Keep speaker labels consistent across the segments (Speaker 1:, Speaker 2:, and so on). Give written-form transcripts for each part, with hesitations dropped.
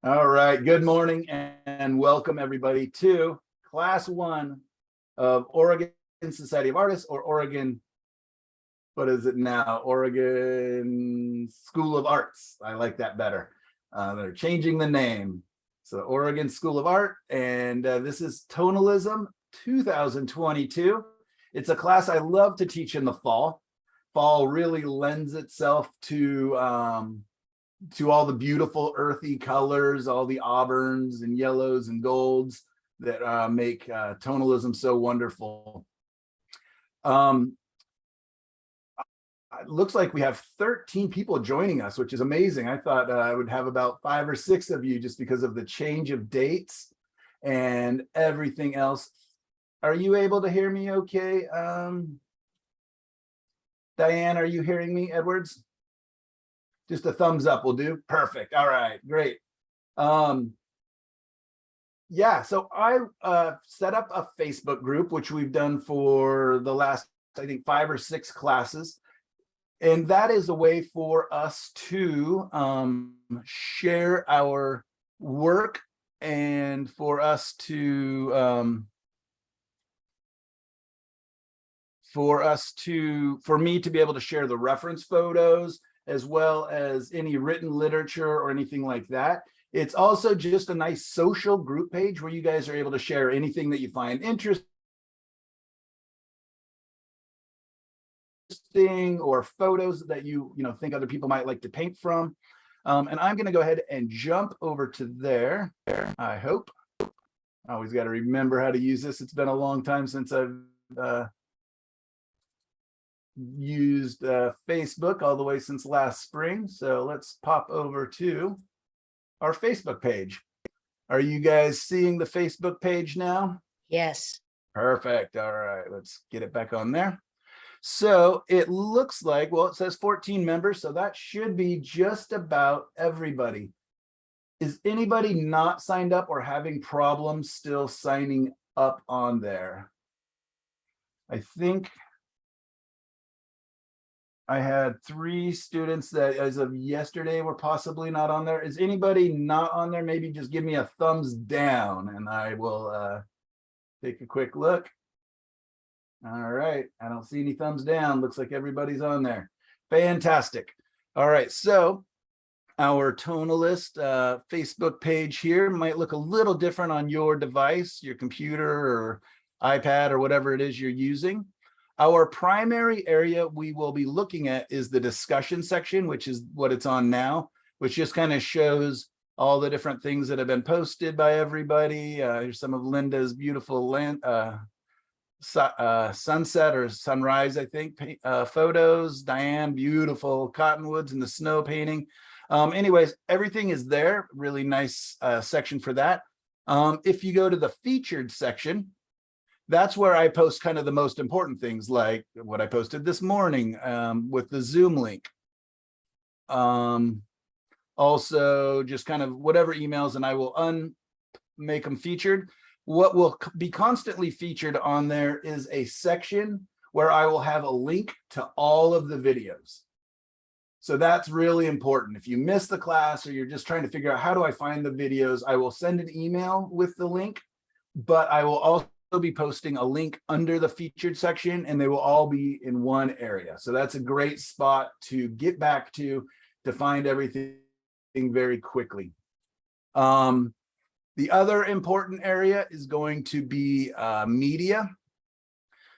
Speaker 1: All right, good morning and welcome everybody to class 1 of Oregon Society of Artists, or Oregon, what is it now? Oregon School of Arts. I like that better. They're changing the name. So Oregon School of Art, and this is Tonalism 2022. It's a class I love to teach in the fall. Fall really lends itself to all the beautiful earthy colors, all the auburns and yellows and golds that make tonalism so wonderful. It looks like we have 13 people joining us, which is amazing. I thought I would have about 5 or 6 of you just because of the change of dates and everything else. Are you able to hear me okay? Diane, are you hearing me, Edwards? Just a thumbs up will do. Perfect. All right, great. Yeah, so I set up a Facebook group, which we've done for the last, I think, 5 or 6 classes. And that is a way for us to share our work and for us to for me to be able to share the reference photos as well as any written literature or anything like that. It's also just a nice social group page where you guys are able to share anything that you find interesting or photos that you think other people might like to paint from. And I'm going to go ahead and jump over to there. I hope. I always got to remember how to use this. It's been a long time since I've used Facebook, all the way since last spring. So let's pop over to our Facebook page. Are you guys seeing the Facebook page now?
Speaker 2: Yes.
Speaker 1: Perfect. All right, let's get it back on there. So it looks like, well, it says 14 members, so that should be just about everybody. Is anybody not signed up or having problems still signing up on there? I think I had 3 students that as of yesterday were possibly not on there. Is anybody not on there? Maybe just give me a thumbs down and I will take a quick look. All right, I don't see any thumbs down. Looks like everybody's on there. Fantastic. All right, so our Tonalist Facebook page here might look a little different on your device, your computer or iPad or whatever it is you're using. Our primary area we will be looking at is the discussion section, which is what it's on now, which just kind of shows all the different things that have been posted by everybody. Here's some of Linda's beautiful sunset or sunrise, I think, photos. Diane, beautiful cottonwoods and the snow painting. Anyways, everything is there. Really nice section for that. If you go to the featured section, that's where I post kind of the most important things, like what I posted this morning with the Zoom link. Also, just kind of whatever emails, and I will make them featured. What will be constantly featured on there is a section where I will have a link to all of the videos. So that's really important. If you miss the class or you're just trying to figure out how do I find the videos, I will send an email with the link, but I will also be posting a link under the featured section and they will all be in one area. So that's a great spot to get back to find everything very quickly. The other important area is going to be media.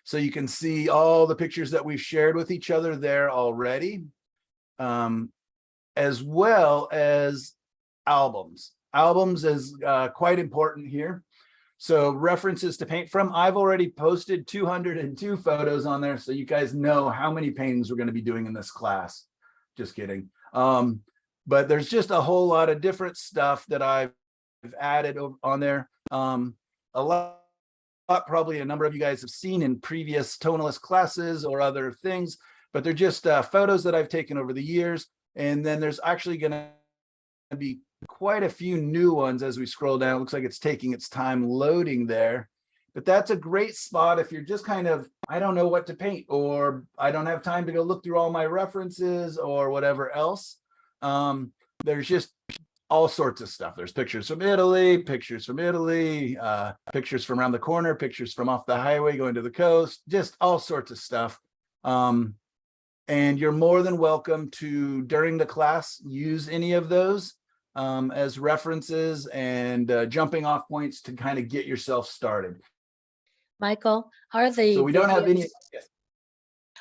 Speaker 1: So you can see all the pictures that we've shared with each other there already, as well as albums. Albums is quite important here. So references to paint from. I've already posted 202 photos on there, so you guys know how many paintings we're going to be doing in this class. Just kidding. But there's just a whole lot of different stuff that I've added on there. A lot, probably a number of you guys have seen in previous Tonalist classes or other things, but they're just photos that I've taken over the years. And then there's actually going to be quite a few new ones as we scroll down. It looks like it's taking its time loading there, but that's a great spot if you're just kind of, I don't know what to paint, or I don't have time to go look through all my references or whatever else. There's just all sorts of stuff. There's pictures from Italy, pictures from around the corner, pictures from off the highway going to the coast, just all sorts of stuff. And you're more than welcome to, during the class, use any of those as references and jumping off points to kind of get yourself started.
Speaker 2: Michael, are the
Speaker 1: So we don't have any.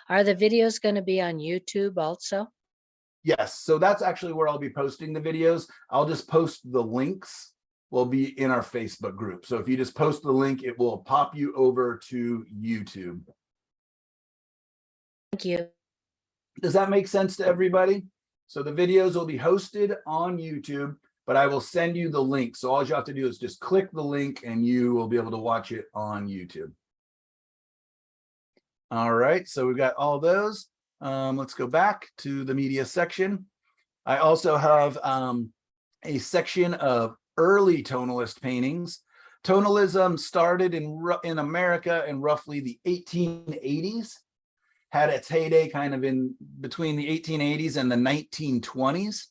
Speaker 2: Are the videos going to be on YouTube also?
Speaker 1: Yes, so that's actually where I'll be posting the videos. I'll just post the links, will be in our Facebook group. So if you just post the link, it will pop you over to YouTube.
Speaker 2: Thank you.
Speaker 1: Does that make sense to everybody? So the videos will be hosted on YouTube, but I will send you the link. So all you have to do is just click the link and you will be able to watch it on YouTube. All right, so we've got all those. Let's go back to the media section. I also have a section of early tonalist paintings. Tonalism started in America in roughly the 1880s, had its heyday kind of in between the 1880s and the 1920s.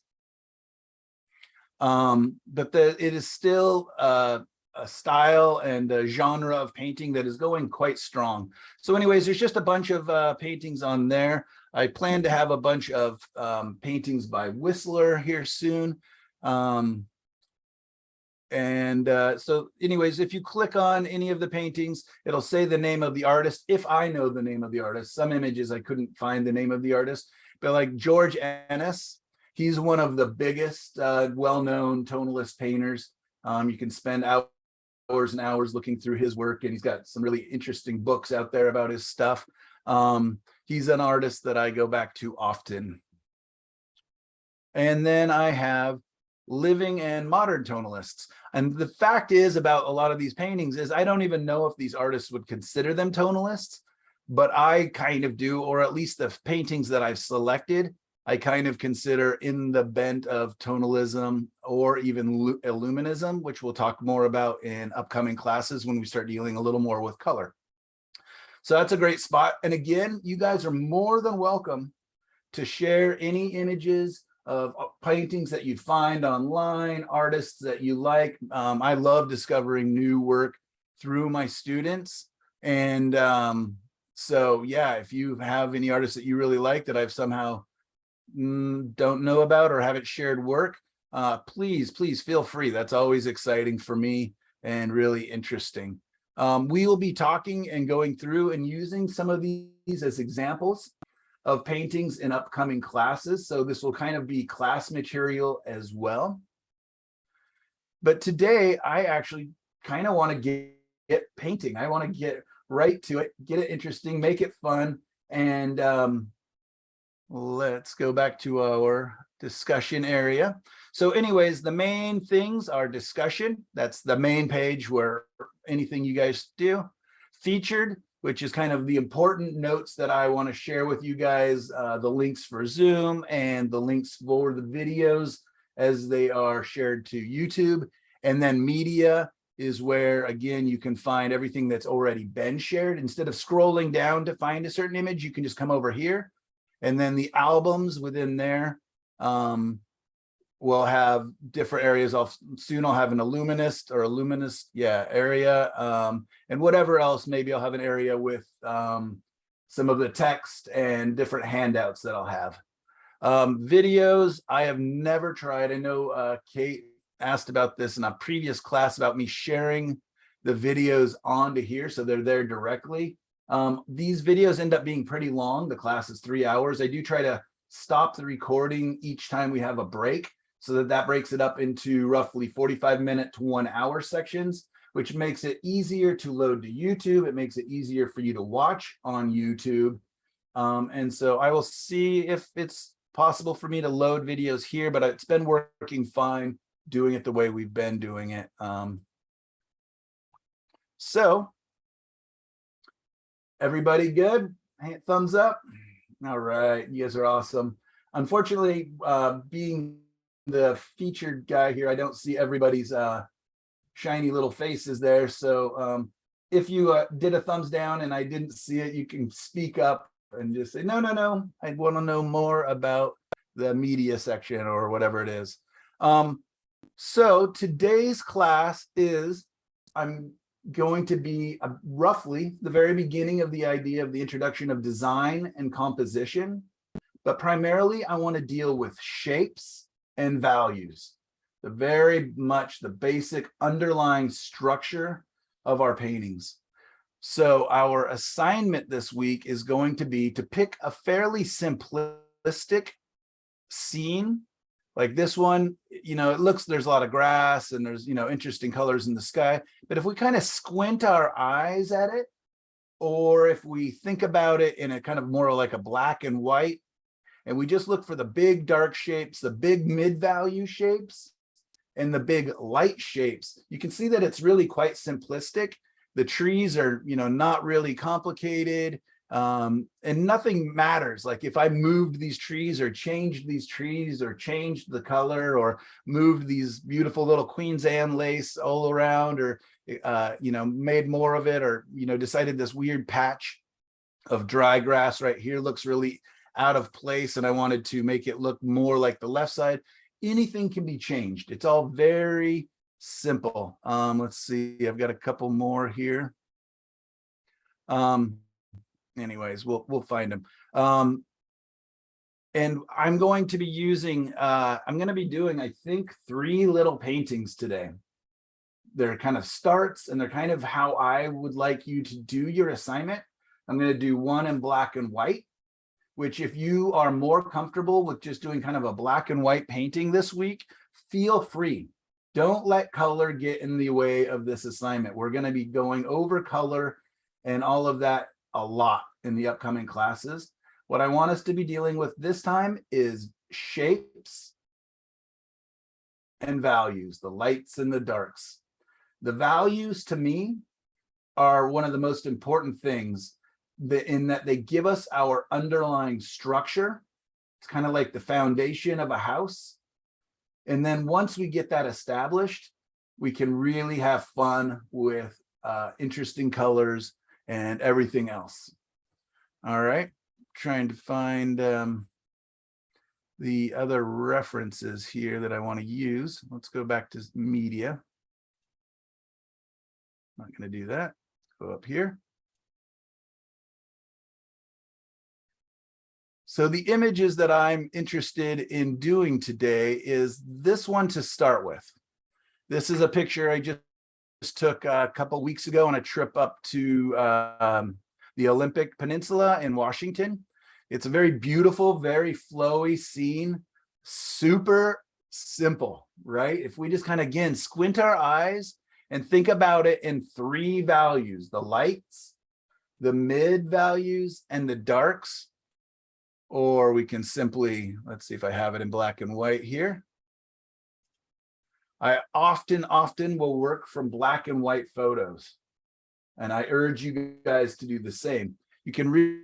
Speaker 1: But it is still a style and a genre of painting that is going quite strong. So anyways, there's just a bunch of paintings on there. I plan to have a bunch of paintings by Whistler here soon. So anyways, if you click on any of the paintings, it'll say the name of the artist. If I know the name of the artist, some images I couldn't find the name of the artist, but like George Inness, he's one of the biggest well-known tonalist painters. You can spend hours and hours looking through his work, and he's got some really interesting books out there about his stuff. He's an artist that I go back to often. And then I have living and modern tonalists. And the fact is about a lot of these paintings is I don't even know if these artists would consider them tonalists, but I kind of do, or at least the paintings that I've selected, I kind of consider in the bent of tonalism or even illuminism, which we'll talk more about in upcoming classes when we start dealing a little more with color. So that's a great spot. And again, you guys are more than welcome to share any images of paintings that you find online, artists that you like. I love discovering new work through my students. And so yeah, if you have any artists that you really like that I've somehow don't know about or haven't shared work, please feel free. That's always exciting for me and really interesting. We will be talking and going through and using some of these as examples of paintings in upcoming classes. So this will kind of be class material as well. But today I actually kind of want to get painting. I want to get right to it, get it interesting, make it fun. And let's go back to our discussion area. So anyways, the main things are discussion. That's the main page where anything you guys do. Featured, which is kind of the important notes that I want to share with you guys, the links for Zoom and the links for the videos as they are shared to YouTube. And then media is where, again, you can find everything that's already been shared. Instead of scrolling down to find a certain image, you can just come over here. And then the albums within there will have different areas. Soon I'll have an illuminist or a luminous area, and whatever else. Maybe I'll have an area with some of the text and different handouts that I'll have. Videos, I have never tried. I know Kate asked about this in a previous class about me sharing the videos onto here, so they're there directly. These videos end up being pretty long. The class is 3 hours. I do try to stop the recording each time we have a break, so that breaks it up into roughly 45-minute to 1 hour sections, which makes it easier to load to YouTube. It makes it easier for you to watch on YouTube. And so I will see if it's possible for me to load videos here, but it's been working fine doing it the way we've been doing it. So everybody good? Thumbs up. All right, you guys are awesome. Unfortunately, being the featured guy here, I don't see everybody's shiny little faces there. So if you did a thumbs down and I didn't see it, you can speak up and just say, no, I want to know more about the media section or whatever it is. So today's class is, I'm going to be roughly the very beginning of the idea of the introduction of design and composition, but primarily I want to deal with shapes and values, the very much the basic underlying structure of our paintings. So our assignment this week is going to be to pick a fairly simplistic scene. Like this one, you know, it looks, there's a lot of grass and there's, you know, interesting colors in the sky. But if we kind of squint our eyes at it, or if we think about it in a kind of more like a black and white, and we just look for the big dark shapes, the big mid-value shapes, and the big light shapes, you can see that it's really quite simplistic. The trees are, you know, not really complicated. And nothing matters. Like if I moved these trees or changed these trees or changed the color or moved these beautiful little Queen's Anne lace all around, or, you know, made more of it, or, you know, decided this weird patch of dry grass right here looks really out of place and I wanted to make it look more like the left side, anything can be changed. It's all very simple. Let's see, I've got a couple more here. Anyways, we'll find them. And I'm going to be using, I'm going to be doing, I think, 3 little paintings today. They're kind of starts and they're kind of how I would like you to do your assignment. I'm going to do one in black and white, which if you are more comfortable with just doing kind of a black and white painting this week, feel free. Don't let color get in the way of this assignment. We're going to be going over color and all of that a lot in the upcoming classes. What I want us to be dealing with this time is shapes and values, the lights and the darks. The values to me are one of the most important things in that they give us our underlying structure. It's kind of like the foundation of a house. And then once we get that established, we can really have fun with interesting colors and everything else. All right, trying to find the other references here that I want to use. Let's go back to media. Not going to do that. Go up here. So the images that I'm interested in doing today is this one to start with. This is a picture I just took a couple weeks ago on a trip up to the Olympic Peninsula in Washington. It's a very beautiful, very flowy scene, super simple, right? If we just kind of, again, squint our eyes and think about it in 3 values, the lights, the mid values, and the darks. Or we can simply, let's see if I have it in black and white here. I often will work from black and white photos. And I urge you guys to do the same. You can really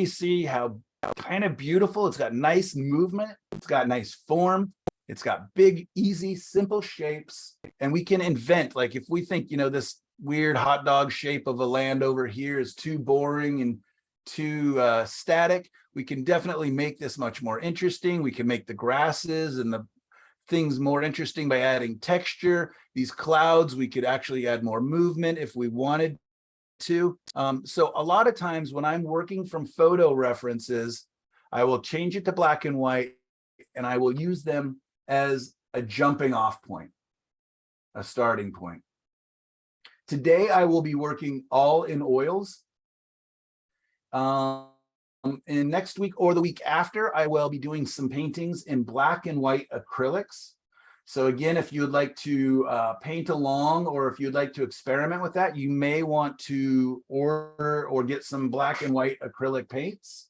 Speaker 1: see how kind of beautiful. It's got nice movement. It's got nice form. It's got big, easy, simple shapes. And we can invent, like if we think, you know, this weird hot dog shape of a land over here is too boring and too static, we can definitely make this much more interesting. We can make the grasses and the things more interesting by adding texture. These clouds, we could actually add more movement if we wanted to. So a lot of times when I'm working from photo references, I will change it to black and white and I will use them as a jumping off point, a starting point. Today, I will be working all in oils. And next week or the week after, I will be doing some paintings in black and white acrylics. So again, if you would like to paint along, or if you'd like to experiment with that, you may want to order or get some black and white acrylic paints.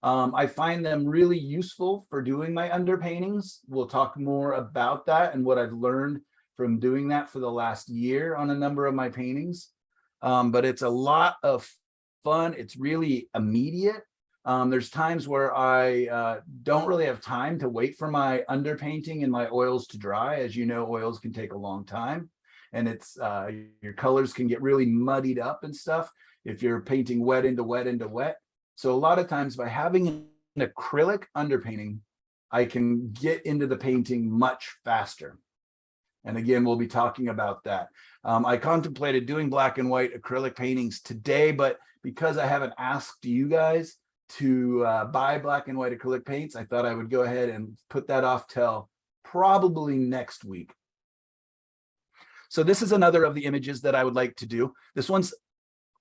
Speaker 1: I find them really useful for doing my underpaintings. We'll talk more about that and what I've learned from doing that for the last year on a number of my paintings. But it's a lot of fun. It's really immediate. There's times where I don't really have time to wait for my underpainting and my oils to dry. As you know, oils can take a long time, and it's your colors can get really muddied up and stuff if you're painting wet into wet into wet. So a lot of times by having an acrylic underpainting, I can get into the painting much faster. And again, we'll be talking about that. I contemplated doing black and white acrylic paintings today, but because I haven't asked you guys to buy black and white acrylic paints, I thought I would go ahead and put that off till probably next week. So this is another of the images that I would like to do. This one's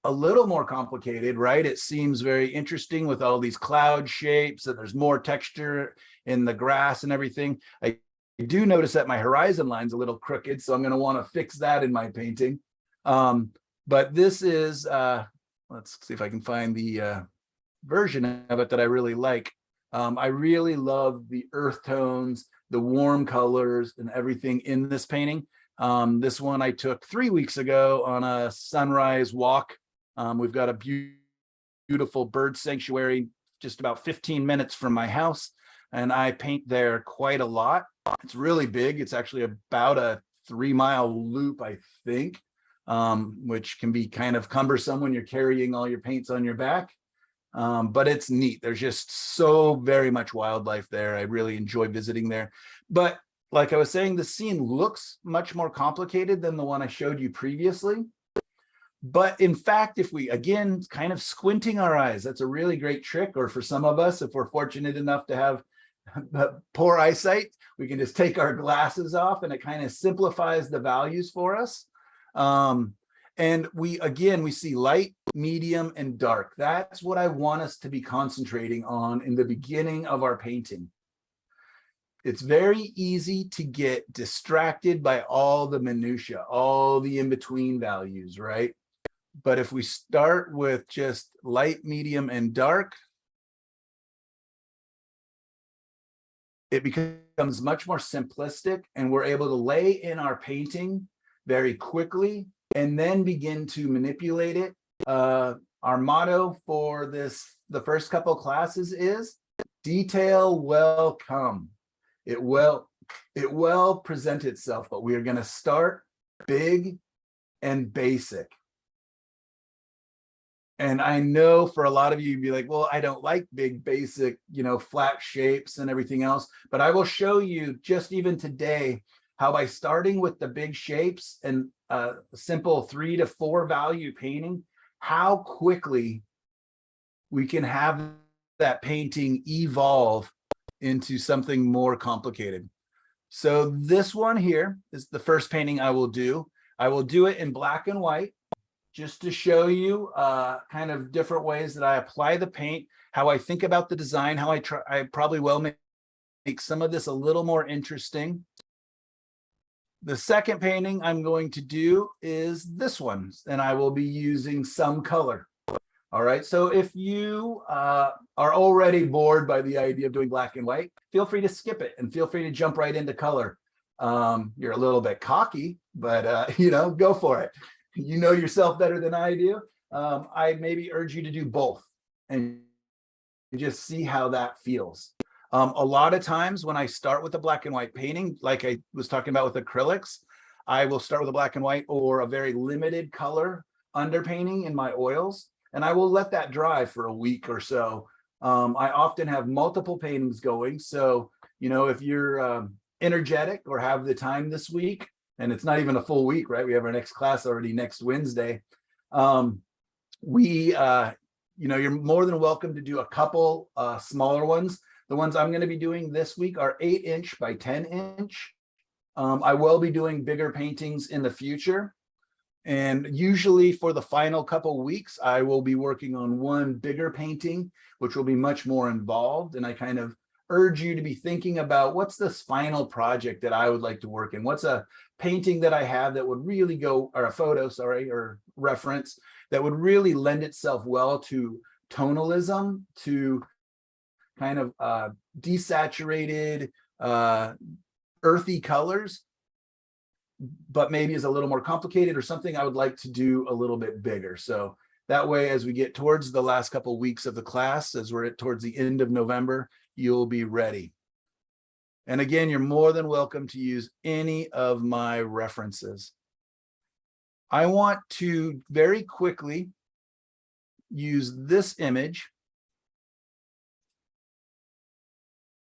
Speaker 1: a little more complicated, right? It seems very interesting with all these cloud shapes, and there's more texture in the grass and everything. I do notice that my horizon line's a little crooked, so I'm going to want to fix that in my painting. But this is, let's see if I can find the version of it that I really like. I really love the earth tones, the warm colors, and everything in this painting. This one I took 3 weeks ago on a sunrise walk. We've got a beautiful bird sanctuary just about 15 minutes from my house, and I paint there quite a lot. It's really big. It's actually about a 3-mile loop, I think, which can be kind of cumbersome when you're carrying all your paints on your back. But it's neat. There's just so very much wildlife there. I really enjoy visiting there. But like I was saying, the scene looks much more complicated than the one I showed you previously. But in fact, if we, again, kind of squinting our eyes, that's a really great trick. Or for some of us, if we're fortunate enough to have poor eyesight, we can just take our glasses off and it kind of simplifies the values for us. And we see light, medium, and dark. That's what I want us to be concentrating on in the beginning of our painting. It's very easy to get distracted by all the minutia, all the in-between values, right? But if we start with just light, medium, and dark, it becomes much more simplistic, and we're able to lay in our painting very quickly and then begin to manipulate it. Our motto for the first couple classes is detail will come. It will present itself, but we are going to start big and basic. And I know for a lot of you, you'd be like, well, I don't like big, basic, flat shapes and everything else. But I will show you just even today how by starting with the big shapes and a simple 3 to 4 value painting, how quickly we can have that painting evolve into something more complicated. So this one here is the first painting I will do. I will do it in black and white, just to show you kind of different ways that I apply the paint, how I think about the design, how I probably will make some of this a little more interesting. The second painting I'm going to do is this one, and I will be using some color. All right, so if you are already bored by the idea of doing black and white, feel free to skip it and feel free to jump right into color. You're a little bit cocky, but go for it. You know yourself better than I do. I maybe urge you to do both and just see how that feels. A lot of times when I start with a black and white painting, like I was talking about with acrylics, I will start with a black and white or a very limited color underpainting in my oils, and I will let that dry for a week or so. I often have multiple paintings going. So, if you're energetic or have the time this week, and it's not even a full week, right? We have our next class already next Wednesday. You're more than welcome to do a couple smaller ones. The ones I'm going to be doing this week are 8-inch by 10-inch. I will be doing bigger paintings in the future. And usually for the final couple weeks, I will be working on one bigger painting, which will be much more involved. And I kind of urge you to be thinking about what's this final project that I would like to work in? What's a painting that I have that would really go, or a photo, sorry, or reference that would really lend itself well to tonalism, to kind of desaturated, earthy colors, but maybe is a little more complicated or something I would like to do a little bit bigger. So that way, as we get towards the last couple of weeks of the class, as we're towards the end of November, you'll be ready. And again, you're more than welcome to use any of my references. I want to very quickly use this image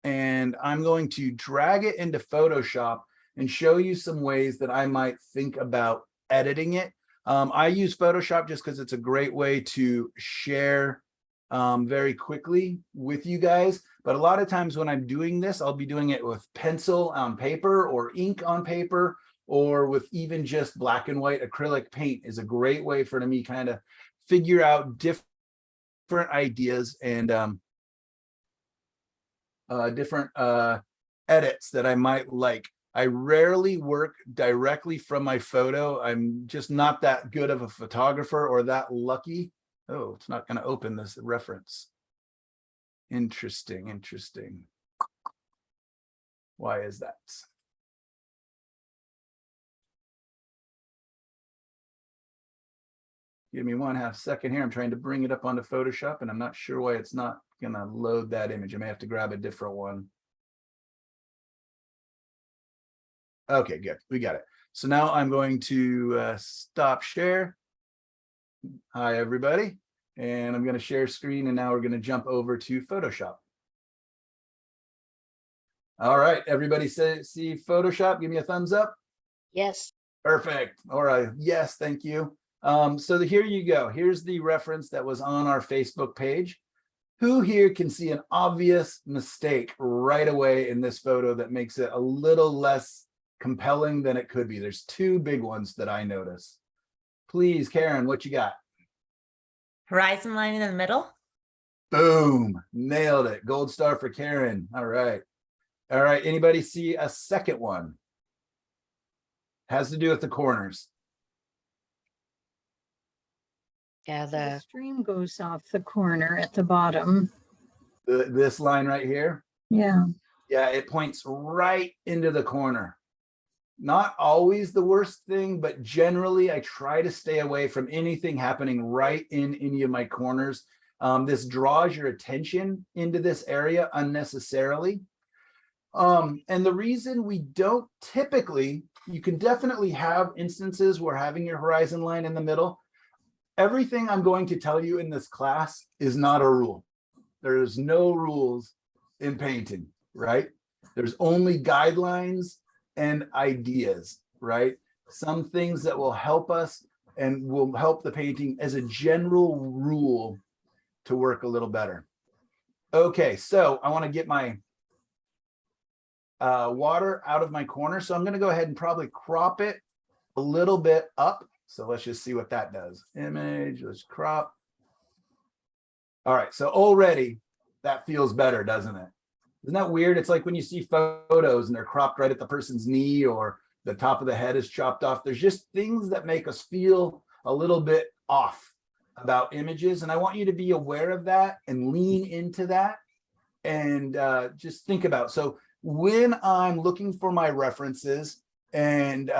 Speaker 1: and I'm going to drag it into Photoshop and show you some ways that I might think about editing it. I use Photoshop just because it's a great way to share very quickly with you guys. But a lot of times when I'm doing this, I'll be doing it with pencil on paper or ink on paper, or with even just black and white acrylic paint is a great way for me kind of figure out different ideas and different edits that I might like. I rarely work directly from my photo. I'm just not that good of a photographer or that lucky. Oh, it's not going to open this reference. Interesting, interesting. Why is that? Give me 1/2 second here. I'm trying to bring it up onto Photoshop, and I'm not sure why it's not going to load that image. I may have to grab a different one. Okay, good. We got it. So now I'm going to stop share. Hi, everybody. And I'm going to share screen, and now we're going to jump over to Photoshop. All right, everybody see Photoshop? Give me a thumbs up.
Speaker 2: Yes.
Speaker 1: Perfect. All right. Yes, thank you. So here you go. Here's the reference that was on our Facebook page. Who here can see an obvious mistake right away in this photo that makes it a little less compelling than it could be? There's two big ones that I notice. Please, Karen, what you got?
Speaker 3: Horizon line in the middle.
Speaker 1: Boom, nailed it. Gold star for Karen. All right. All right, anybody see a second one? Has to do with the corners.
Speaker 2: Yeah,
Speaker 4: The stream goes off the corner at the bottom.
Speaker 1: This line right here.
Speaker 4: Yeah.
Speaker 1: Yeah, it points right into the corner. Not always the worst thing, but generally I try to stay away from anything happening right in any of my corners. This draws your attention into this area unnecessarily. And the reason we don't typically, you can definitely have instances where having your horizon line in the middle. Everything I'm going to tell you in this class is not a rule. There's no rules in painting, right? There's only guidelines and ideas, right? Some things that will help us and will help the painting as a general rule to work a little better. Okay, so I want to get my water out of my corner. So I'm going to go ahead and probably crop it a little bit up. So let's just see what that does. Image, let's crop. All right, so already that feels better, doesn't it? Isn't that weird? It's like when you see photos and they're cropped right at the person's knee or the top of the head is chopped off. There's just things that make us feel a little bit off about images. And I want you to be aware of that and lean into that and just think about. So when I'm looking for my references and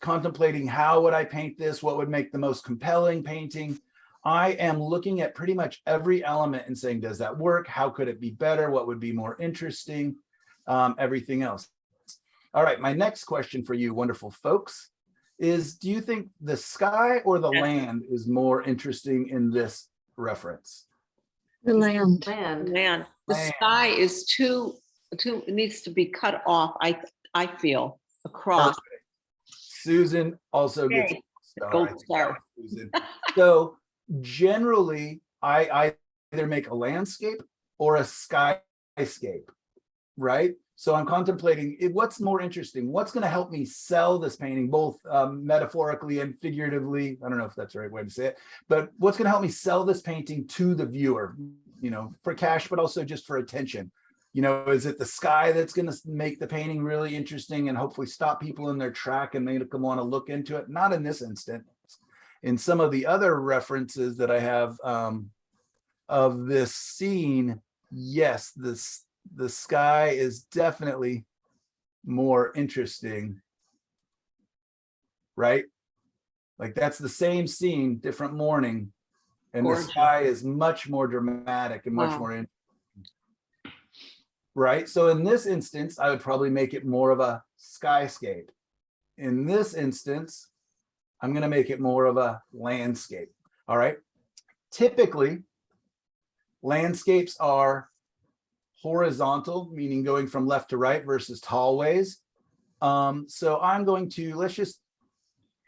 Speaker 1: contemplating how would I paint this, what would make the most compelling painting, I am looking at pretty much every element and saying, does that work? How could it be better? What would be more interesting? Everything else. All right, my next question for you, wonderful folks, is do you think the sky or the land is more interesting in this reference?
Speaker 4: The land.
Speaker 5: The sky is too, it needs to be cut off, I feel, across.
Speaker 1: Perfect. Susan also gets
Speaker 5: a gold star.
Speaker 1: Susan. So generally, I either make a landscape or a skyscape, right? So I'm contemplating what's more interesting. What's going to help me sell this painting, both metaphorically and figuratively? I don't know if that's the right way to say it, but what's going to help me sell this painting to the viewer, you know, for cash, but also just for attention. You know, is it the sky that's going to make the painting really interesting and hopefully stop people in their track and make them want to look into it? Not in this instance. In some of the other references that I have of this scene, yes, the sky is definitely more interesting, right? Like that's the same scene, different morning, and
Speaker 5: Gorgeous.
Speaker 1: The sky is much more dramatic and much more interesting. Right? So in this instance, I would probably make it more of a skyscape. In this instance, I'm going to make it more of a landscape. All right. Typically, landscapes are horizontal, meaning going from left to right versus tall ways. So I'm going to, let's just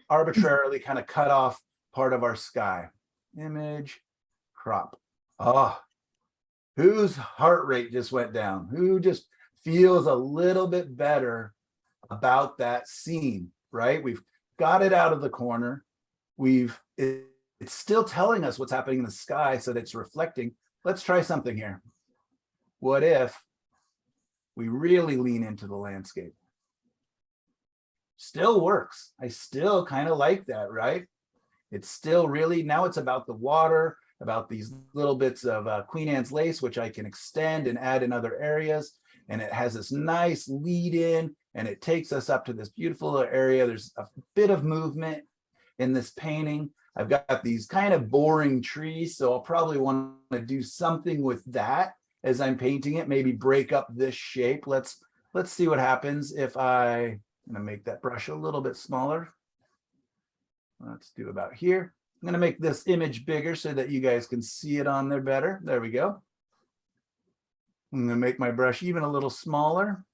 Speaker 1: arbitrarily kind of cut off part of our sky. Image, crop. Oh, whose heart rate just went down? Who just feels a little bit better about that scene, right? We've got it out of the corner. It's still telling us what's happening in the sky so that it's reflecting. Let's try something here. What if we really lean into the landscape? Still works. I still kind of like that, right? It's still really, now it's about the water, about these little bits of Queen Anne's lace, which I can extend and add in other areas. And it has this nice lead in, and it takes us up to this beautiful area. There's a bit of movement in this painting. I've got these kind of boring trees, so I'll probably want to do something with that as I'm painting it, maybe break up this shape. Let's see what happens if I'm gonna make that brush a little bit smaller. Let's do about here. I'm gonna make this image bigger so that you guys can see it on there better. There we go. I'm gonna make my brush even a little smaller.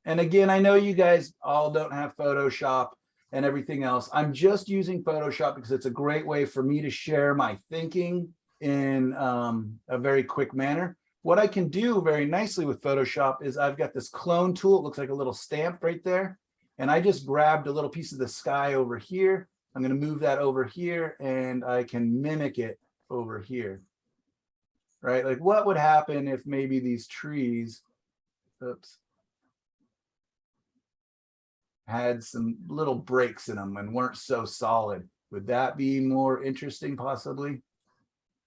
Speaker 1: And again, I know you guys all don't have Photoshop and everything else. I'm just using Photoshop because it's a great way for me to share my thinking in a very quick manner. What I can do very nicely with Photoshop is I've got this clone tool. It looks like a little stamp right there. And I just grabbed a little piece of the sky over here. I'm going to move that over here and I can mimic it over here. Right? Like what would happen if maybe these trees, oops, had some little breaks in them and weren't so solid? Would that be more interesting possibly?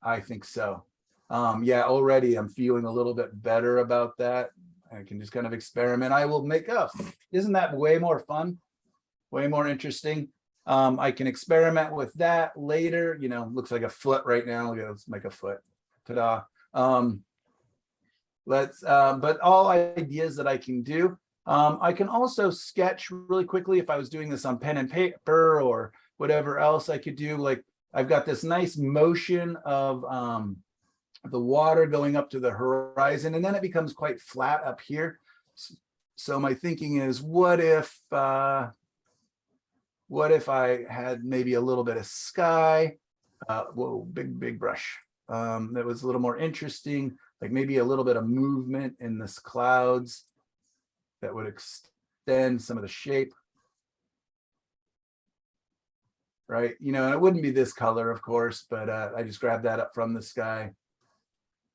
Speaker 1: I think so. Yeah, already I'm feeling a little bit better about that. I can just kind of experiment. I will make up. Isn't that way more fun? Way more interesting. I can experiment with that later. You know, looks like a foot right now. Let's make a foot. Ta-da. But all ideas that I can do. I can also sketch really quickly if I was doing this on pen and paper or whatever else I could do. Like I've got this nice motion of the water going up to the horizon, and then it becomes quite flat up here. So my thinking is, what if I had maybe a little bit of sky? Whoa, big brush. That was a little more interesting, like maybe a little bit of movement in this clouds that would extend some of the shape. Right, you know, and it wouldn't be this color, of course, but I just grabbed that up from the sky.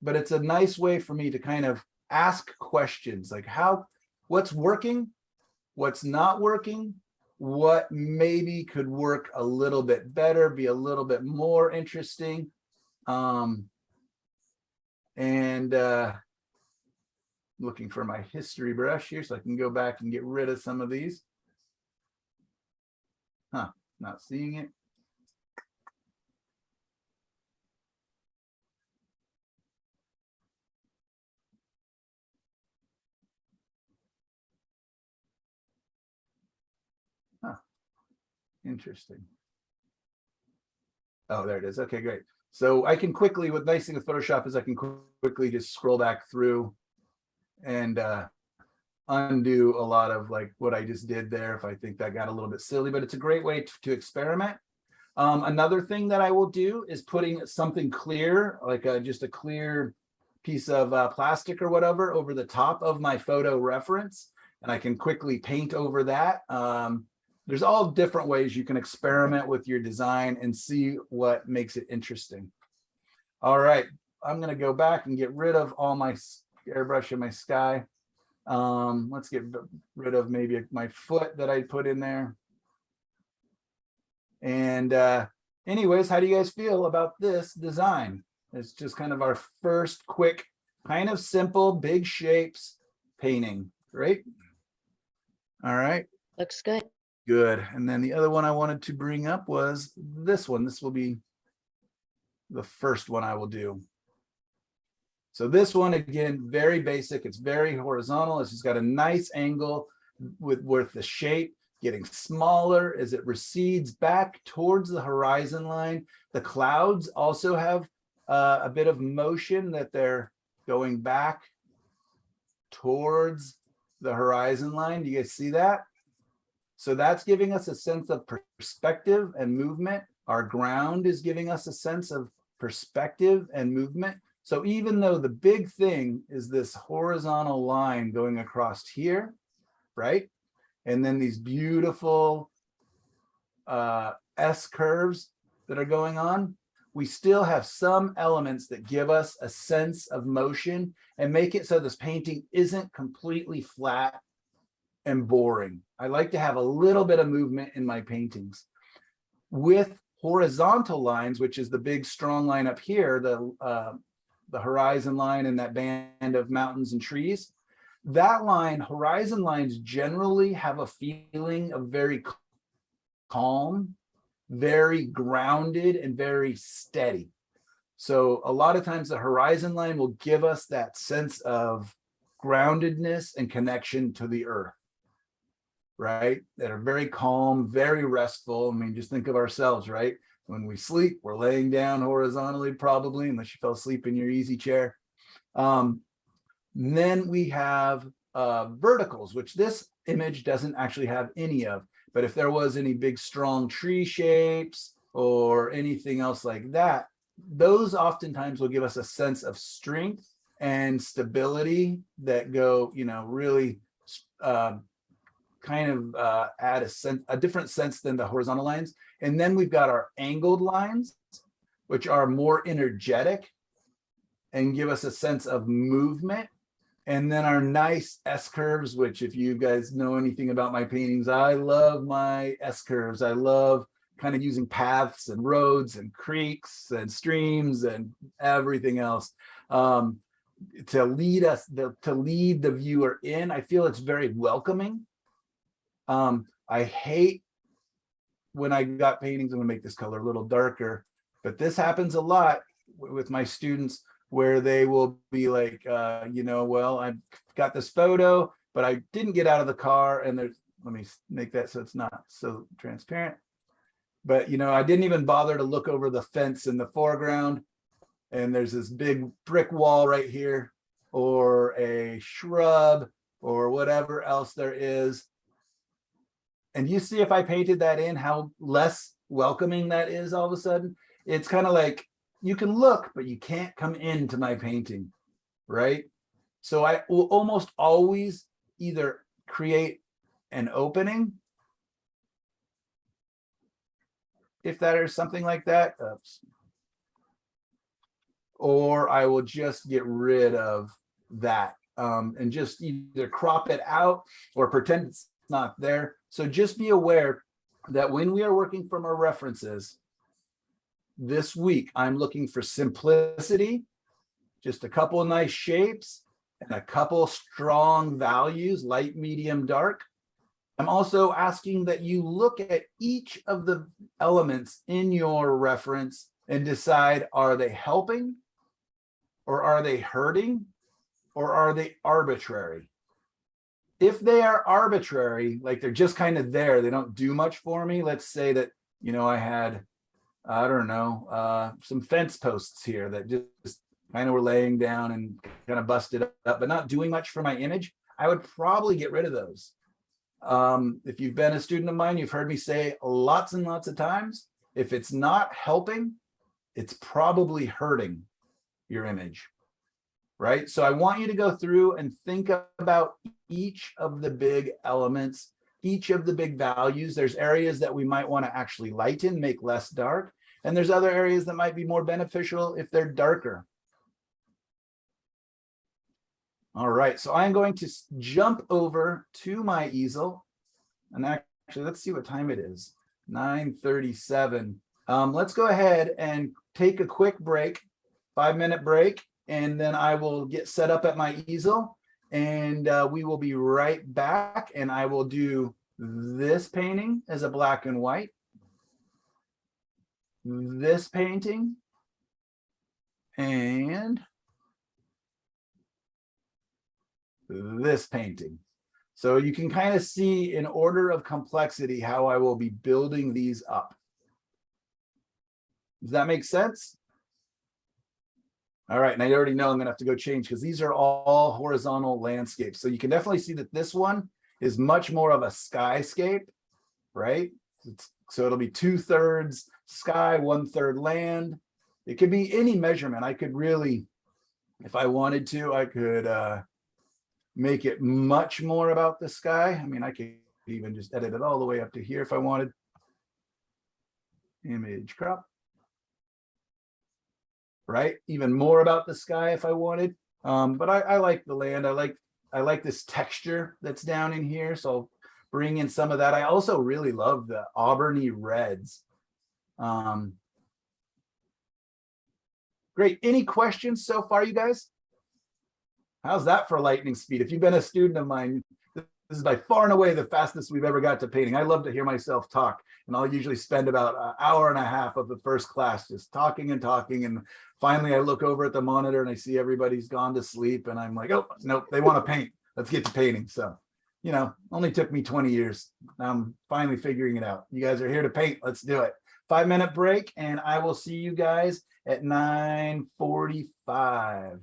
Speaker 1: But it's a nice way for me to kind of ask questions like what's working, what's not working, what maybe could work a little bit better, be a little bit more interesting. Looking for my history brush here so I can go back and get rid of some of these. Not seeing it. Interesting. Oh, there it is. Okay, great. So I can quickly, what nice thing with Photoshop is I can quickly just scroll back through and undo a lot of like what I just did there if I think that got a little bit silly, but it's a great way to experiment. Another thing that I will do is putting something clear, like just a clear piece of plastic or whatever over the top of my photo reference, and I can quickly paint over that. There's all different ways you can experiment with your design and see what makes it interesting. All right, I'm going to go back and get rid of all my airbrush in my sky. Let's get rid of maybe my foot that I put in there. And anyways, how do you guys feel about this design? It's just kind of our first quick, kind of simple, big shapes painting, right? All right.
Speaker 2: Looks good.
Speaker 1: Good. And then the other one I wanted to bring up was this one. This will be the first one I will do. So this one, again, very basic. It's very horizontal. It's just got a nice angle with the shape getting smaller as it recedes back towards the horizon line. The clouds also have a bit of motion that they're going back towards the horizon line. Do you guys see that? So that's giving us a sense of perspective and movement. Our ground is giving us a sense of perspective and movement. So even though the big thing is this horizontal line going across here, right? And then these beautiful S curves that are going on, we still have some elements that give us a sense of motion and make it so this painting isn't completely flat and boring. I like to have a little bit of movement in my paintings. With horizontal lines, which is the big strong line up here, the horizon line and that band of mountains and trees, that line, horizon lines generally have a feeling of very calm, very grounded, and very steady. So a lot of times the horizon line will give us that sense of groundedness and connection to the earth, right? That are very calm, very restful. I mean, just think of ourselves, right? When we sleep, we're laying down horizontally, probably, unless you fell asleep in your easy chair. Then we have verticals, which this image doesn't actually have any of. But if there was any big, strong tree shapes or anything else like that, those oftentimes will give us a sense of strength and stability that go, you know, really kind of add a different sense than the horizontal lines. And then we've got our angled lines, which are more energetic and give us a sense of movement. And then our nice S curves, which if you guys know anything about my paintings, I love my S curves. I love kind of using paths and roads and creeks and streams and everything else to lead us, to lead the viewer in. I feel it's very welcoming. I hate when I got paintings, I'm gonna make this color a little darker, but this happens a lot with my students where they will be like, you know, well, I've got this photo, but I didn't get out of the car, and there's, let me make that so it's not so transparent. But, you know, I didn't even bother to look over the fence in the foreground, and there's this big brick wall right here, or a shrub, or whatever else there is. And you see if I painted that in, how less welcoming that is all of a sudden. It's kind of like, you can look, but you can't come into my painting, right? So I will almost always either create an opening, if that is something like that, oops, or I will just get rid of that and just either crop it out or pretend it's not there. So just be aware that when we are working from our references, this week, I'm looking for simplicity, just a couple of nice shapes and a couple strong values, light, medium, dark. I'm also asking that you look at each of the elements in your reference and decide, are they helping or are they hurting or are they arbitrary? If they are arbitrary, like they're just kind of there, they don't do much for me. Let's say that, you know, I had, I don't know, some fence posts here that just kind of were laying down and kind of busted up, but not doing much for my image. I would probably get rid of those. If you've been a student of mine, you've heard me say lots and lots of times, if it's not helping, it's probably hurting your image, right? So I want you to go through and think about each of the big elements, each of the big values. There's areas that we might want to actually lighten, make less dark. And there's other areas that might be more beneficial if they're darker. All right, so I'm going to jump over to my easel. And actually, let's see what time it is. 9:37. Let's go ahead and take a quick break, 5-minute break, and then I will get set up at my easel. And we will be right back, and I will do this painting as a black and white, this painting, and this painting. So you can kind of see in order of complexity how I will be building these up. Does that make sense? All right, and I already know I'm gonna have to go change because these are all horizontal landscapes. So you can definitely see that this one is much more of a skyscape, right? So it'll be 2/3 sky, 1/3 land. It could be any measurement. I could really, if I wanted to, I could make it much more about the sky. I mean, I could even just edit it all the way up to here if I wanted. Image crop. Right, even more about the sky if I wanted. But I like the land. I like this texture that's down in here, so I'll bring in some of that. I also really love the auburny reds. Great. Any questions so far, you guys? How's that for lightning speed? If you've been a student of mine, this is by far and away the fastest we've ever got to painting. I love to hear myself talk, and I'll usually spend about an hour and a half of the first class just talking and talking. And finally I look over at the monitor and I see everybody's gone to sleep and I'm like, oh, nope, they want to paint. Let's get to painting. So, you know, only took me 20 years. I'm finally figuring it out. You guys are here to paint. Let's do it. 5-minute break, and I will see you guys at 9:45.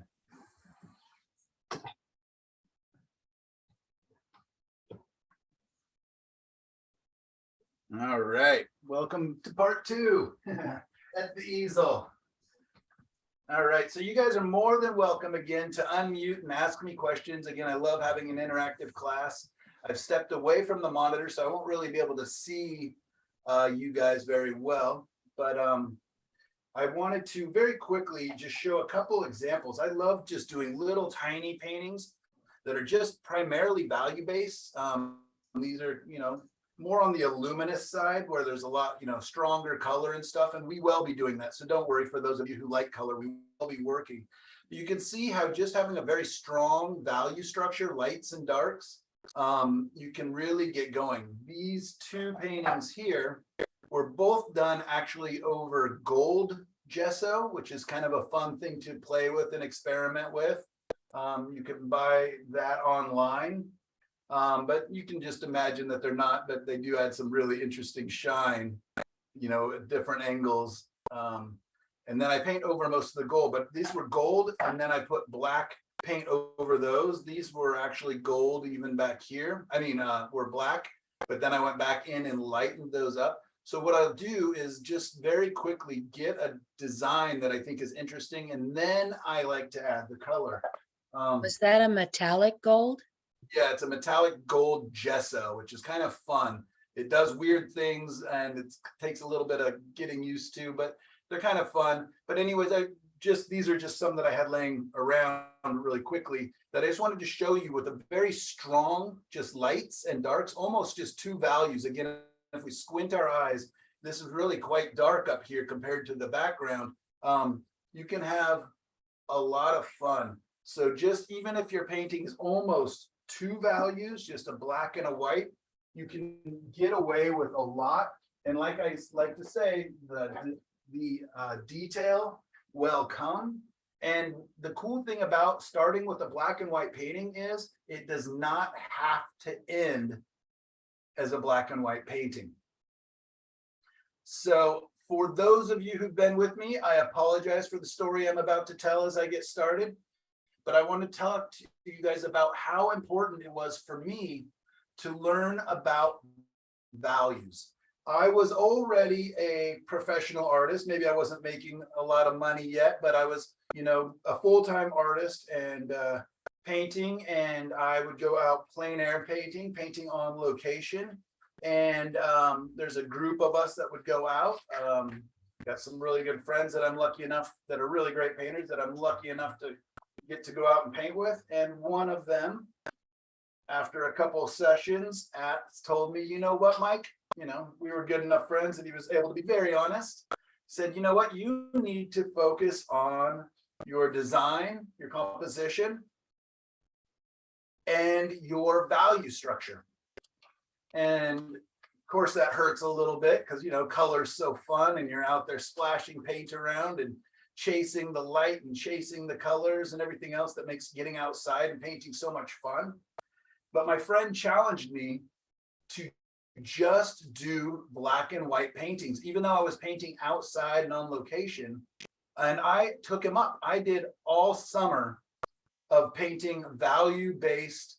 Speaker 1: All right, welcome to part 2 at the easel. All right, so you guys are more than welcome again to unmute and ask me questions. Again, I love having an interactive class. I've stepped away from the monitor, so I won't really be able to see you guys very well, but I wanted to very quickly just show a couple examples. I love just doing little tiny paintings that are just primarily value-based. These are, you know, more on the luminous side where there's a lot, you know, stronger color and stuff, and we will be doing that. So don't worry, for those of you who like color, we will be working. You can see how just having a very strong value structure, lights and darks, you can really get going. These two paintings here were both done actually over gold gesso, which is kind of a fun thing to play with and experiment with. You can buy that online. But you can just imagine that they're not, that they do add some really interesting shine, you know, at different angles. And then I paint over most of the gold, but these were gold, and then I put black paint over those. These were actually gold even back here. I mean, were black, but then I went back in and lightened those up. So what I'll do is just very quickly get a design that I think is interesting, and then I like to add the color.
Speaker 2: Was that a metallic gold?
Speaker 1: Yeah, it's a metallic gold gesso, which is kind of fun. It does weird things and it takes a little bit of getting used to, but they're kind of fun. But anyways, these are just some that I had laying around really quickly that I just wanted to show you with a very strong, just lights and darks, almost just two values. Again, if we squint our eyes, this is really quite dark up here compared to the background. You can have a lot of fun. So just even if your painting is almost two values, just a black and a white, you can get away with a lot. And like I like to say, the detail will come. And the cool thing about starting with a black and white painting is it does not have to end as a black and white painting. So for those of you who've been with me, I apologize for the story I'm about to tell as I get started. But I want to talk to you guys about how important it was for me to learn about values. I was already a professional artist. Maybe I wasn't making a lot of money yet, but I was, you know, a full-time artist and painting, and I would go out plein air painting on location. And there's a group of us that would go out. Got some really good friends that I'm lucky enough, that are really great painters, that I'm lucky enough to get to go out and paint with. And one of them, after a couple of sessions, told me, you know what, Mike, you know, we were good enough friends, and he was able to be very honest, said, you know what, you need to focus on your design, your composition, and your value structure. And of course that hurts a little bit because, you know, color's so fun and you're out there splashing paint around and chasing the light and chasing the colors and everything else that makes getting outside and painting so much fun. But my friend challenged me to just do black and white paintings. Even though I was painting outside and on location, And I took him up. I did all summer of painting value-based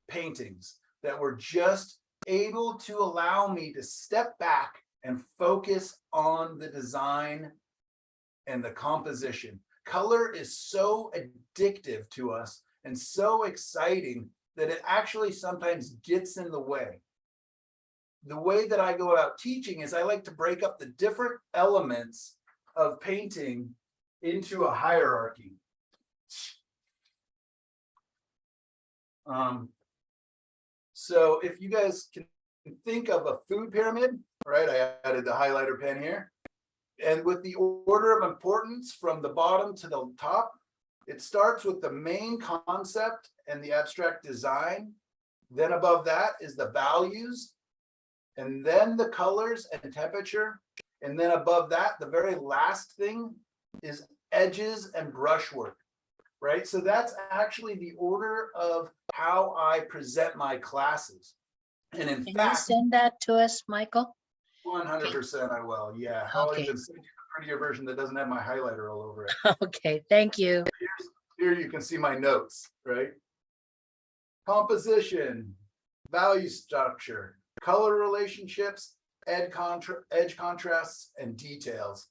Speaker 1: paintings that were just able to allow me to step back and focus on the design and the composition. Color is so addictive to us and so exciting that it actually sometimes gets in the way. The way that I go about teaching is I like to break up the different elements of painting into a hierarchy. So if you guys can think of a food pyramid, right? I added the highlighter pen here. And with the order of importance from the bottom to the top, it starts with the main concept and the abstract design. Then above that is the values, and then the colors and temperature. And then above that, the very last thing is edges and brushwork, right? So that's actually the order of how I present my classes. And in
Speaker 2: Can you
Speaker 1: fact,
Speaker 2: send that to us, Michael?
Speaker 1: 100% I will. Yeah. I'll
Speaker 2: Okay.
Speaker 1: even send you a prettier version that doesn't have my highlighter all over it.
Speaker 2: Okay, thank you.
Speaker 1: Here you can see my notes, right? Composition, value structure, color relationships, edge contrasts, and details.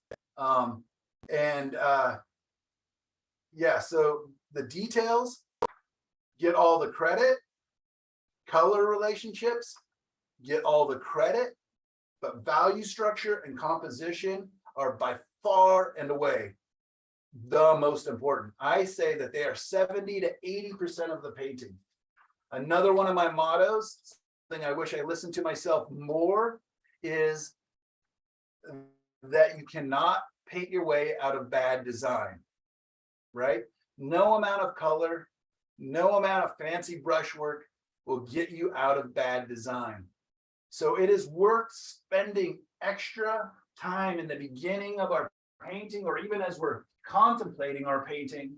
Speaker 1: Yeah, so the details get all the credit, color relationships get all the credit, but value structure and composition are by far and away the most important. I say that they are 70 to 80% of the painting. Another one of my mottos, something I wish I listened to myself more, is that you cannot paint your way out of bad design, right? No amount of color, no amount of fancy brushwork will get you out of bad design. So it is worth spending extra time in the beginning of our painting, or even as we're contemplating our painting,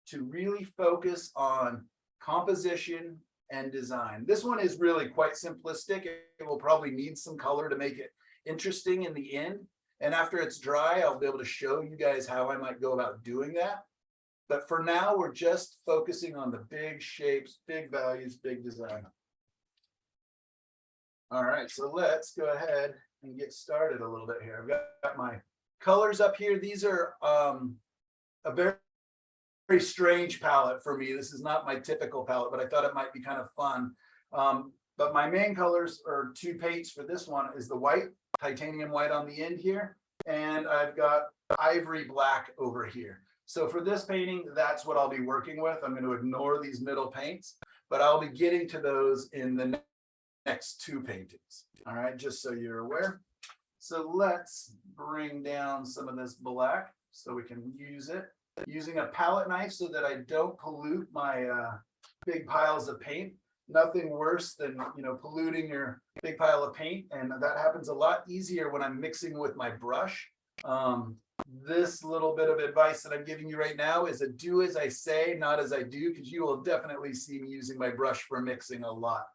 Speaker 1: to really focus on composition and design. This one is really quite simplistic. It will probably need some color to make it interesting in the end. And after it's dry, I'll be able to show you guys how I might go about doing that. But for now, we're just focusing on the big shapes, big values, big design. All right, so let's go ahead and get started a little bit here. I've got my colors up here. These are a very, very strange palette for me. This is not my typical palette, but I thought it might be kind of fun. But my main colors, or two paints for this one, is the white, titanium white on the end here, and I've got ivory black over here. So for this painting, that's what I'll be working with. I'm going to ignore these middle paints, but I'll be getting to those in the next two paintings. All right, just so you're aware. So let's bring down some of this black so we can use it using a palette knife so that I don't pollute my big piles of paint. Nothing worse than, polluting your big pile of paint, and that happens a lot easier when I'm mixing with my brush. This little bit of advice that I'm giving you right now is a do as I say, not as I do, because you will definitely see me using my brush for mixing a lot.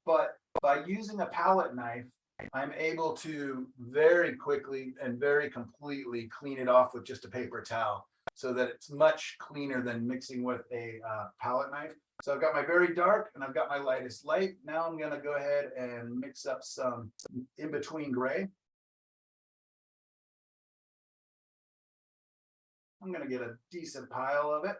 Speaker 1: But by using a palette knife, I'm able to very quickly and very completely clean it off with just a paper towel, so that it's much cleaner than mixing with a palette knife. So I've got my very dark and I've got my lightest light. Now I'm going to go ahead and mix up some in-between gray. I'm going to get a decent pile of it.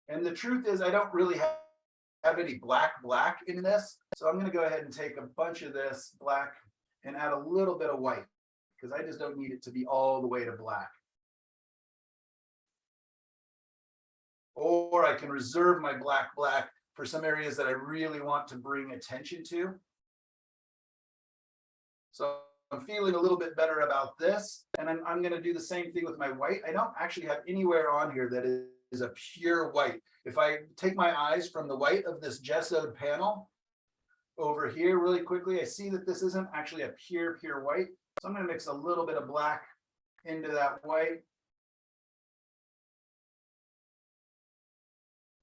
Speaker 1: And the truth is, I don't really have any black in this. So I'm going to go ahead and take a bunch of this black and add a little bit of white, because I just don't need it to be all the way to black. Or I can reserve my black for some areas that I really want to bring attention to. So I'm feeling a little bit better about this. And I'm going to do the same thing with my white. I don't actually have anywhere on here that is a pure white. If I take my eyes from the white of this gessoed panel over here really quickly, I see that this isn't actually a pure white. So I'm going to mix a little bit of black into that white.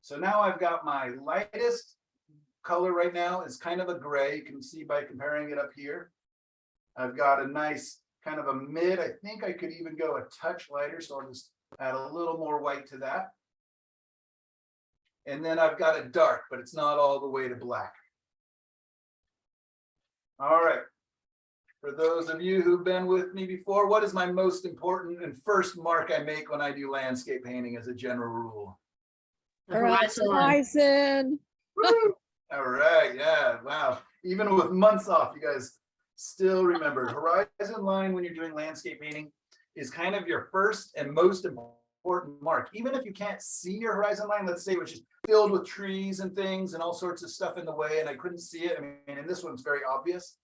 Speaker 1: So now I've got my lightest color right now is kind of a gray. You can see by comparing it up here. I've got a nice kind of a mid. I think I could even go a touch lighter, so I'll just add a little more white to that. And then I've got a dark, but it's not all the way to black. All right. For those of you who've been with me before, what is my most important and first mark I make when I do landscape painting as a general rule?
Speaker 4: The horizon line.
Speaker 6: Horizon.
Speaker 1: All right, yeah, wow. Even with months off, you guys still remember horizon line when you're doing landscape painting is kind of your first and most important mark. Even if you can't see your horizon line, let's say, which is filled with trees and things and all sorts of stuff in the way, and I couldn't see it. I mean, and this one's very obvious.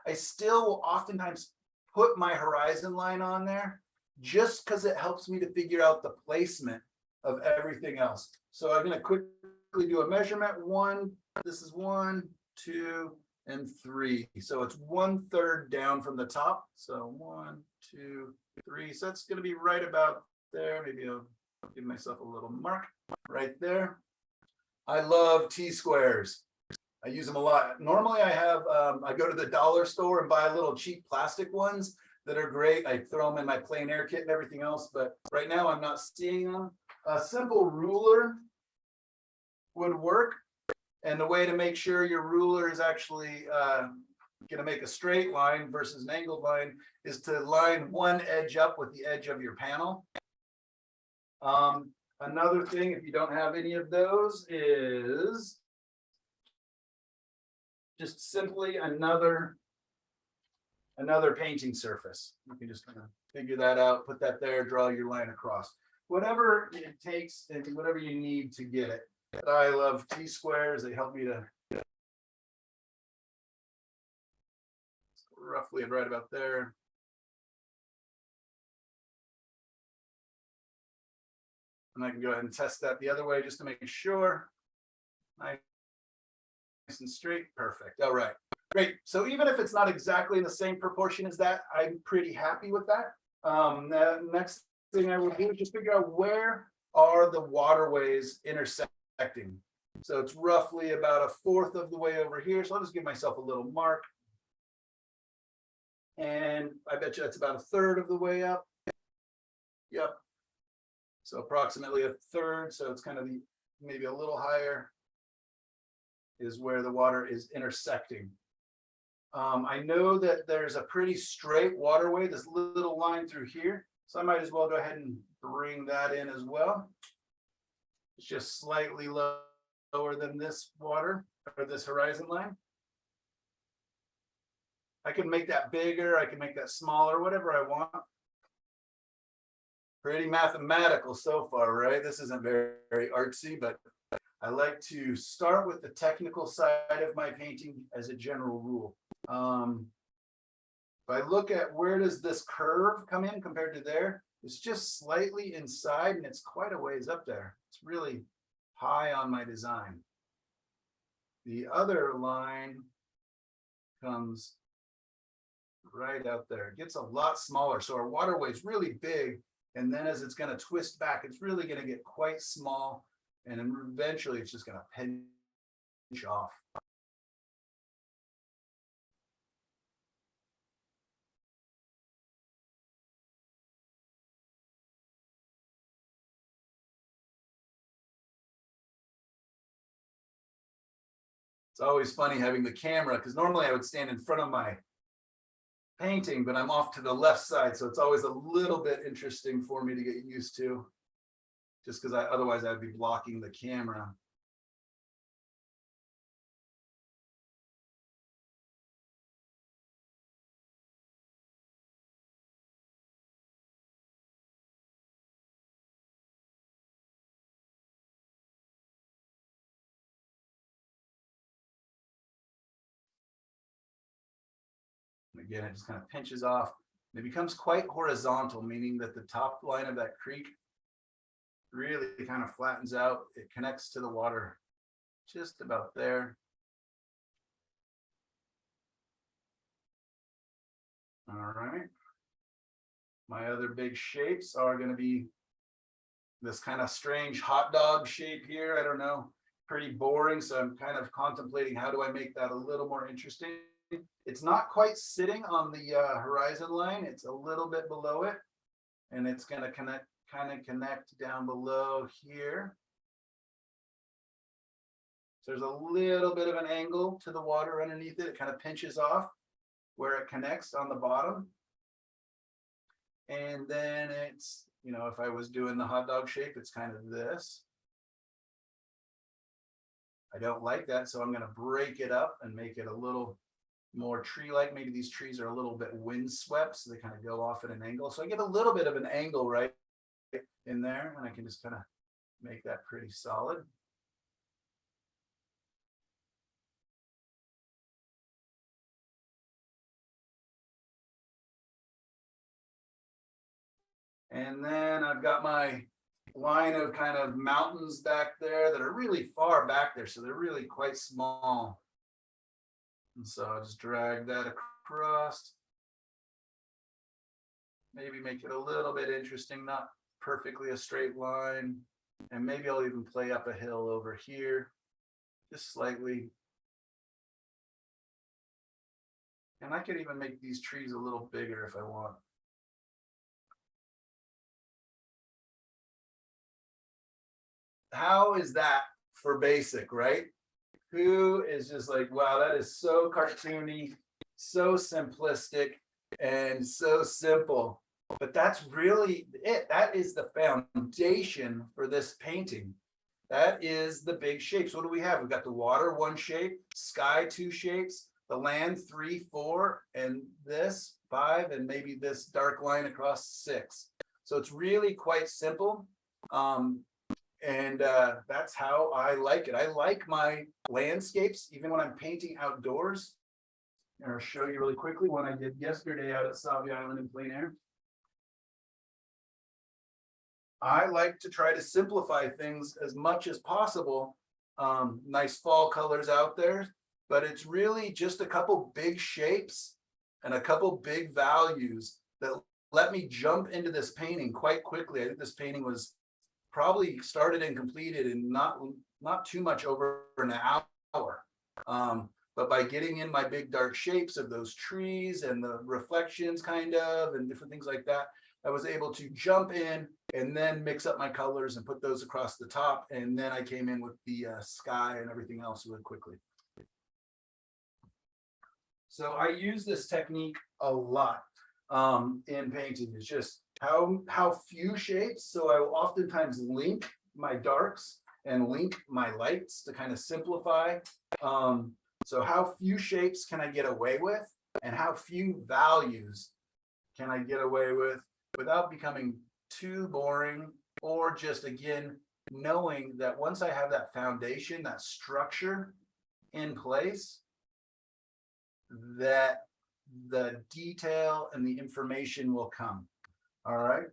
Speaker 1: I still will oftentimes put my horizon line on there just because it helps me to figure out the placement of everything else. So I'm going to quickly do a measurement. One, this is 1, 2, and 3. So it's 1/3 down from the top. So 1, 2, 3. So that's going to be right about there. Maybe I'll give myself a little mark right there. I love T-squares. I use them a lot. Normally I have, I go to the dollar store and buy little cheap plastic ones that are great. I throw them in my plein air kit and everything else, but right now I'm not seeing them. A simple ruler would work. And the way to make sure your ruler is actually going to make a straight line versus an angled line is to line one edge up with the edge of your panel. Another thing, if you don't have any of those, is just simply another painting surface. You can just kind of figure that out, put that there, draw your line across. Whatever it takes and whatever you need to get it. But I love T-squares. They help me to roughly right about there. And I can go ahead and test that the other way just to make sure. Nice and straight. Perfect. All right. Great. So even if it's not exactly in the same proportion as that, I'm pretty happy with that. The next thing I will do is just figure out where are the waterways intersecting. So it's roughly about 1/4 of the way over here. So I'll just give myself a little mark. And I bet you that's about 1/3 of the way up. Yep. So approximately 1/3. So it's kind of the maybe a little higher is where the water is intersecting. I know that there's a pretty straight waterway, this little line through here. So I might as well go ahead and bring that in as well. It's just slightly lower than this water or this horizon line. I can make that bigger, I can make that smaller, whatever I want. Pretty mathematical so far, right? This isn't very artsy, but I like to start with the technical side of my painting as a general rule. If I look at where does this curve come in compared to there, it's just slightly inside and it's quite a ways up there. It's really high on my design. The other line comes right out there. It gets a lot smaller. So our waterway is really big. And then as it's going to twist back, it's really going to get quite small. And then eventually it's just going to pinch off. It's always funny having the camera because normally I would stand in front of my painting, but I'm off to the left side. So it's always a little bit interesting for me to get used to. Just because otherwise I'd be blocking the camera. Again, it just kind of pinches off. It becomes quite horizontal, meaning that the top line of that creek really kind of flattens out. It connects to the water just about there. All right. My other big shapes are going to be this kind of strange hot dog shape here. I don't know pretty boring. So I'm kind of contemplating how do I make that a little more interesting. It's not quite sitting on the horizon line. It's a little bit below it. And it's going to kind of connect down below here. So there's a little bit of an angle to the water underneath it. It kind of pinches off where it connects on the bottom. And then it's, you know, if I was doing the hot dog shape, it's kind of this. I don't like that, so I'm going to break it up and make it a little more tree-like. Maybe these trees are a little bit windswept, so they kind of go off at an angle. So I get a little bit of an angle right in there, and I can just kind of make that pretty solid. And then I've got my line of kind of mountains back there that are really far back there. So they're really quite small. And so I'll just drag that across. Maybe make it a little bit interesting, not perfectly a straight line. And maybe I'll even play up a hill over here, just slightly. And I could even make these trees a little bigger if I want. How is that for basic, right? Who is just like, wow, that is so cartoony, so simplistic, and so simple. But that's really it. That is the foundation for this painting. That is the big shapes. What do we have? We've got the water, one shape, sky, two shapes, the land, 3, 4, and this 5, and maybe this dark line across 6. So it's really quite simple. And that's how I like it. I like my landscapes, even when I'm painting outdoors. And I'll show you really quickly one I did yesterday out at Sauvie Island in plein air. I like to try to simplify things as much as possible. Nice fall colors out there, but it's really just a couple big shapes and a couple big values that let me jump into this painting quite quickly. I think this painting was probably started and completed in not too much over an hour. But by getting in my big dark shapes of those trees and the reflections kind of and different things like that, I was able to jump in and then mix up my colors and put those across the top. And then I came in with the sky and everything else really quickly. So I use this technique a lot in painting. It's just how few shapes. So I will oftentimes link my darks and link my lights to kind of simplify. So how few shapes can I get away with, and how few values can I get away with without becoming too boring, or just, again, knowing that once I have that foundation, that structure in place, that the detail and the information will come. All right.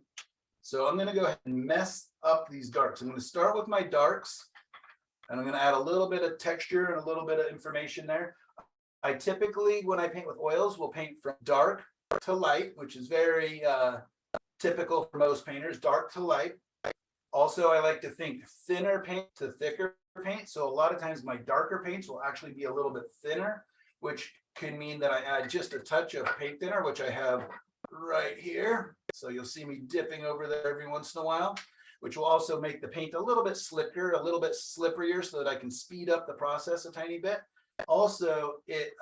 Speaker 1: So I'm going to go ahead and mess up these darks. I'm going to start with my darks, and I'm going to add a little bit of texture and a little bit of information there. I typically, when I paint with oils, will paint from dark to light, which is very typical for most painters, dark to light. Also, I like to think thinner paint to thicker paint. So a lot of times my darker paints will actually be a little bit thinner, which can mean that I add just a touch of paint thinner, which I have right here. So you'll see me dipping over there every once in a while, which will also make the paint a little bit slicker, a little bit slipperier, so that I can speed up the process a tiny bit. Also, it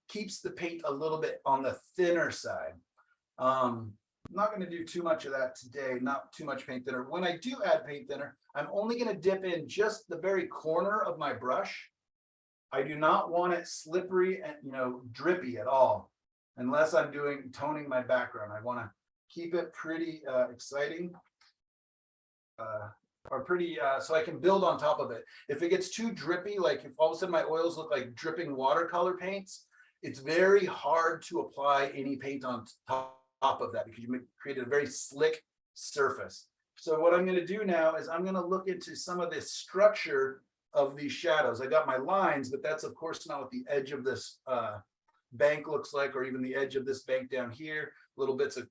Speaker 1: keeps the paint a little bit on the thinner side. I'm not going to do too much of that today, not too much paint thinner. When I do add paint thinner, I'm only going to dip in just the very corner of my brush. I do not want it slippery and, you know, drippy at all, unless I'm toning my background. I want to keep it pretty exciting, or pretty, so I can build on top of it. If it gets too drippy, like if all of a sudden my oils look like dripping watercolor paints, it's very hard to apply any paint on top of that, because you created a very slick surface. So what I'm going to do now is I'm going to look into some of this structure of these shadows. I got my lines, but that's of course not what the edge of this bank looks like, or even the edge of this bank down here, little bits of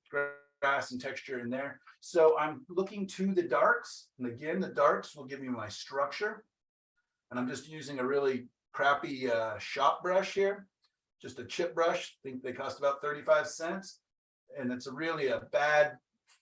Speaker 1: grass and texture in there. So I'm looking to the darks, and again, the darks will give me my structure. And I'm just using a really crappy shop brush here, just a chip brush. I think they cost about 35 cents. And it's really a bad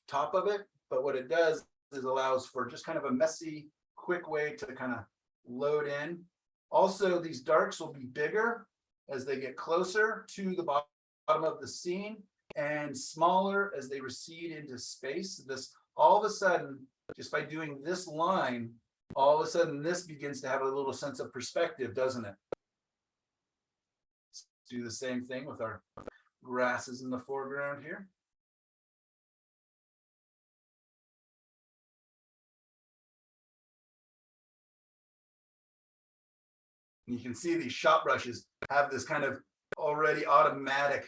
Speaker 1: top of it. But what it does is allows for just kind of a messy, quick way to kind of load in. Also, these darks will be bigger as they get closer to the bottom of the scene and smaller as they recede into space. This all of a sudden, just by doing this line, all of a sudden this begins to have a little sense of perspective, doesn't it? Let's do the same thing with our grasses in the foreground here. And you can see these shop brushes have this kind of already automatic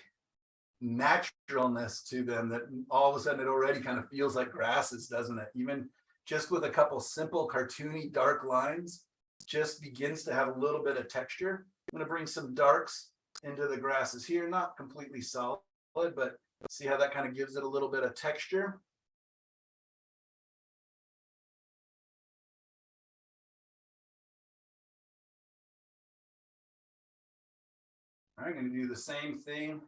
Speaker 1: naturalness to them that all of a sudden it already kind of feels like grasses, doesn't it? Even just with a couple simple cartoony dark lines, just begins to have a little bit of texture. I'm going to bring some darks into the grasses here, not completely solid, but see how that kind of gives it a little bit of texture. All right, I'm going to do the same thing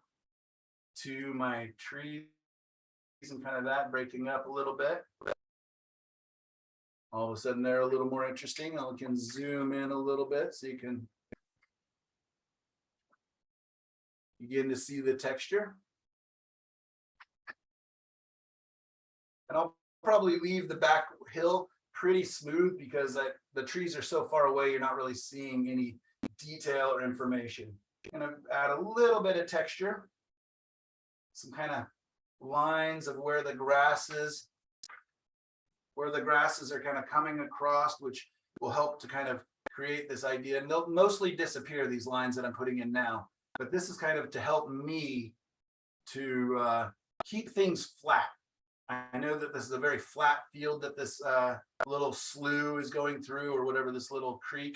Speaker 1: to my trees and kind of that breaking up a little bit. All of a sudden they're a little more interesting. I can zoom in a little bit so you can begin to see the texture. And I'll probably leave the back hill pretty smooth because the trees are so far away, you're not really seeing any detail or information. I'm going to add a little bit of texture, some kind of lines of where the grasses are kind of coming across, which will help to kind of create this idea. And they'll mostly disappear, these lines that I'm putting in now. But this is kind of to help me to keep things flat. I know that this is a very flat field that this little slough is going through, or whatever, this little creek.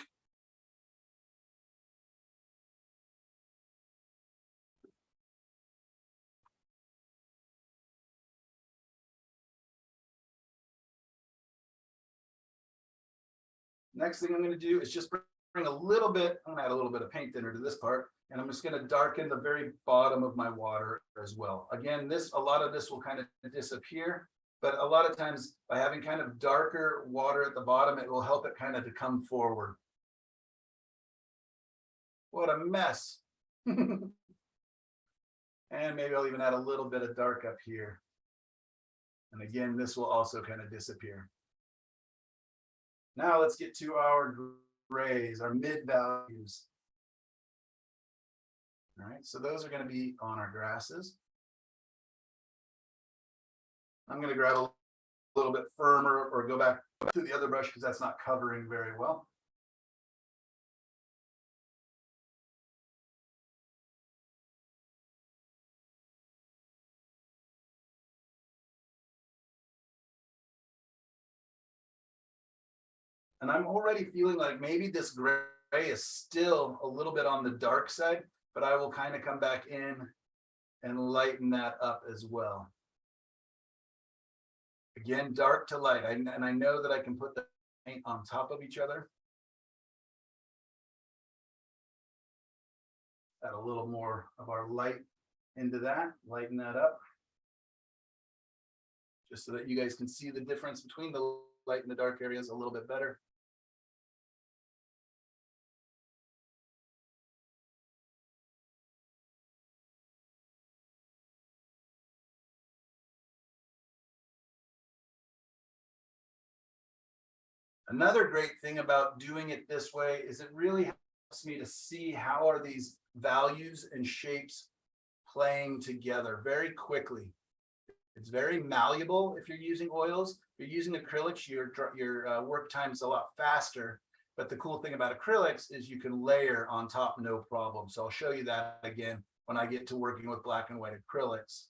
Speaker 1: Next thing I'm going to do is just bring a little bit, I'm going to add a little bit of paint thinner to this part, and I'm just going to darken the very bottom of my water as well. Again, a lot of this will kind of disappear, but a lot of times by having kind of darker water at the bottom, it will help it kind of to come forward. What a mess. And maybe I'll even add a little bit of dark up here. And again, this will also kind of disappear. Now let's get to our grays, our mid values. All right, so those are going to be on our grasses. I'm going to grab a little bit firmer or go back to the other brush because that's not covering very well. And I'm already feeling like maybe this gray is still a little bit on the dark side, but I will kind of come back in and lighten that up as well. Again, dark to light. And I know that I can put the paint on top of each other. Add a little more of our light into that, lighten that up. Just so that you guys can see the difference between the light and the dark areas a little bit better. Another great thing about doing it this way is it really helps me to see how are these values and shapes playing together very quickly. It's very malleable if you're using oils. If you're using acrylics, your work time is a lot faster. But the cool thing about acrylics is you can layer on top no problem. So I'll show you that again when I get to working with black and white acrylics.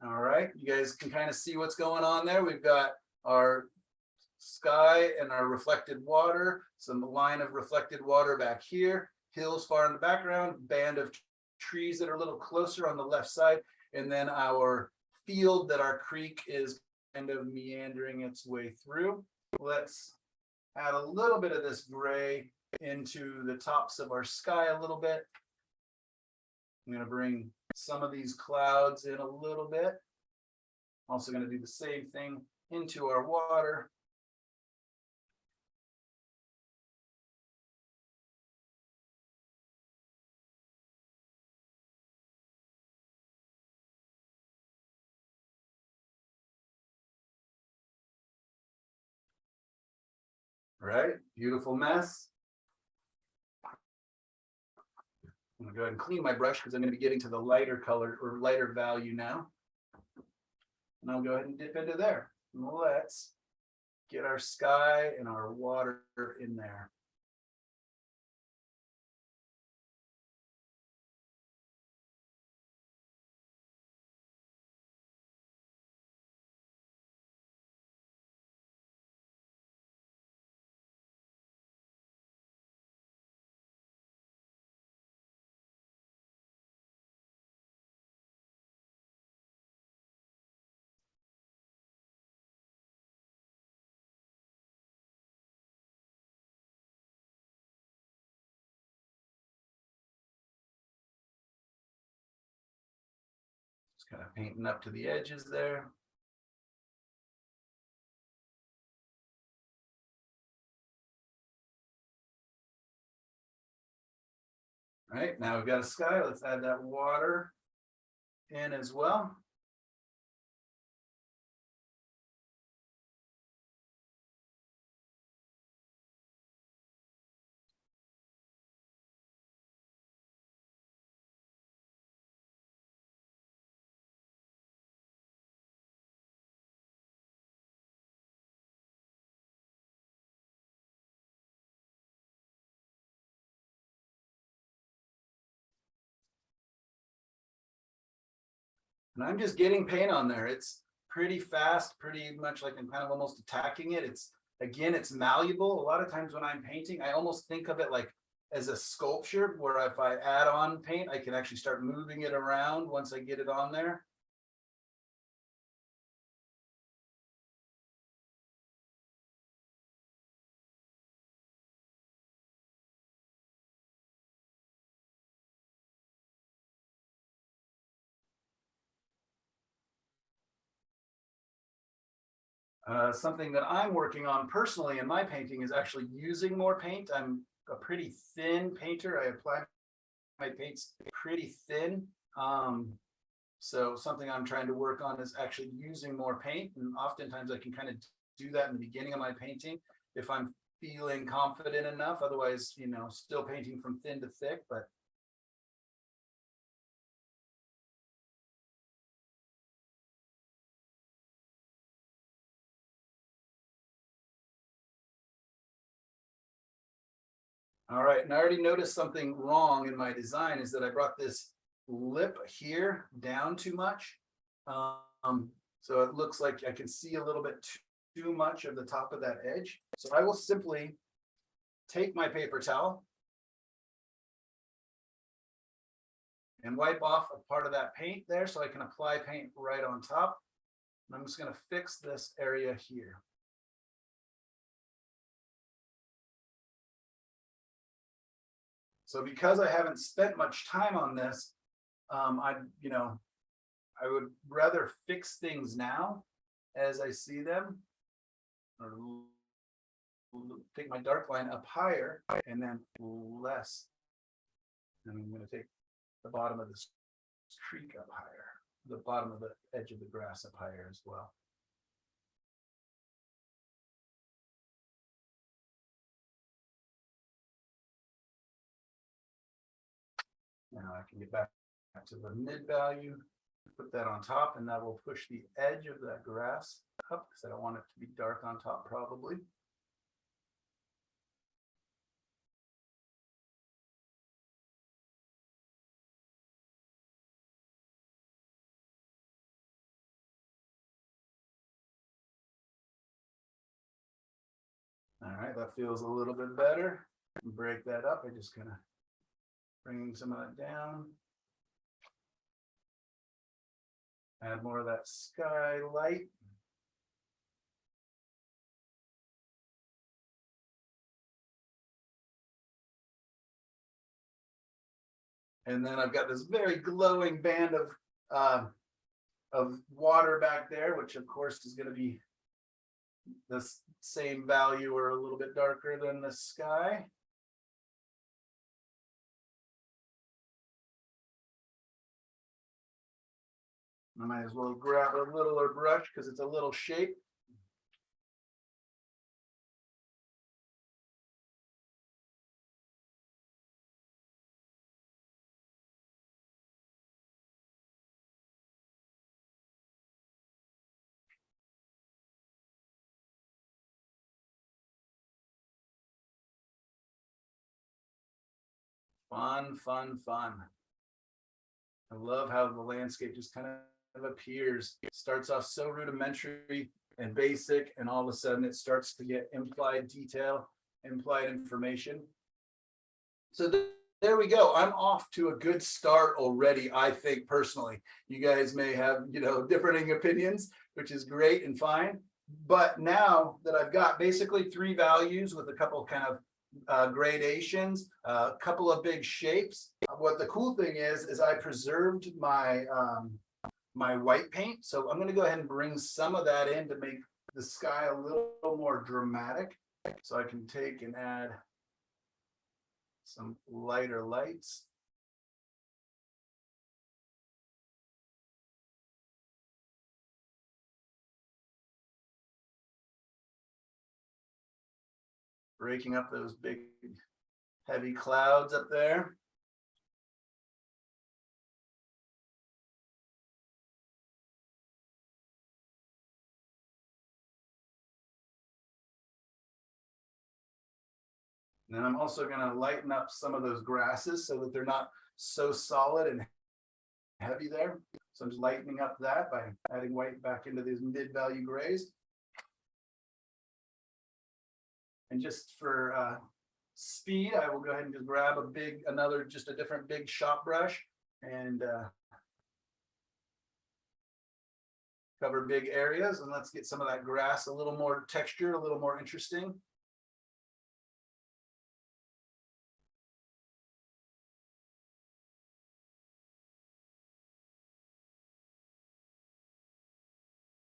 Speaker 1: All right, you guys can kind of see what's going on there. We've got our sky and our reflected water, some line of reflected water back here, hills far in the background, band of trees that are a little closer on the left side, and then our field that our creek is kind of meandering its way through. Let's add a little bit of this gray into the tops of our sky a little bit. I'm going to bring some of these clouds in a little bit. Also going to do the same thing into our water. Right, beautiful mess. I'm gonna go ahead and clean my brush because I'm going to be getting to the lighter color or lighter value now. And I'll go ahead and dip into there. Let's get our sky and our water in there. Just kind of painting up to the edges there. All right, now we've got a sky. Let's add that water in as well. And I'm just getting paint on there. It's pretty fast, pretty much like I'm kind of almost attacking it. It's, again, it's malleable. A lot of times when I'm painting, I almost think of it like as a sculpture where if I add on paint, I can actually start moving it around once I get it on there. Something that I'm working on personally in my painting is actually using more paint. I'm a pretty thin painter. I apply my paints pretty thin. So something I'm trying to work on is actually using more paint. And oftentimes I can kind of do that in the beginning of my painting if I'm feeling confident enough. Otherwise, you know, still painting from thin to thick, but all right, and I already noticed something wrong in my design is that I brought this lip here down too much. So it looks like I can see a little bit too much of the top of that edge. So I will simply take my paper towel and wipe off a part of that paint there so I can apply paint right on top. And I'm just going to fix this area here. So because I haven't spent much time on this, I would rather fix things now as I see them, or take my dark line up higher and then less. And I'm going to take the bottom of this creek up higher, the bottom of the edge of the grass up higher as well. Now I can get back to the mid value, put that on top, and that will push the edge of that grass up because I don't want it to be dark on top probably. All right, that feels a little bit better. Break that up. I just kind of bring some of that down. Add more of that skylight. And then I've got this very glowing band of water back there, which of course is going to be the same value or a little bit darker than the sky. I might as well grab a littler brush because it's a little shape. Fun, fun, fun. I love how the landscape just kind of appears. It starts off so rudimentary and basic, and all of a sudden it starts to get implied detail, implied information. So there we go. I'm off to a good start already, I think, personally. You guys may have, differing opinions, which is great and fine. But now that I've got basically 3 values with a couple kind of gradations, a couple of big shapes. What the cool thing is I preserved my my white paint. So I'm going to go ahead and bring some of that in to make the sky a little more dramatic. So I can take and add some lighter lights. Breaking up those big, heavy clouds up there. And then I'm also going to lighten up some of those grasses so that they're not so solid and heavy there. So I'm just lightening up that by adding white back into these mid-value grays. And just for speed, I will go ahead and just grab just a different big shop brush and cover big areas. And let's get some of that grass a little more textured, a little more interesting.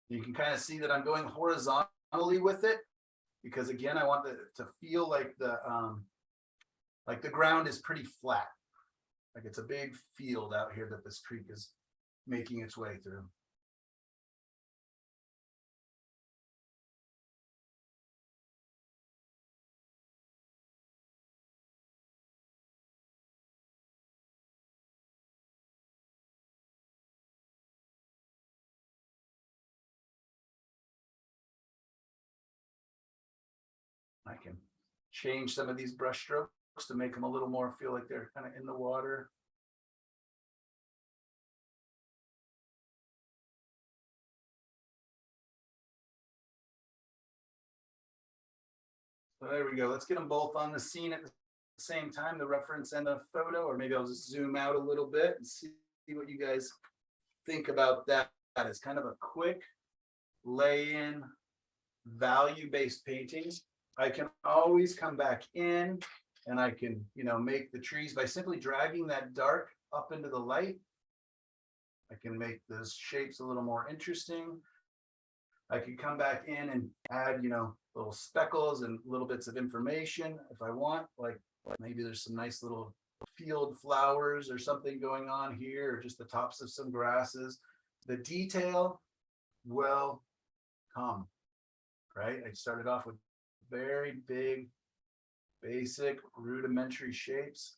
Speaker 1: You can kind of see that I'm going horizontally with it, because again, I want it to feel like the ground is pretty flat. Like it's a big field out here that this creek is making its way through. I can change some of these brush strokes to make them a little more feel like they're kind of in the water. So there we go. Let's get them both on the scene at the same time, the reference and the photo, or maybe I'll just zoom out a little bit and see what you guys think about that. It's kind of a quick lay-in value-based paintings. I can always come back in and I can, make the trees by simply dragging that dark up into the light. I can make those shapes a little more interesting. I can come back in and add, little speckles and little bits of information if I want, like maybe there's some nice little field flowers or something going on here, or just the tops of some grasses. The detail will come, right? I started off with very big, basic, rudimentary shapes.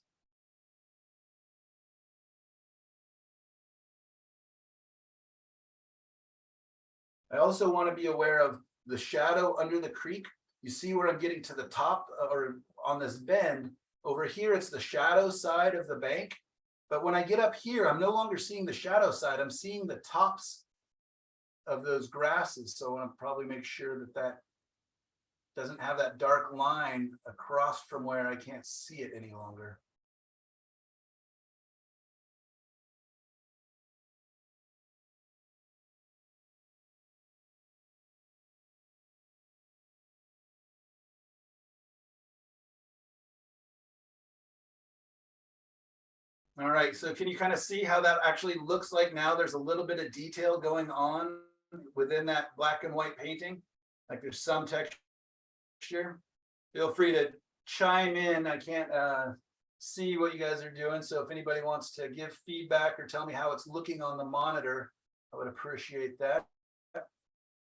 Speaker 1: I also want to be aware of the shadow under the creek. You see where I'm getting to the top or on this bend over here, it's the shadow side of the bank. But when I get up here, I'm no longer seeing the shadow side. I'm seeing the tops of those grasses. So I want to probably make sure that that doesn't have that dark line across from where I can't see it any longer. All right, so can you kind of see how that actually looks like now? There's a little bit of detail going on within that black and white painting. Like there's some texture. Feel free to chime in. I can't see what you guys are doing. So if anybody wants to give feedback or tell me how it's looking on the monitor, I would appreciate that.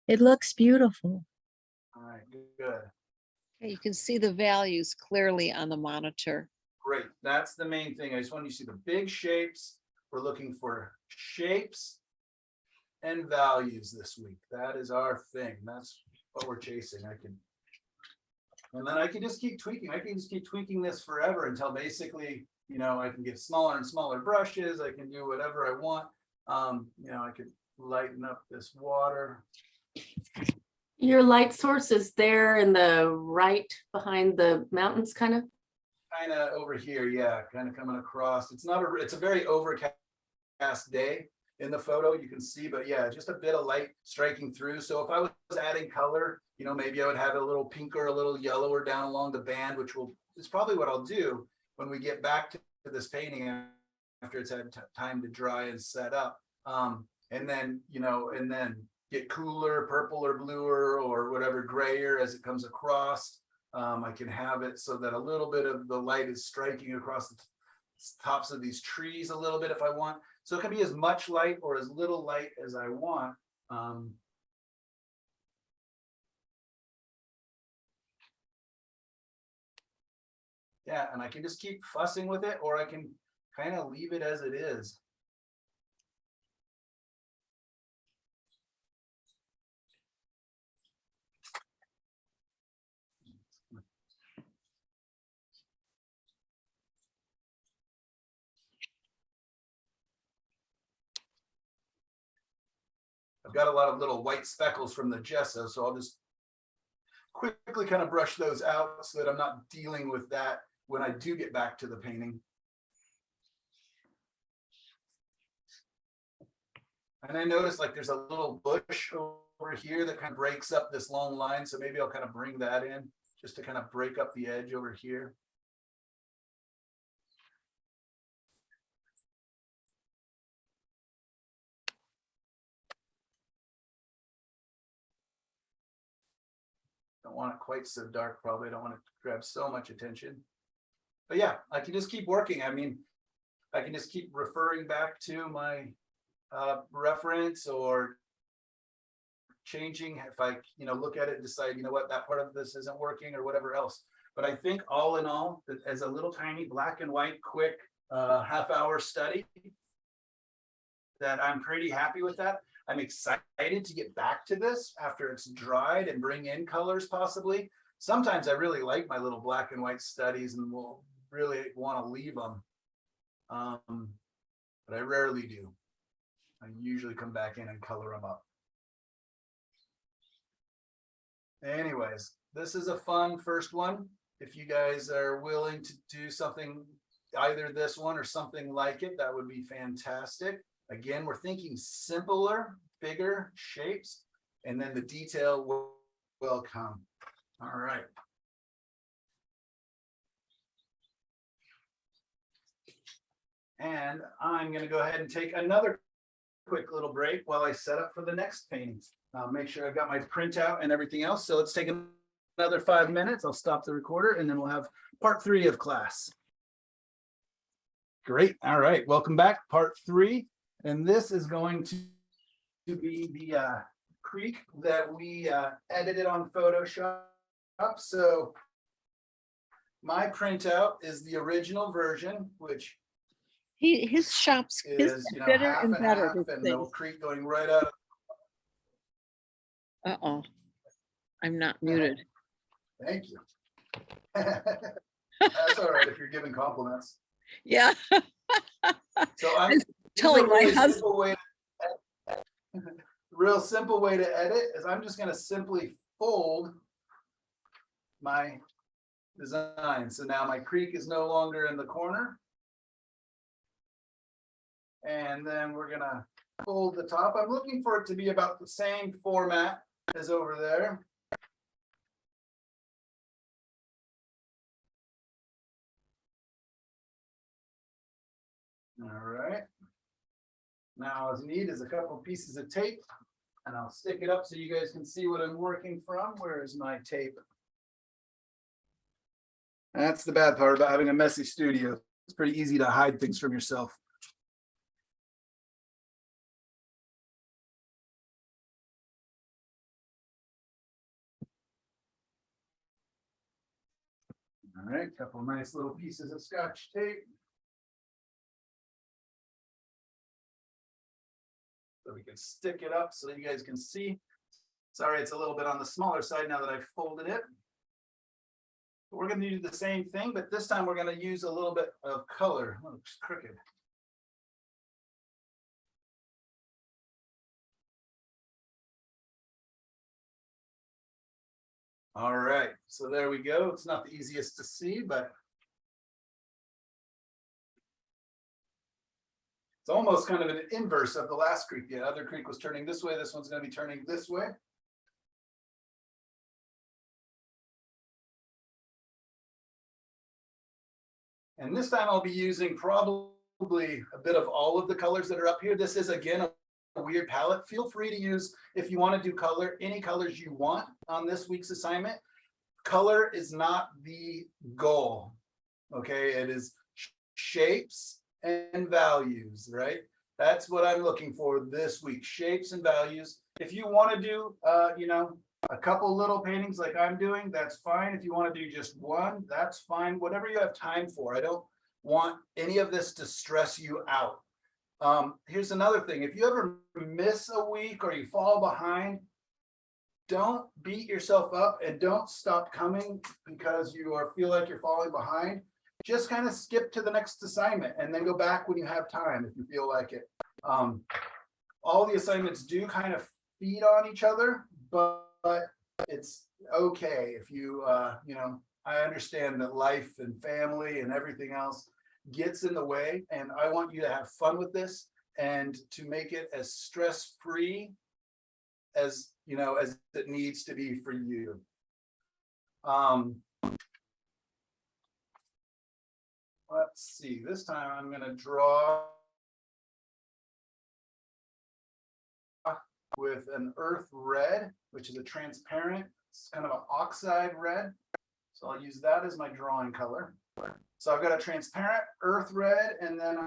Speaker 2: It looks beautiful.
Speaker 1: All right, good.
Speaker 5: You can see the values clearly on the monitor.
Speaker 1: Great. That's the main thing. I just want you to see the big shapes. We're looking for shapes and values this week. That is our thing. That's what we're chasing. And then I can just keep tweaking. I can just keep tweaking this forever until basically, you know, I can get smaller and smaller brushes. I can do whatever I want. You know, I could lighten up this water.
Speaker 6: Your light source is there in the right behind the mountains, kind of?
Speaker 1: Kind of over here, yeah, kind of coming across. It's not a, it's a very overcast day in the photo, you can see, but yeah, just a bit of light striking through. So if I was adding color, you know, maybe I would have a little pinker, a little yellower down along the band, which is probably what I'll do when we get back to this painting after it's had time to dry and set up. And then, you know, and then get cooler, purple or bluer or whatever, grayer as it comes across. I can have it so that a little bit of the light is striking across the tops of these trees a little bit if I want. So it can be as much light or as little light as I want. Yeah, and I can just keep fussing with it, or I can kind of leave it as it is. I've got a lot of little white speckles from the gesso, so I'll just quickly kind of brush those out so that I'm not dealing with that when I do get back to the painting. And I noticed like there's a little bush over here that kind of breaks up this long line, so maybe I'll kind of bring that in just to kind of break up the edge over here. Don't want it quite so dark, probably. I don't want it to grab so much attention. But yeah, I can just keep working. I mean, I can just keep referring back to my reference or changing if I, you know, look at it and decide, you know what, that part of this isn't working or whatever else. But I think all in all, as a little tiny black and white, quick half-hour study, that I'm pretty happy with that. I'm excited to get back to this after it's dried and bring in colors possibly. Sometimes I really like my little black and white studies and will really want to leave them. But I rarely do. I usually come back in and color them up. Anyways, this is a fun first one. If you guys are willing to do something, either this one or something like it, that would be fantastic. Again, we're thinking simpler, bigger shapes, and then the detail will come. All right. And I'm going to go ahead and take another quick little break while I set up for the next paintings. I'll make sure I've got my printout and everything else. So let's take another 5 minutes. I'll stop the recorder and then we'll have part 3 of class. Great. All right. Welcome back. Part 3. And this is going to be the creek that we edited on Photoshop. So my printout is the original version, which
Speaker 5: His shop's
Speaker 1: is, you know,
Speaker 5: better
Speaker 1: half
Speaker 5: and
Speaker 1: and
Speaker 5: better.
Speaker 1: half, and the creek going right out of.
Speaker 5: Uh-oh. I'm not muted.
Speaker 1: Thank you. That's all right if you're giving compliments.
Speaker 5: Yeah.
Speaker 1: So I'm
Speaker 5: Telling my husband.
Speaker 1: Real simple way to edit is I'm just going to simply fold my design. So now my creek is no longer in the corner. And then we're going to fold the top. I'm looking for it to be about the same format as over there. All right. Now what's neat is a couple pieces of tape, and I'll stick it up so you guys can see what I'm working from. Where is my tape? That's the bad part about having a messy studio. It's pretty easy to hide things from yourself. All right, couple of nice little pieces of Scotch tape. So we can stick it up so that you guys can see. Sorry, it's a little bit on the smaller side now that I've folded it. But we're going to do the same thing, but this time we're going to use a little bit of color. Oh, it looks crooked. All right, so there we go. It's not the easiest to see, but it's almost kind of an inverse of the last creek. The other creek was turning this way. This one's going to be turning this way. And this time I'll be using probably a bit of all of the colors that are up here. This is, again, a weird palette. Feel free to use, if you want to do color, any colors you want on this week's assignment. Color is not the goal, okay? It is shapes and values, right? That's what I'm looking for this week, shapes and values. If you want to do, you know, a couple little paintings like I'm doing, that's fine. If you want to do just one, that's fine. Whatever you have time for. I don't want any of this to stress you out. Here's another thing. If you ever miss a week or you fall behind, don't beat yourself up and don't stop coming because feel like you're falling behind. Just kind of skip to the next assignment and then go back when you have time if you feel like it. All the assignments do kind of feed on each other, but it's okay if you, you know, I understand that life and family and everything else gets in the way, and I want you to have fun with this and to make it as stress-free as, you know, as it needs to be for you. Let's see, this time I'm going to draw with an earth red, which is a transparent, it's kind of an oxide red. So I'll use that as my drawing color. So I've got a transparent earth red, and then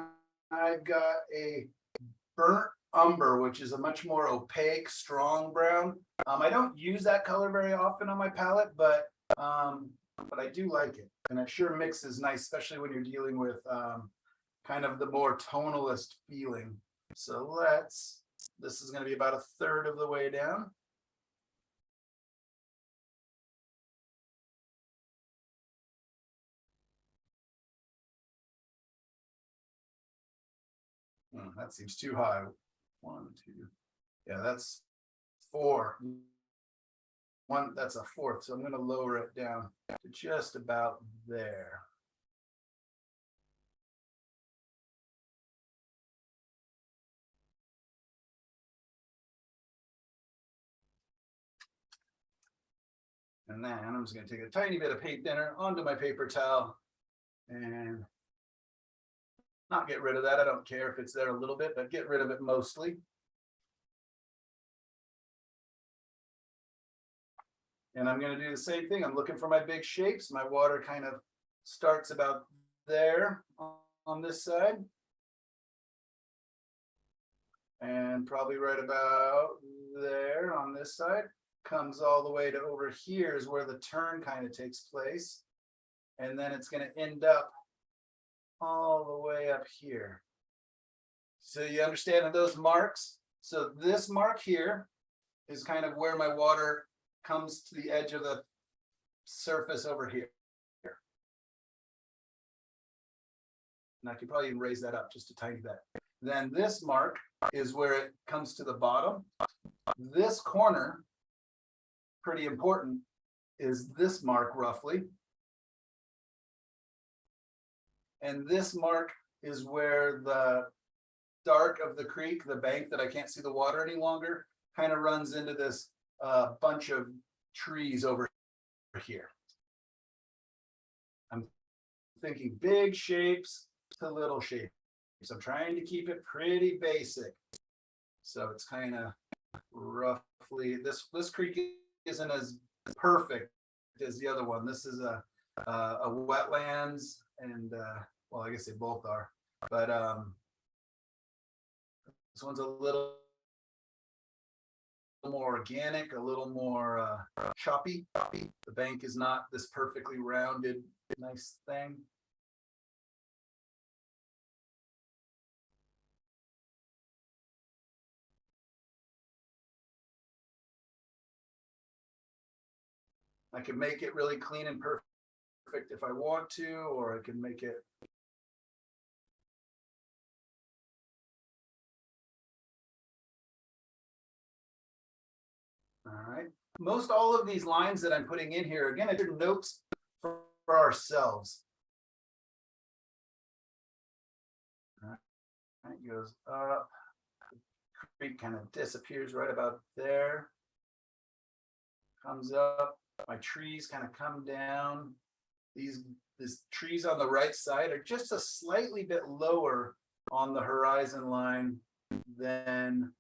Speaker 1: I've got a burnt umber, which is a much more opaque, strong brown. I don't use that color very often on my palette, but I do like it, and it sure mixes nice, especially when you're dealing with kind of the more tonalist feeling. So this is going to be about a third of the way down. That seems too high. 1, 2, yeah, that's 4. That's a fourth, so I'm going to lower it down to just about there. And then I'm just going to take a tiny bit of paint thinner onto my paper towel and not get rid of that. I don't care if it's there a little bit, but get rid of it mostly. And I'm going to do the same thing. I'm looking for my big shapes. My water kind of starts about there on this side. And probably right about there on this side. Comes all the way to over here is where the turn kind of takes place. And then it's going to end up all the way up here. So you understand those marks? So this mark here is kind of where my water comes to the edge of the surface over here. And I could probably even raise that up just a tiny bit. Then this mark is where it comes to the bottom. This corner, pretty important, is this mark roughly. And this mark is where the dark of the creek, the bank that I can't see the water any longer, kind of runs into this bunch of trees over here. I'm thinking big shapes to little shapes. I'm trying to keep it pretty basic. So it's kind of roughly, this creek isn't as perfect as the other one. This is a wetlands, and well, I guess they both are, but this one's a little more organic, a little more choppy. The bank is not this perfectly rounded, nice thing. I can make it really clean and perfect if I want to, or I can make it all right. Most all of these lines that I'm putting in here, again, are notes for ourselves. All right, it goes up. The creek kind of disappears right about there. Comes up. My trees kind of come down. These trees on the right side are just a slightly bit lower on the horizon line than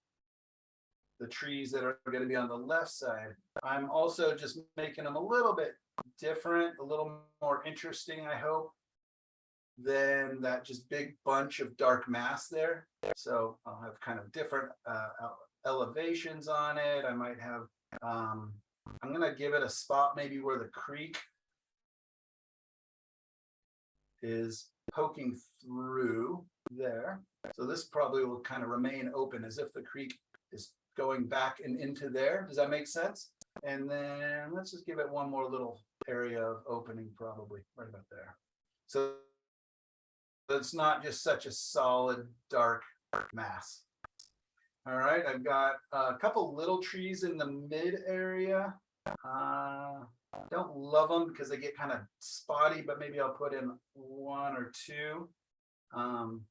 Speaker 1: the trees that are going to be on the left side. I'm also just making them a little bit different, a little more interesting, I hope, than that just big bunch of dark mass there. So I'll have kind of different elevations on it. I might have, I'm going to give it a spot maybe where the creek is poking through there. So this probably will kind of remain open as if the creek is going back and into there. Does that make sense? And then let's just give it one more little area of opening, probably right about there. So it's not just such a solid dark mass. All right, I've got a couple little trees in the mid area. Don't love them because they get kind of spotty, but maybe I'll put in one or two. And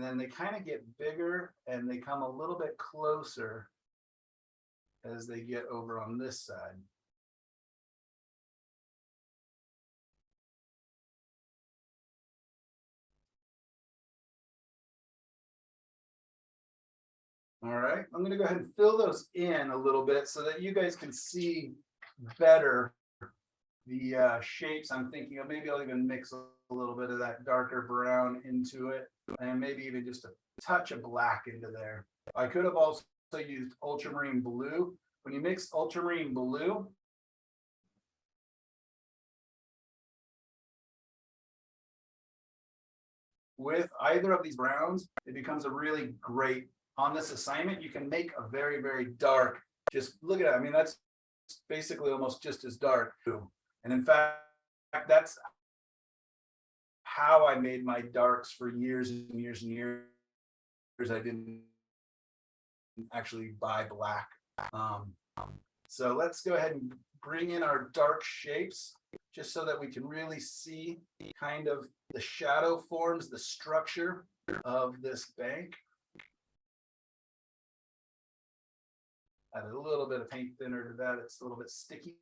Speaker 1: then they kind of get bigger and they come a little bit closer as they get over on this side. All right, I'm going to go ahead and fill those in a little bit so that you guys can see better the shapes I'm thinking of. Maybe I'll even mix a little bit of that darker brown into it, and maybe even just a touch of black into there. I could have also used ultramarine blue. When you mix ultramarine blue with either of these browns, it becomes a really great, on this assignment, you can make a very, very dark, just look at it. I mean, that's basically almost just as dark. And in fact, that's how I made my darks for years and years and years. I didn't actually buy black. So let's go ahead and bring in our dark shapes just so that we can really see kind of the shadow forms, the structure of this bank. Add a little bit of paint thinner to that. It's a little bit sticky.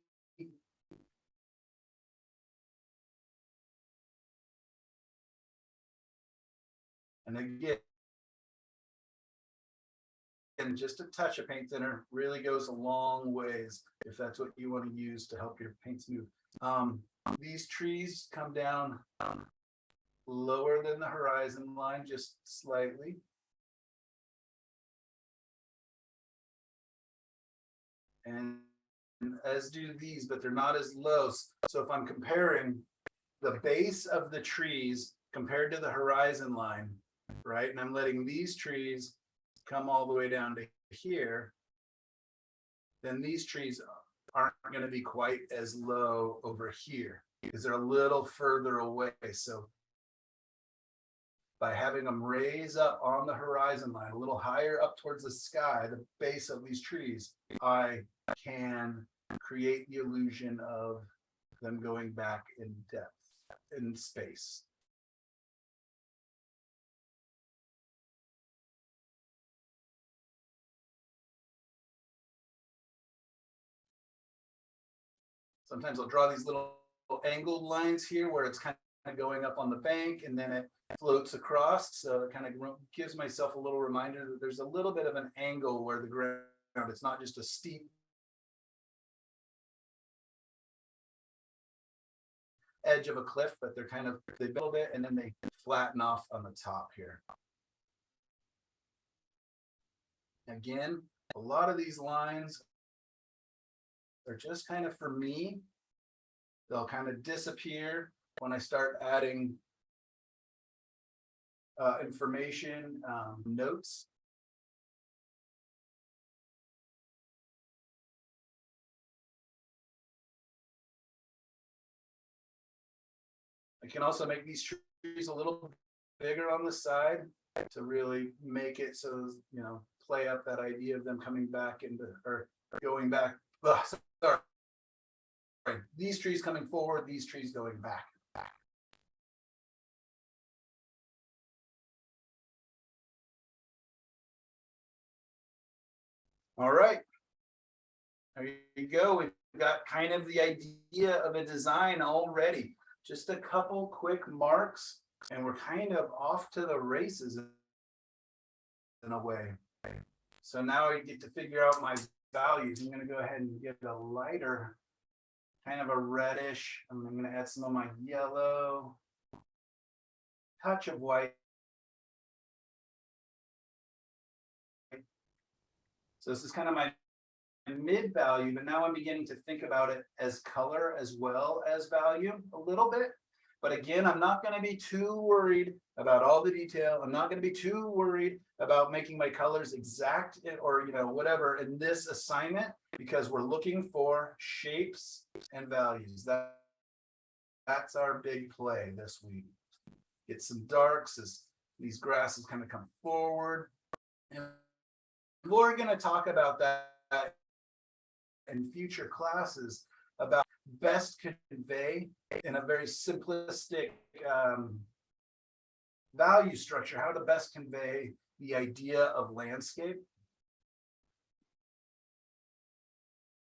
Speaker 1: And again, just a touch of paint thinner really goes a long ways if that's what you want to use to help your paints move. These trees come down lower than the horizon line, just slightly. And as do these, but they're not as low. So if I'm comparing the base of the trees compared to the horizon line, right, and I'm letting these trees come all the way down to here, then these trees aren't going to be quite as low over here because they're a little further away. So by having them raise up on the horizon line, a little higher up towards the sky, the base of these trees, I can create the illusion of them going back in depth, in space. Sometimes I'll draw these little angled lines here where it's kind of going up on the bank and then it floats across. So it kind of gives myself a little reminder that there's a little bit of an angle where the ground, it's not just a steep edge of a cliff, but they're kind of, they build it and then they flatten off on the top here. Again, a lot of these lines are just kind of, for me, they'll kind of disappear when I start adding information, notes. I can also make these trees a little bigger on the side to really make it so, you know, play up that idea of them coming back into, or going back. Ugh, sorry. These trees coming forward, these trees going back. All right. There you go. We've got kind of the idea of a design already. Just a couple quick marks, and we're kind of off to the races in a way. So now I get to figure out my values. I'm going to go ahead and get a lighter, kind of a reddish. I'm going to add some of my yellow, touch of white. So this is kind of my mid value, but now I'm beginning to think about it as color as well as value a little bit. But again, I'm not going to be too worried about all the detail. I'm not going to be too worried about making my colors exact or, you know, whatever in this assignment, because we're looking for shapes and values. That's our big play this week. Get some darks as these grasses kind of come forward. And we're going to talk about that in future classes, about best convey in a very simplistic value structure, how to best convey the idea of landscape.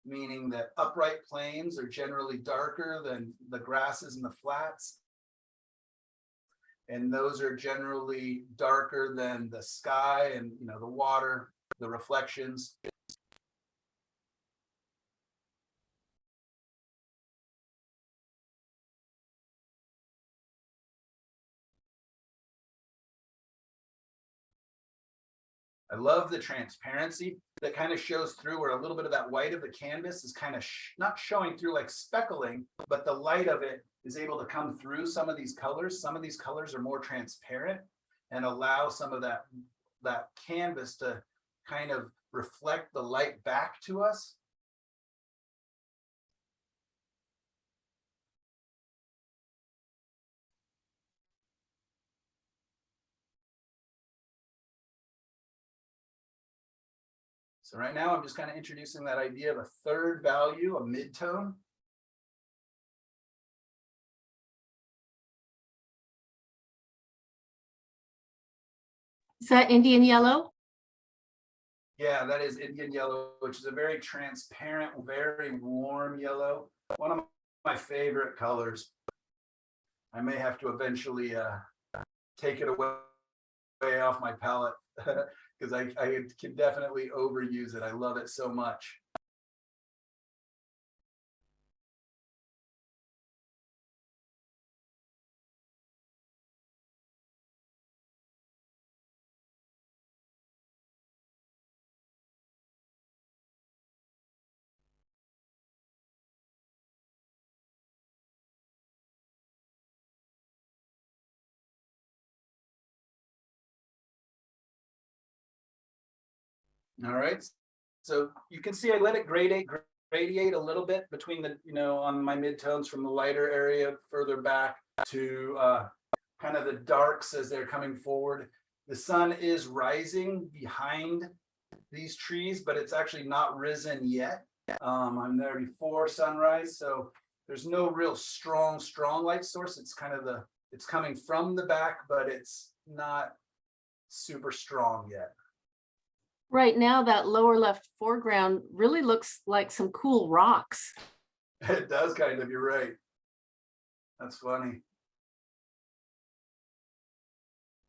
Speaker 1: Meaning that upright plains are generally darker than the grasses and the flats. And those are generally darker than the sky and, you know, the water, the reflections. I love the transparency that kind of shows through, where a little bit of that white of the canvas is kind of not showing through like speckling, but the light of it is able to come through some of these colors. Some of these colors are more transparent and allow some of that canvas to kind of reflect the light back to us. So right now I'm just kind of introducing that idea of a third value, a midtone.
Speaker 6: Is that Indian yellow?
Speaker 1: Yeah, that is Indian yellow, which is a very transparent, very warm yellow. One of my favorite colors. I may have to eventually take it away off my palette because I can definitely overuse it. I love it so much. All right, so you can see I let it radiate a little bit between the, you know, on my midtones from the lighter area further back to kind of the darks as they're coming forward. The sun is rising behind these trees, but it's actually not risen yet. I'm there before sunrise, so there's no real strong light source. It's kind of it's coming from the back, but it's not super strong yet.
Speaker 6: Right now, that lower left foreground really looks like some cool rocks.
Speaker 1: It does kind of, you're right. That's funny.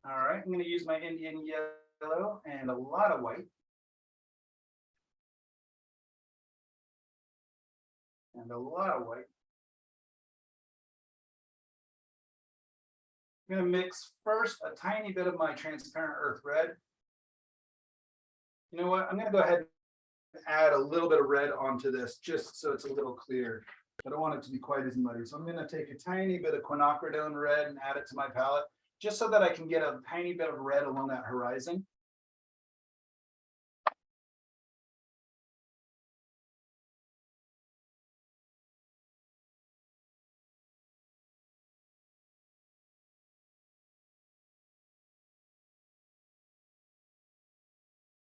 Speaker 1: All right, I'm going to use my Indian yellow and a lot of white. And a lot of white. I'm going to mix first a tiny bit of my transparent earth red. You know what? I'm going to go ahead and add a little bit of red onto this just so it's a little clear. I don't want it to be quite as muddy. So I'm going to take a tiny bit of quinacridone red and add it to my palette just so that I can get a tiny bit of red along that horizon.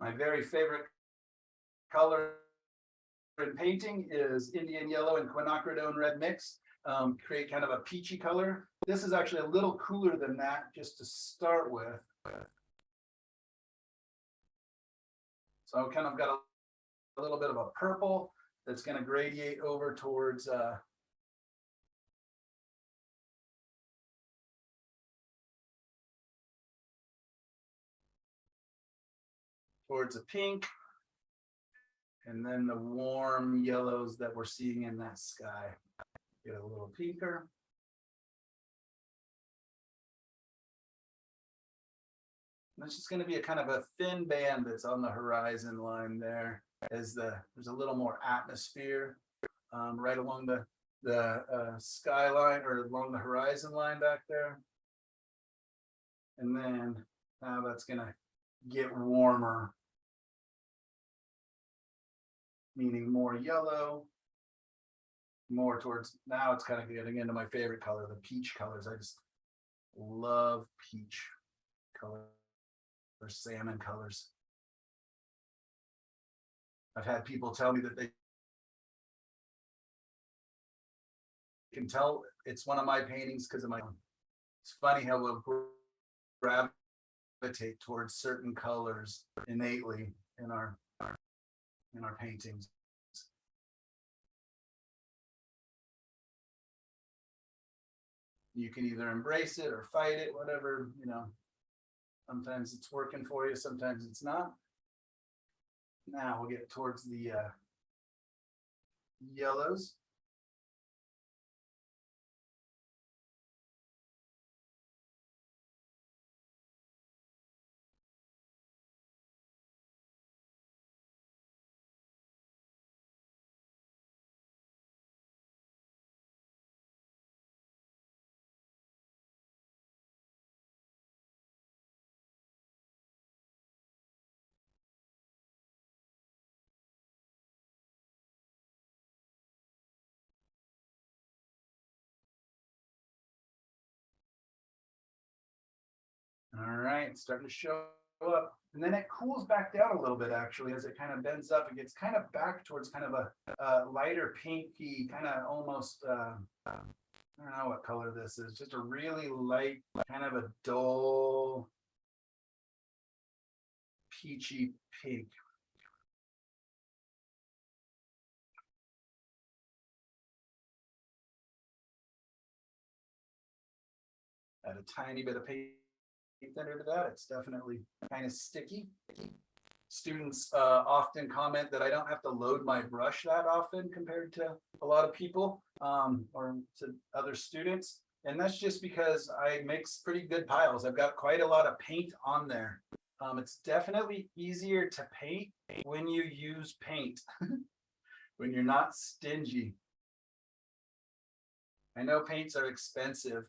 Speaker 1: My very favorite color in painting is Indian yellow and quinacridone red mix. Create kind of a peachy color. This is actually a little cooler than that just to start with. So I've kind of got a little bit of a purple that's going to gradiate over towards a pink, and then the warm yellows that we're seeing in that sky. Get a little pinker. And it's just going to be a kind of a thin band that's on the horizon line there, as there's a little more atmosphere right along the skyline or along the horizon line back there. And then now that's going to get warmer, meaning more yellow, more towards, now it's kind of getting into my favorite color, the peach colors. I just love peach color or salmon colors. I've had people tell me that they can tell it's one of my paintings because of my, it's funny how we'll gravitate towards certain colors innately in our paintings. You can either embrace it or fight it, whatever, you know. Sometimes it's working for you, sometimes it's not. Now we'll get towards the yellows. All right, it's starting to show up. And then it cools back down a little bit, actually, as it kind of bends up. It gets kind of back towards kind of a lighter pinky, kind of almost, I don't know what color this is, just a really light, kind of a dull, peachy pink. Add a tiny bit of paint thinner to that. It's definitely kind of sticky. Students often comment that I don't have to load my brush that often compared to a lot of people or to other students. And that's just because I mix pretty good piles. I've got quite a lot of paint on there. It's definitely easier to paint when you use paint, when you're not stingy. I know paints are expensive,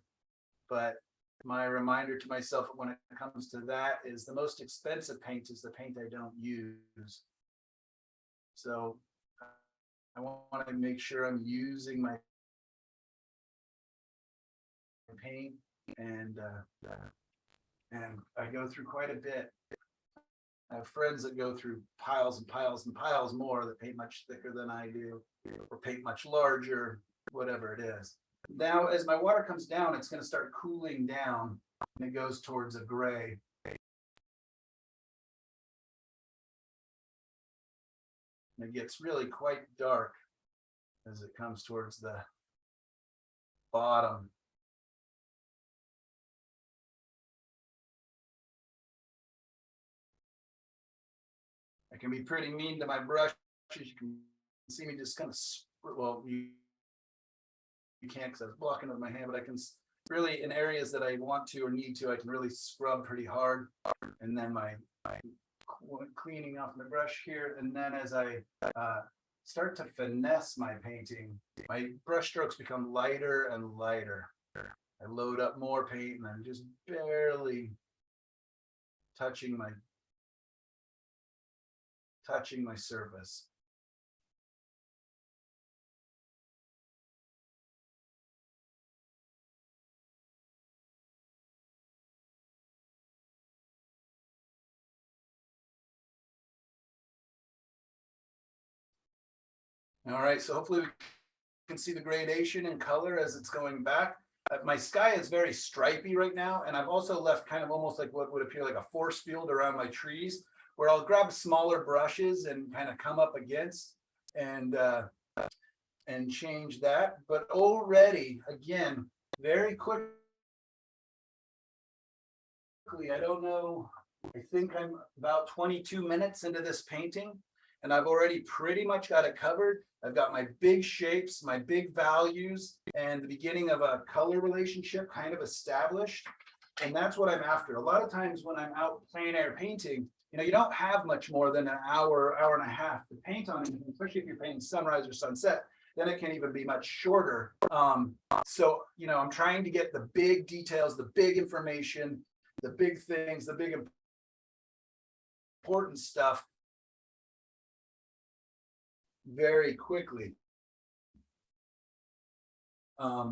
Speaker 1: but my reminder to myself when it comes to that is the most expensive paint is the paint I don't use. So I want to make sure I'm using my paint, and I go through quite a bit. I have friends that go through piles and piles and piles more, that paint much thicker than I do, or paint much larger, whatever it is. Now, as my water comes down, it's going to start cooling down, and it goes towards a gray. And it gets really quite dark as it comes towards the bottom. I can be pretty mean to my brush. You can see me just kind of, well, you can't because I was blocking with my hand, but I can really, in areas that I want to or need to, I can really scrub pretty hard. And then my cleaning off my brush here. And then as I start to finesse my painting, my brush strokes become lighter and lighter. I load up more paint and I'm just barely touching my surface. All right, so hopefully we can see the gradation in color as it's going back. My sky is very stripy right now, and I've also left kind of almost like what would appear like a force field around my trees, where I'll grab smaller brushes and kind of come up against and change that. But already, again, very quickly, I don't know, I think I'm about 22 minutes into this painting, and I've already pretty much got it covered. I've got my big shapes, my big values, and the beginning of a color relationship kind of established. And that's what I'm after. A lot of times when I'm out plein air painting, you don't have much more than an hour, hour and a half to paint on anything, especially if you're painting sunrise or sunset. Then it can even be much shorter. So, I'm trying to get the big details, the big information, the big things, the big important stuff very quickly. I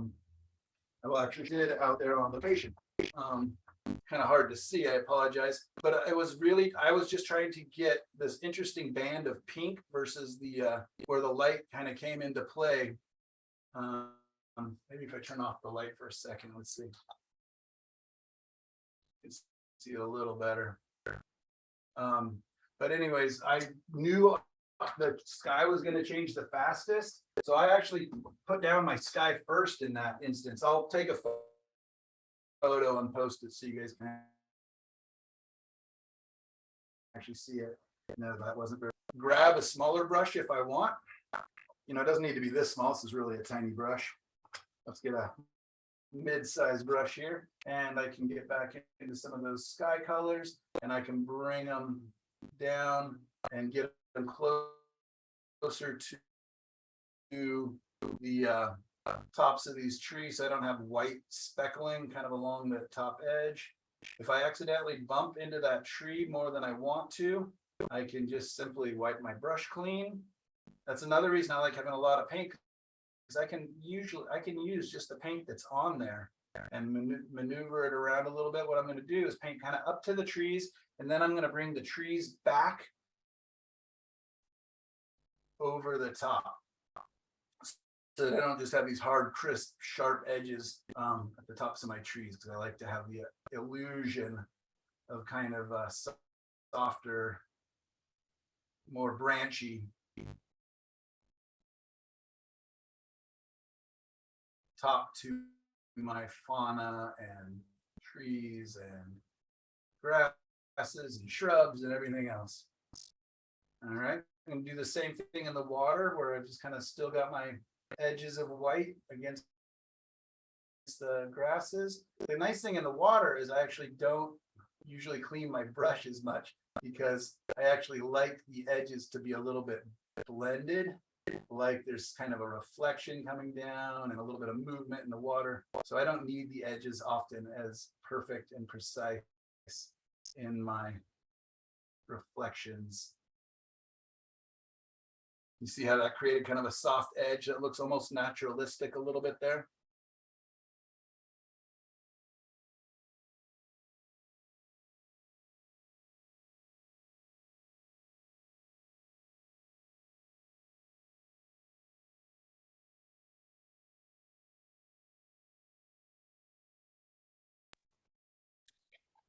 Speaker 1: will actually did it out there on location. Kind of hard to see, I apologize, but I was just trying to get this interesting band of pink versus the where the light kind of came into play. Maybe if I turn off the light for a second, let's see. You can see it a little better. But anyways, I knew the sky was going to change the fastest, so I actually put down my sky first in that instance. I'll take a photo and post it so you guys can actually see it. No, that wasn't very. Grab a smaller brush if I want. It doesn't need to be this small. This is really a tiny brush. Let's get a mid-sized brush here, and I can get back into some of those sky colors, and I can bring them down and get them closer to the tops of these trees. So I don't have white speckling kind of along the top edge. If I accidentally bump into that tree more than I want to, I can just simply wipe my brush clean. That's another reason I like having a lot of paint, because I can use just the paint that's on there and maneuver it around a little bit. What I'm going to do is paint kind of up to the trees, and then I'm going to bring the trees back over the top, so that I don't just have these hard, crisp, sharp edges at the tops of my trees, because I like to have the illusion of kind of a softer, more branchy top to my fauna and trees and grasses and shrubs and everything else. All right, I'm going to do the same thing in the water, where I've just kind of still got my edges of white against the grasses. The nice thing in the water is I actually don't usually clean my brush as much, because I actually like the edges to be a little bit blended, like there's kind of a reflection coming down and a little bit of movement in the water. So I don't need the edges often as perfect and precise in my reflections. You see how that created kind of a soft edge that looks almost naturalistic a little bit there?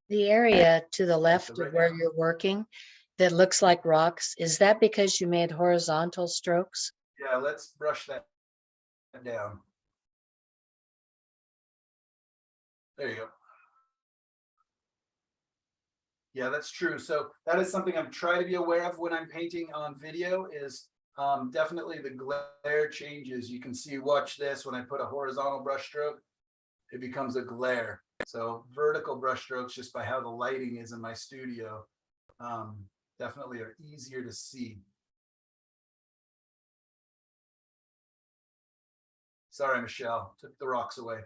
Speaker 2: The area to the left
Speaker 1: right
Speaker 2: of where
Speaker 1: now-
Speaker 2: you're working that looks like rocks, is that because you made horizontal strokes?
Speaker 1: Yeah, let's brush that down. There you go. Yeah, that's true. So that is something I'm trying to be aware of when I'm painting on video is definitely the glare changes. You can see, watch this, when I put a horizontal brush stroke, it becomes a glare. So vertical brush strokes, just by how the lighting is in my studio, definitely are easier to see. Sorry, Michelle, took the rocks away.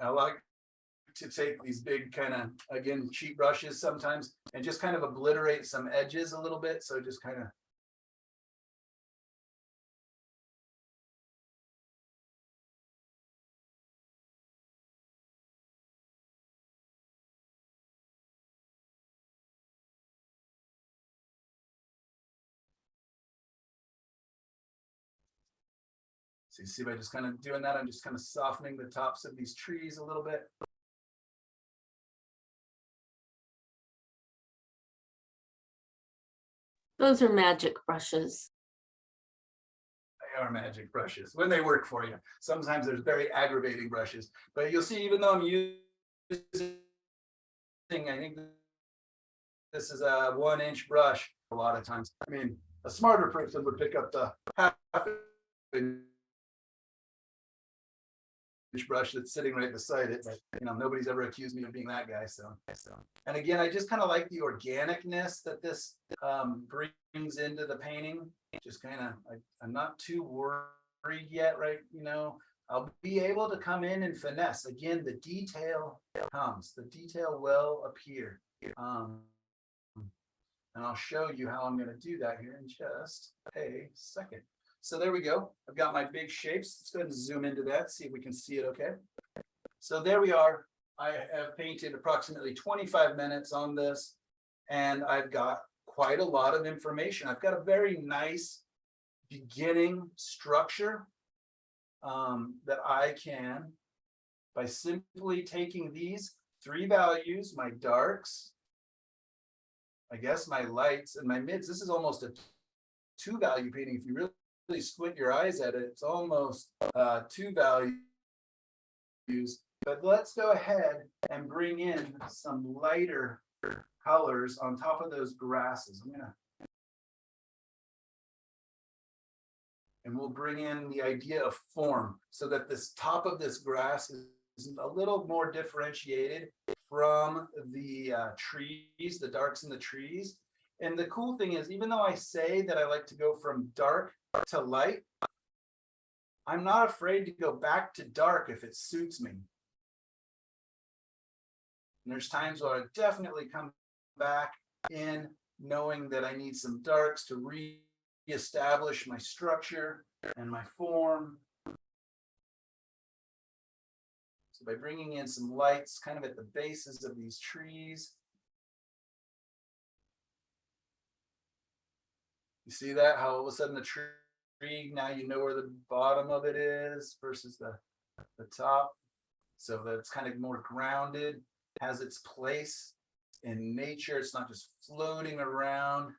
Speaker 1: I like to take these big kind of, again, cheap brushes sometimes and just kind of obliterate some edges a little bit. So just kind of. So you see by just kind of doing that, I'm just kind of softening the tops of these trees a little bit.
Speaker 6: Those are magic brushes.
Speaker 1: They are magic brushes when they work for you. Sometimes there's very aggravating brushes, but you'll see, even though I'm using, I think this is a 1-inch brush a lot of times. I mean, a smarter person would pick up the half-inch brush that's sitting right beside it, but you know, nobody's ever accused me of being that guy. So and again, I just kind of like the organicness that this brings into the painting. Just kind of, I'm not too worried yet, right? You know, I'll be able to come in and finesse. Again, the detail comes, the detail will appear. And I'll show you how I'm going to do that here in just a second. So there we go. I've got my big shapes. Let's go ahead and zoom into that, see if we can see it okay. So there we are. I have painted approximately 25 minutes on this, and I've got quite a lot of information. I've got a very nice beginning structure that I can, by simply taking these 3 values, my darks, I guess my lights, and my mids. This is almost a 2-value painting. If you really squint your eyes at it, it's almost 2 values. But let's go ahead and bring in some lighter colors on top of those grasses. And we'll bring in the idea of form so that this top of this grass is a little more differentiated from the trees, the darks in the trees. And the cool thing is, even though I say that I like to go from dark to light, I'm not afraid to go back to dark if it suits me. And there's times where I definitely come back in knowing that I need some darks to reestablish my structure and my form. So by bringing in some lights kind of at the bases of these trees. You see that? How all of a sudden the tree, now you know where the bottom of it is versus the top. So that it's kind of more grounded, has its place in nature. It's not just floating around.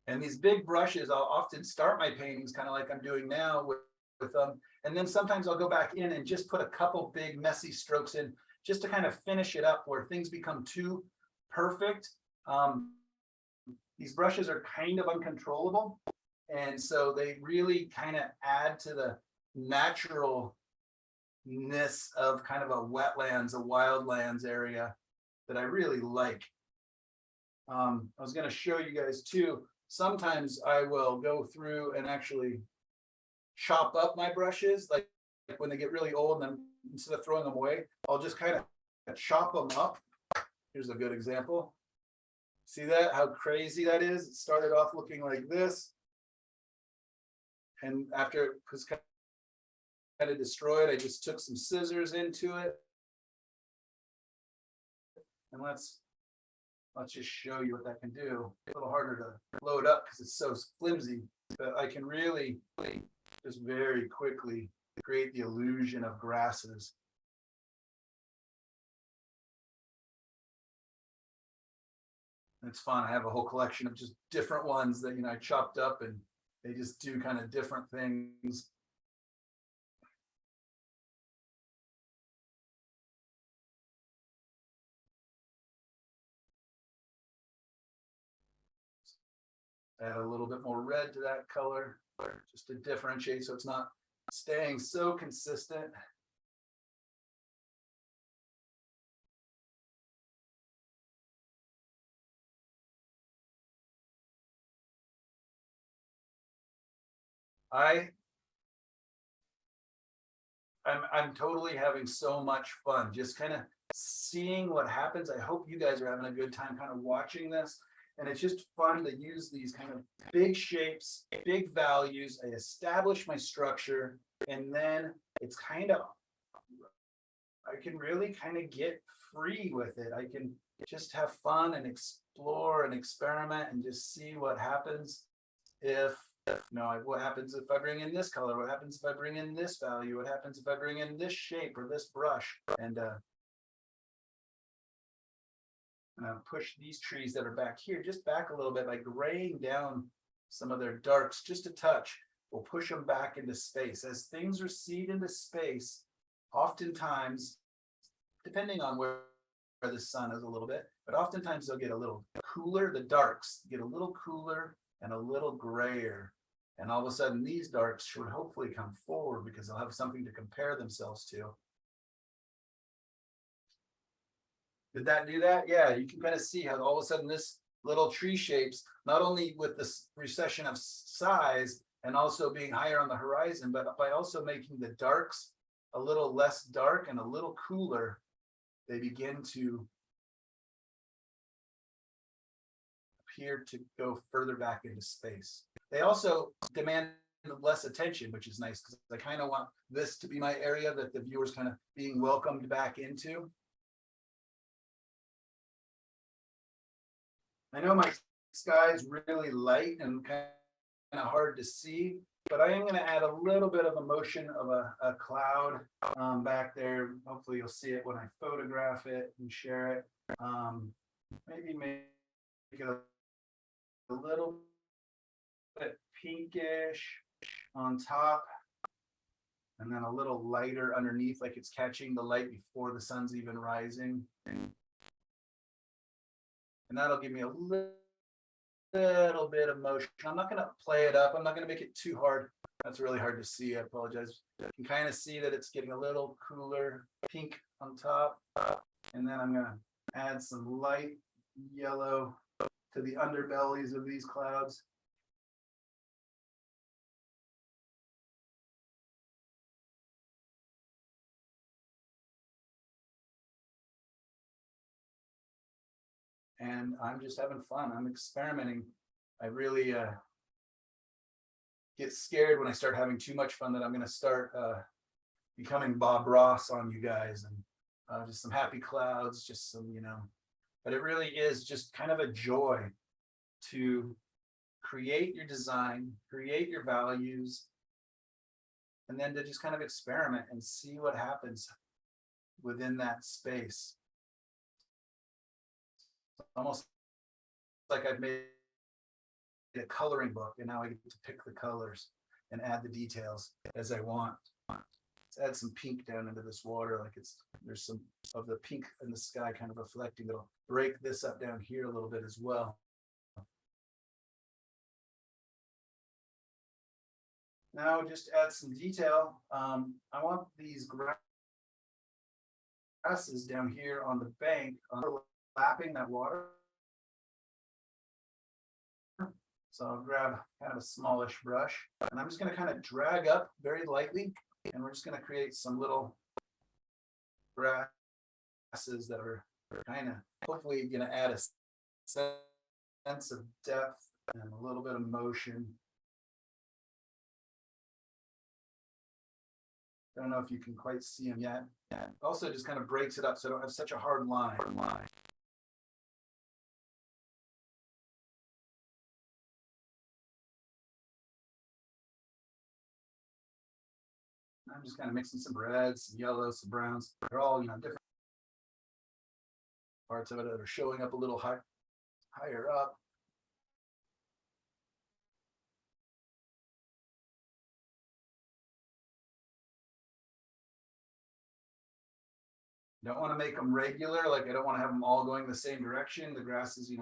Speaker 1: And these big brushes, I'll often start my paintings kind of like I'm doing now with them. And then sometimes I'll go back in and just put a couple big messy strokes in just to kind of finish it up where things become too perfect. These brushes are kind of uncontrollable. And so they really kind of add to the naturalness of kind of a wetlands, a wildlands area that I really like. I was going to show you guys too. Sometimes I will go through and actually chop up my brushes, like when they get really old, and then instead of throwing them away, I'll just kind of chop them up. Here's a good example. See that? How crazy that is? It started off looking like this. And after it was kind of destroyed, I just took some scissors into it. And let's just show you what that can do. A little harder to load up because it's so flimsy, but I can really just very quickly create the illusion of grasses. It's fun. I have a whole collection of just different ones that, I chopped up, and they just do kind of different things. Add a little bit more red to that color just to differentiate so it's not staying so consistent. I'm totally having so much fun just kind of seeing what happens. I hope you guys are having a good time kind of watching this. And it's just fun to use these kind of big shapes, big values. I establish my structure, and then it's kind of, I can really kind of get free with it. I can just have fun and explore and experiment and just see what happens if, what happens if I bring in this color? What happens if I bring in this value? What happens if I bring in this shape or this brush? And push these trees that are back here just back a little bit by graying down some of their darks just a touch. We'll push them back into space. As things recede into space, oftentimes, depending on where the sun is a little bit, but oftentimes they'll get a little cooler. The darks get a little cooler and a little grayer. And all of a sudden, these darks should hopefully come forward because they'll have something to compare themselves to. Did that do that? Yeah, you can kind of see how all of a sudden this little tree shapes, not only with this recession of size and also being higher on the horizon, but by also making the darks a little less dark and a little cooler, they begin to appear to go further back into space. They also demand less attention, which is nice because I kind of want this to be my area that the viewer's kind of being welcomed back into. I know my sky is really light and kind of hard to see, but I am going to add a little bit of a motion of a cloud back there. Hopefully you'll see it when I photograph it and share it. Maybe make it a little bit pinkish on top, and then a little lighter underneath, like it's catching the light before the sun's even rising. And that'll give me a little bit of motion. I'm not going to play it up. I'm not going to make it too hard. That's really hard to see. I apologize. You can kind of see that it's getting a little cooler pink on top. And then I'm going to add some light yellow to the underbellies of these clouds. And I'm just having fun. I'm experimenting. I really get scared when I start having too much fun that I'm going to start becoming Bob Ross on you guys, and just some happy clouds, just some, but it really is just kind of a joy to create your design, create your values, and then to just kind of experiment and see what happens within that space. Almost like I've made a coloring book, and now I get to pick the colors and add the details as I want. Let's add some pink down into this water, like there's some of the pink in the sky kind of reflecting. It'll break this up down here a little bit as well. Now just add some detail. I want these grasses down here on the bank overlapping that water. So I'll grab kind of a smallish brush, and I'm just going to kind of drag up very lightly, and we're just going to create some little grasses that are kind of hopefully going to add a sense of depth and a little bit of motion. I don't know if you can quite see them yet. Also just kind of breaks it up so I don't have such a hard line. I'm just kind of mixing some reds, some yellows, some browns. They're all, different parts of it that are showing up a little higher up. Don't want to make them regular, like I don't want to have them all going the same direction. The grasses,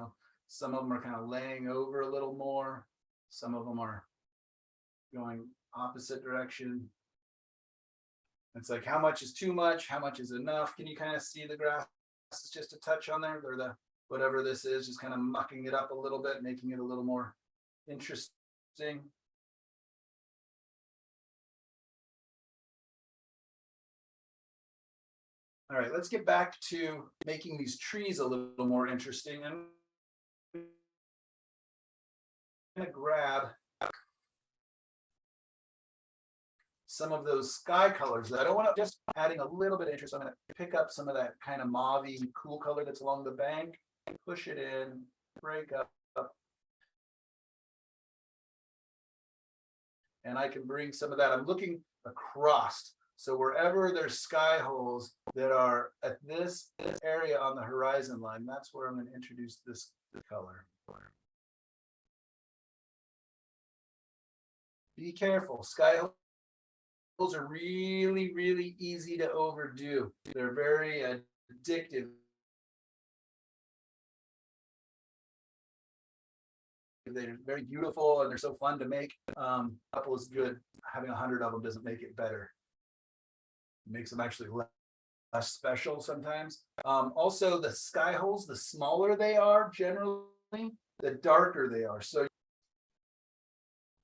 Speaker 1: some of them are kind of laying over a little more. Some of them are going opposite direction. It's like, how much is too much? How much is enough? Can you kind of see the grass is just a touch on there? Or the whatever this is, just kind of mucking it up a little bit, making it a little more interesting. All right, let's get back to making these trees a little more interesting. And I'm gonna grab some of those sky colors. I don't want to just adding a little bit of interest. I'm going to pick up some of that kind of mauvey cool color that's along the bank, push it in, break up. And I can bring some of that. I'm looking across. So wherever there's sky holes that are at this area on the horizon line, that's where I'm going to introduce this color. Be careful. Sky holes are really, really easy to overdo. They're very addictive. They're very beautiful and they're so fun to make. Couple is good. Having 100 of them doesn't make it better. It makes them actually less special sometimes. Also, the sky holes, the smaller they are, generally, the darker they are. So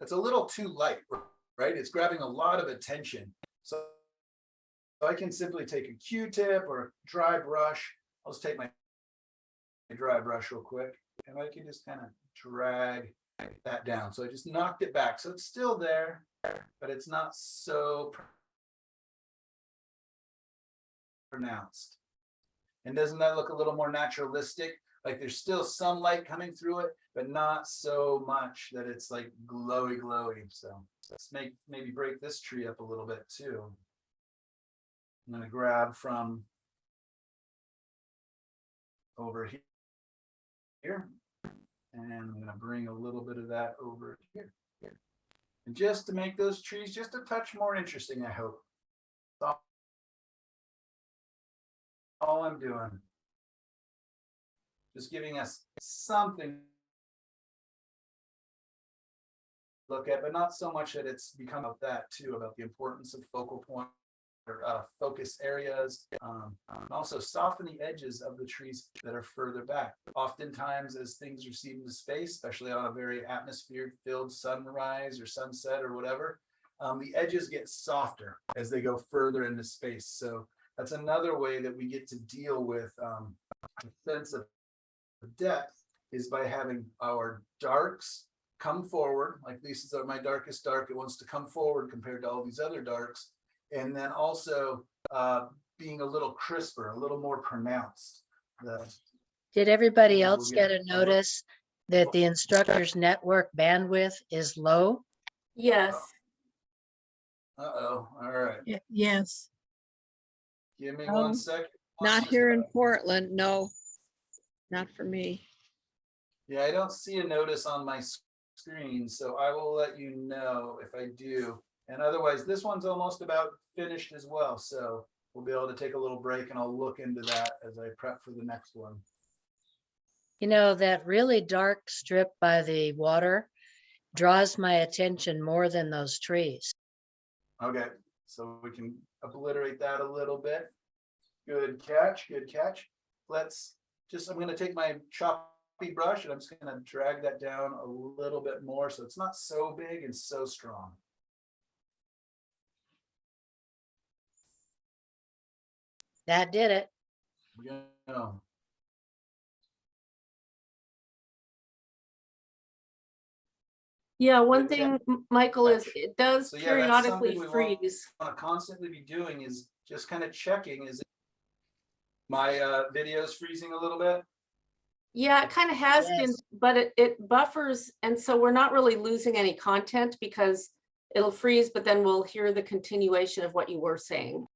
Speaker 1: it's a little too light, right? It's grabbing a lot of attention. So I can simply take a Q-tip or a dry brush. I'll just take my dry brush real quick, and I can just kind of drag that down. So I just knocked it back. So it's still there, but it's not so pronounced. And doesn't that look a little more naturalistic? Like there's still some light coming through it, but not so much that it's like glowy. So let's maybe break this tree up a little bit too. I'm going to grab from over here, and I'm going to bring a little bit of that over here. And just to make those trees just a touch more interesting, I hope. That's all I'm doing. Just giving us something to look at, but not so much that it's become about that too, about the importance of focal point or focus areas, and also soften the edges of the trees that are further back. Oftentimes, as things recede into space, especially on a very atmosphere-filled sunrise or sunset or whatever, the edges get softer as they go further into space. So that's another way that we get to deal with a sense of depth, is by having our darks come forward. Like this is my darkest dark. It wants to come forward compared to all these other darks. And then also being a little crisper, a little more pronounced.
Speaker 2: Did everybody else get a notice that the instructor's network bandwidth is low?
Speaker 6: Yes.
Speaker 1: Uh-oh, all right.
Speaker 4: Yes.
Speaker 1: Give me 1 second.
Speaker 5: Not here in Portland, no, not for me.
Speaker 1: Yeah, I don't see a notice on my screen, so I will let you know if I do. And otherwise, this one's almost about finished as well. So we'll be able to take a little break and I'll look into that as I prep for the next one.
Speaker 2: You know, that really dark strip by the water draws my attention more than those trees.
Speaker 1: Okay, so we can obliterate that a little bit. Good catch, good catch. I'm going to take my choppy brush and I'm just going to drag that down a little bit more so it's not so big and so strong.
Speaker 2: That did it.
Speaker 1: Yeah.
Speaker 6: Yeah, one thing, Michael, is it does
Speaker 1: So yeah, that's something
Speaker 6: periodically
Speaker 1: we
Speaker 6: freeze.
Speaker 1: want to constantly be doing, is just kind of checking, is my video's freezing a little bit?
Speaker 6: Yeah, it kind of has been,
Speaker 2: Yes.
Speaker 6: but it buffers. And so we're not really losing any content because It'll freeze, but then we'll hear the continuation of what you were saying.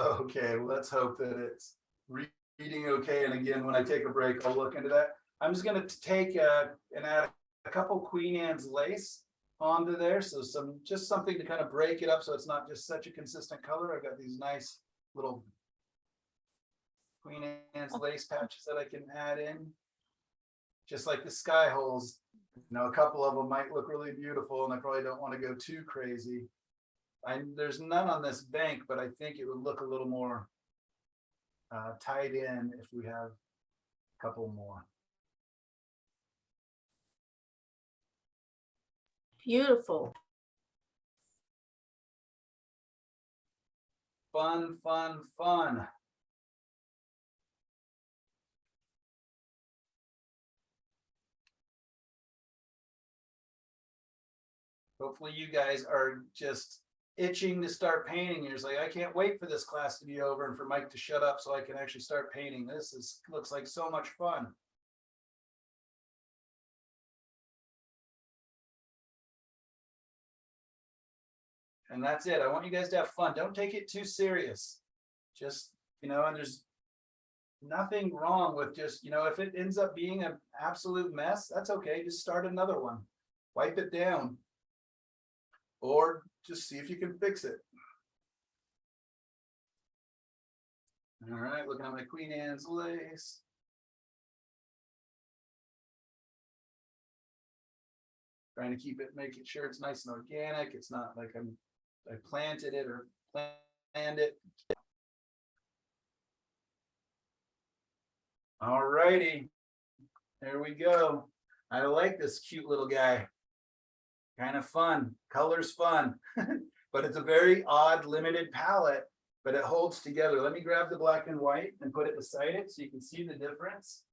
Speaker 1: Okay, well, let's hope that it's reading okay. And again, when I take a break, I'll look into that. I'm just gonna take and add a couple Queen Anne's lace onto there. So just something to kind of break it up so it's not just such a consistent color. I've got these nice little Queen Anne's lace patches that I can add in. Just like the sky holes, a couple of them might look really beautiful and I probably don't want to go too crazy. There's none on this bank, but I think it would look a little more tied in if we have a couple more.
Speaker 6: Beautiful.
Speaker 1: Fun, fun, fun. Hopefully you guys are just itching to start painting. You're just like, I can't wait for this class to be over and for Mike to shut up so I can actually start painting. Looks like so much fun. And that's it. I want you guys to have fun. Don't take it too serious. Just, and there's nothing wrong with just, if it ends up being an absolute mess, that's okay. Just start another one. Wipe it down. Or just see if you can fix it. All right, looking at my Queen Anne's lace. Trying to keep it, making sure it's nice and organic. It's not like I planted it or planned it. All righty, there we go. I like this cute little guy. Kind of fun, color's fun, but it's a very odd limited palette, but it holds together. Let me grab the black and white and put it beside it so you can see the difference.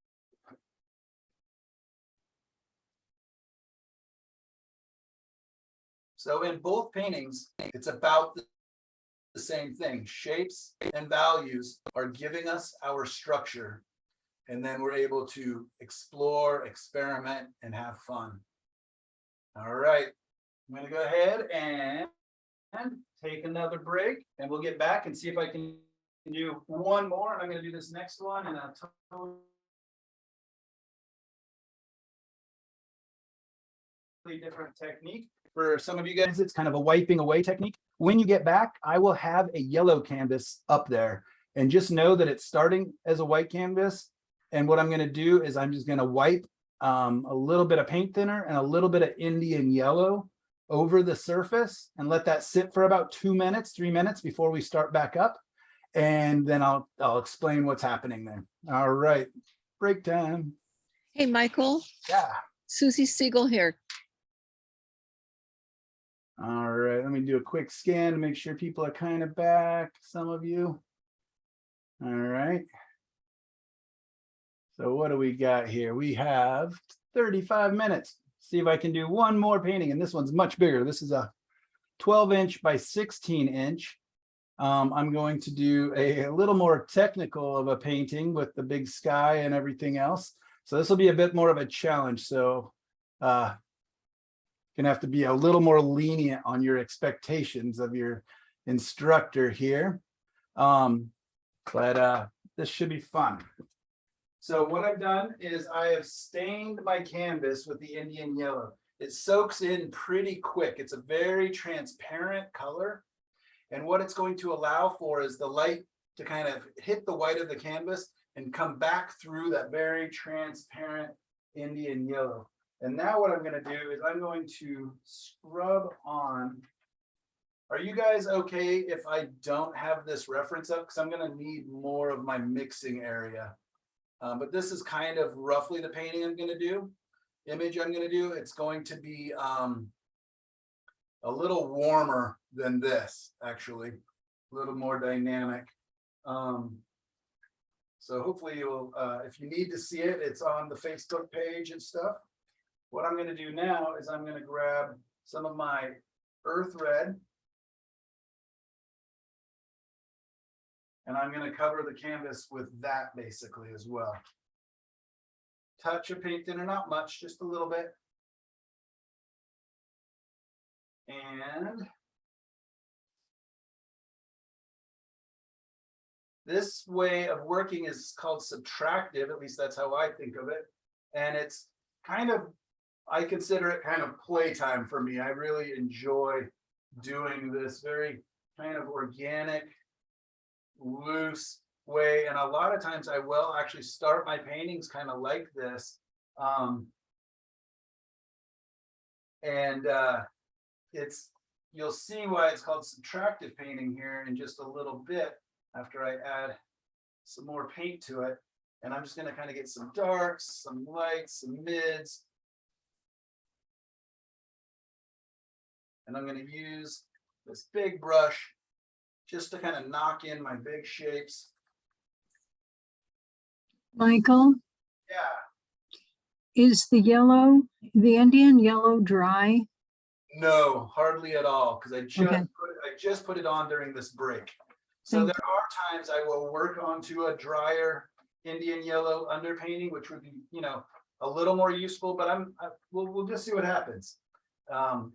Speaker 1: So in both paintings, it's about the same thing. Shapes and values are giving us our structure, and then we're able to explore, experiment, and have fun. All right, I'm going to go ahead and take another break, and we'll get back and see if I can do one more. And I'm going to do this next one in a totally different technique. For some of you guys, it's kind of a wiping away technique. When you get back, I will have a yellow canvas up there, and just know that it's starting as a white canvas. And what I'm going to do is I'm just going to wipe a little bit of paint thinner and a little bit of Indian yellow over the surface and let that sit for about 2 minutes, 3 minutes before we start back up. And then I'll explain what's happening there. All right, break time.
Speaker 5: Hey, Michael,
Speaker 1: Yeah.
Speaker 5: Susie Siegel here.
Speaker 1: All right, let me do a quick scan to make sure people are kind of back, some of you. All right. So what do we got here? We have 35 minutes. See if I can do one more painting, and this one's much bigger. This is a 12-inch by 16-inch. I'm going to do a little more technical of a painting with the big sky and everything else. So this will be a bit more of a challenge. So gonna have to be a little more lenient on your expectations of your instructor here. But this should be fun. So what I've done is I have stained my canvas with the Indian yellow. It soaks in pretty quick. It's a very transparent color. And what it's going to allow for is the light to kind of hit the white of the canvas and come back through that very transparent Indian yellow. And now what I'm going to do is I'm going to scrub on. Are you guys okay if I don't have this reference up? Because I'm going to need more of my mixing area. But this is kind of roughly the painting I'm going to do. Image I'm going to do. It's going to be a little warmer than this, actually. A little more dynamic. So hopefully you'll, if you need to see it, it's on the Facebook page and stuff. What I'm going to do now is I'm going to grab some of my earth red. And I'm going to cover the canvas with that basically as well. Touch of paint thinner, not much, just a little bit. And this way of working is called subtractive, at least that's how I think of it. And it's kind of, I consider it kind of playtime for me. I really enjoy doing this very kind of organic, loose way. And a lot of times I will actually start my paintings kind of like this. It's, you'll see why it's called subtractive painting here in just a little bit after I add some more paint to it. And I'm just going to kind of get some darks, some lights, some mids. And I'm going to use this big brush just to kind of knock in my big shapes.
Speaker 4: Michael,
Speaker 1: Yeah.
Speaker 4: is the yellow, the Indian yellow dry?
Speaker 1: No, hardly at all, because I
Speaker 4: Okay.
Speaker 1: just put it on during this break. So
Speaker 4: Thank
Speaker 1: there are times I will work onto a drier Indian yellow underpainting, which would be, you know, a little more useful, but we'll just see what happens.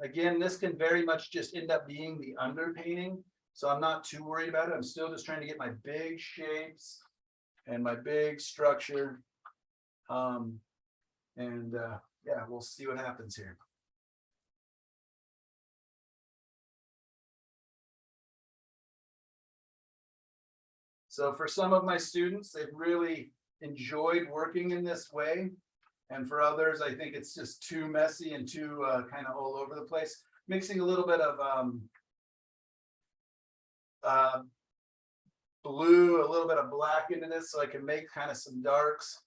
Speaker 1: Again, this can very much just end up being the underpainting, so I'm not too worried about it. I'm still just trying to get my big shapes and my big structure. Yeah, we'll see what happens here. So for some of my students, they've really enjoyed working in this way. And for others, I think it's just too messy and too kind of all over the place. Mixing a little bit of blue, a little bit of black into this so I can make kind of some darks.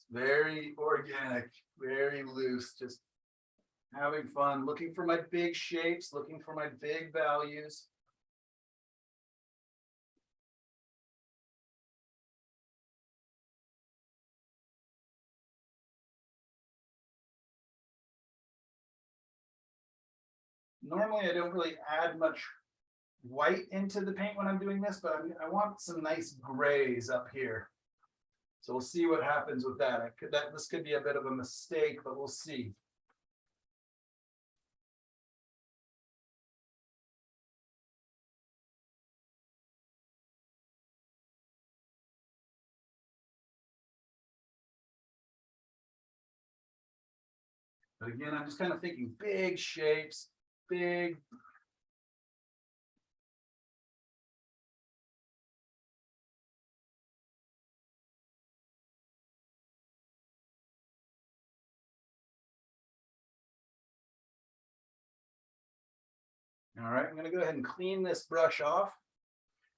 Speaker 1: Very organic, very loose, just having fun, looking for my big shapes, looking for my big values. Normally, I don't really add much white into the paint when I'm doing this, but I want some nice grays up here. So we'll see what happens with that. This could be a bit of a mistake, but we'll see. But again, I'm just kind of thinking big shapes, big. All right, I'm going to go ahead and clean this brush off.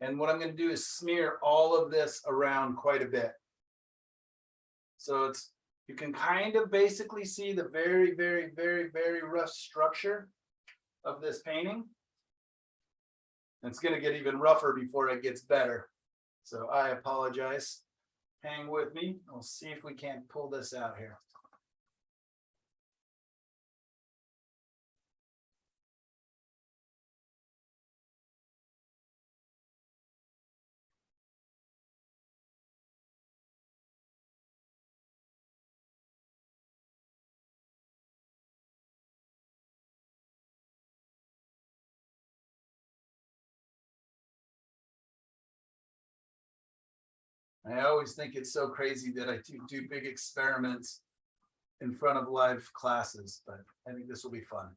Speaker 1: And what I'm going to do is smear all of this around quite a bit. So you can kind of basically see the very, very, very, very rough structure of this painting. And it's going to get even rougher before it gets better. So I apologize. Hang with me. We'll see if we can't pull this out here. I always think it's so crazy that I do big experiments in front of live classes, but I think this will be fun.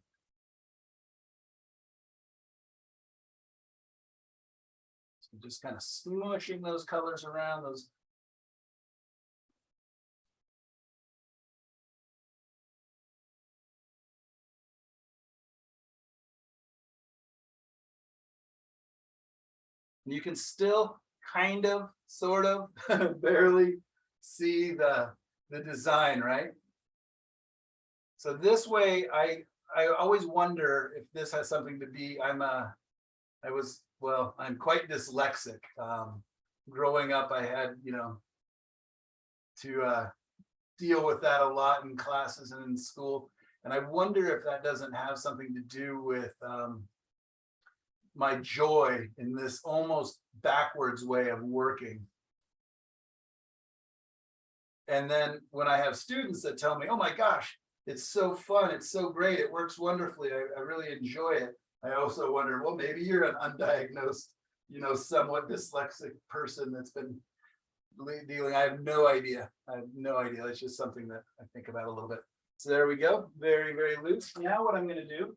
Speaker 1: So just kind of smushing those colors around those. You can still kind of, sort of, barely see the design, right? So this way, I always wonder if this has something to be, I'm quite dyslexic. Growing up, I had, to deal with that a lot in classes and in school. And I wonder if that doesn't have something to do with my joy in this almost backwards way of working. And then when I have students that tell me, oh my gosh, it's so fun, it's so great, it works wonderfully, I really enjoy it. I also wonder, well, maybe you're an undiagnosed, somewhat dyslexic person that's been dealing. I have no idea. It's just something that I think about a little bit. So there we go. Very, very loose. Now what I'm going to do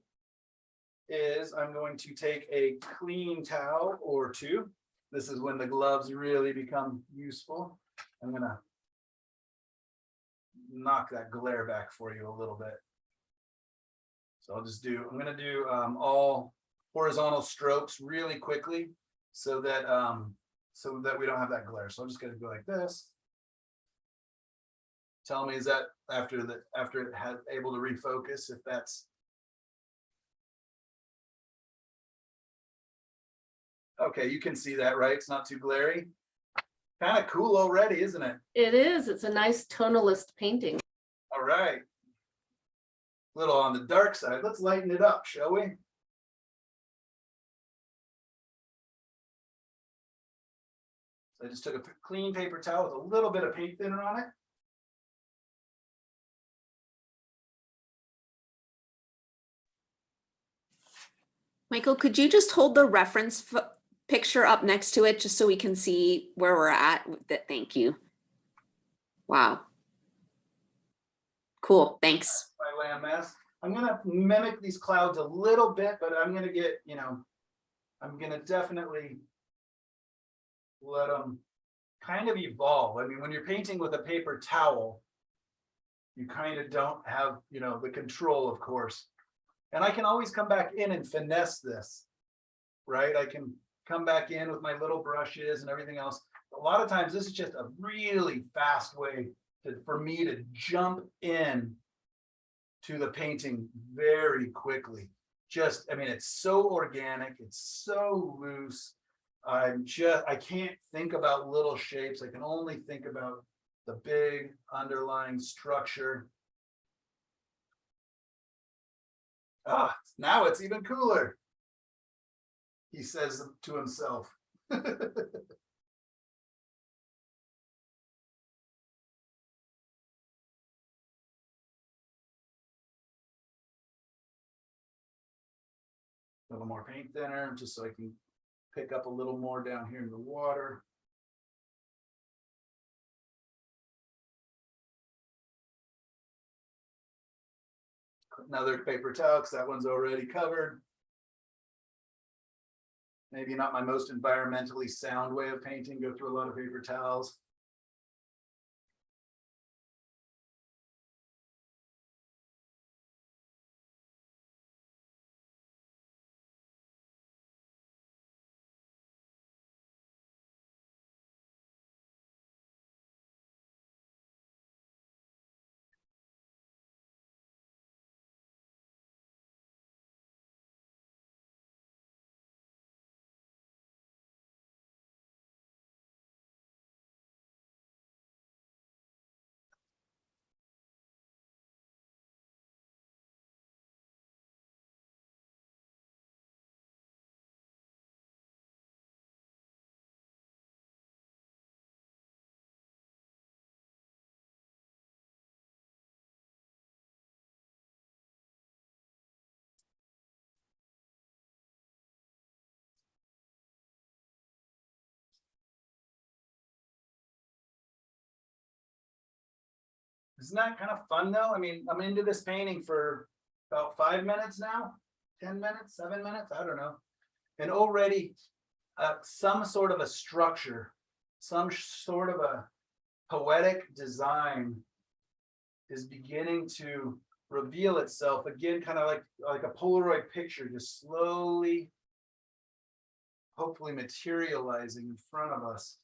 Speaker 1: is I'm going to take a clean towel or two. This is when the gloves really become useful. I'm going to knock that glare back for you a little bit. So I'm going to do all horizontal strokes really quickly so that we don't have that glare. So I'm just going to go like this. Tell me, is that after it had able to refocus, if that's okay, you can see that, right? It's not too glary. Kind of cool already, isn't it?
Speaker 6: It is. It's a nice tonalist painting.
Speaker 1: All right. A little on the dark side. Let's lighten it up, shall we? So I just took a clean paper towel with a little bit of paint thinner on it.
Speaker 7: Michael, could you just hold the reference picture up next to it just so we can see where we're at with it? Thank you. Wow. Cool, thanks.
Speaker 1: My landmass. I'm gonna mimic these clouds a little bit, but I'm gonna get, I'm gonna definitely let them kind of evolve. I mean, when you're painting with a paper towel, you kind of don't have, the control, of course. And I can always come back in and finesse this, right? I can come back in with my little brushes and everything else. A lot of times this is just a really fast way for me to jump in to the painting very quickly. It's so organic, it's so loose. I can't think about little shapes. I can only think about the big underlying structure. Now it's even cooler, he says to himself. A little more paint thinner, just so I can pick up a little more down here in the water. Another paper towel, because that one's already covered. Maybe not my most environmentally sound way of painting, go through a lot of paper towels. Isn't that kind of fun though? I mean, I'm into this painting for about 5 minutes now, 10 minutes, 7 minutes, I don't know. And already some sort of a structure, some sort of a poetic design is beginning to reveal itself again, kind of like a Polaroid picture, just slowly, hopefully materializing in front of us.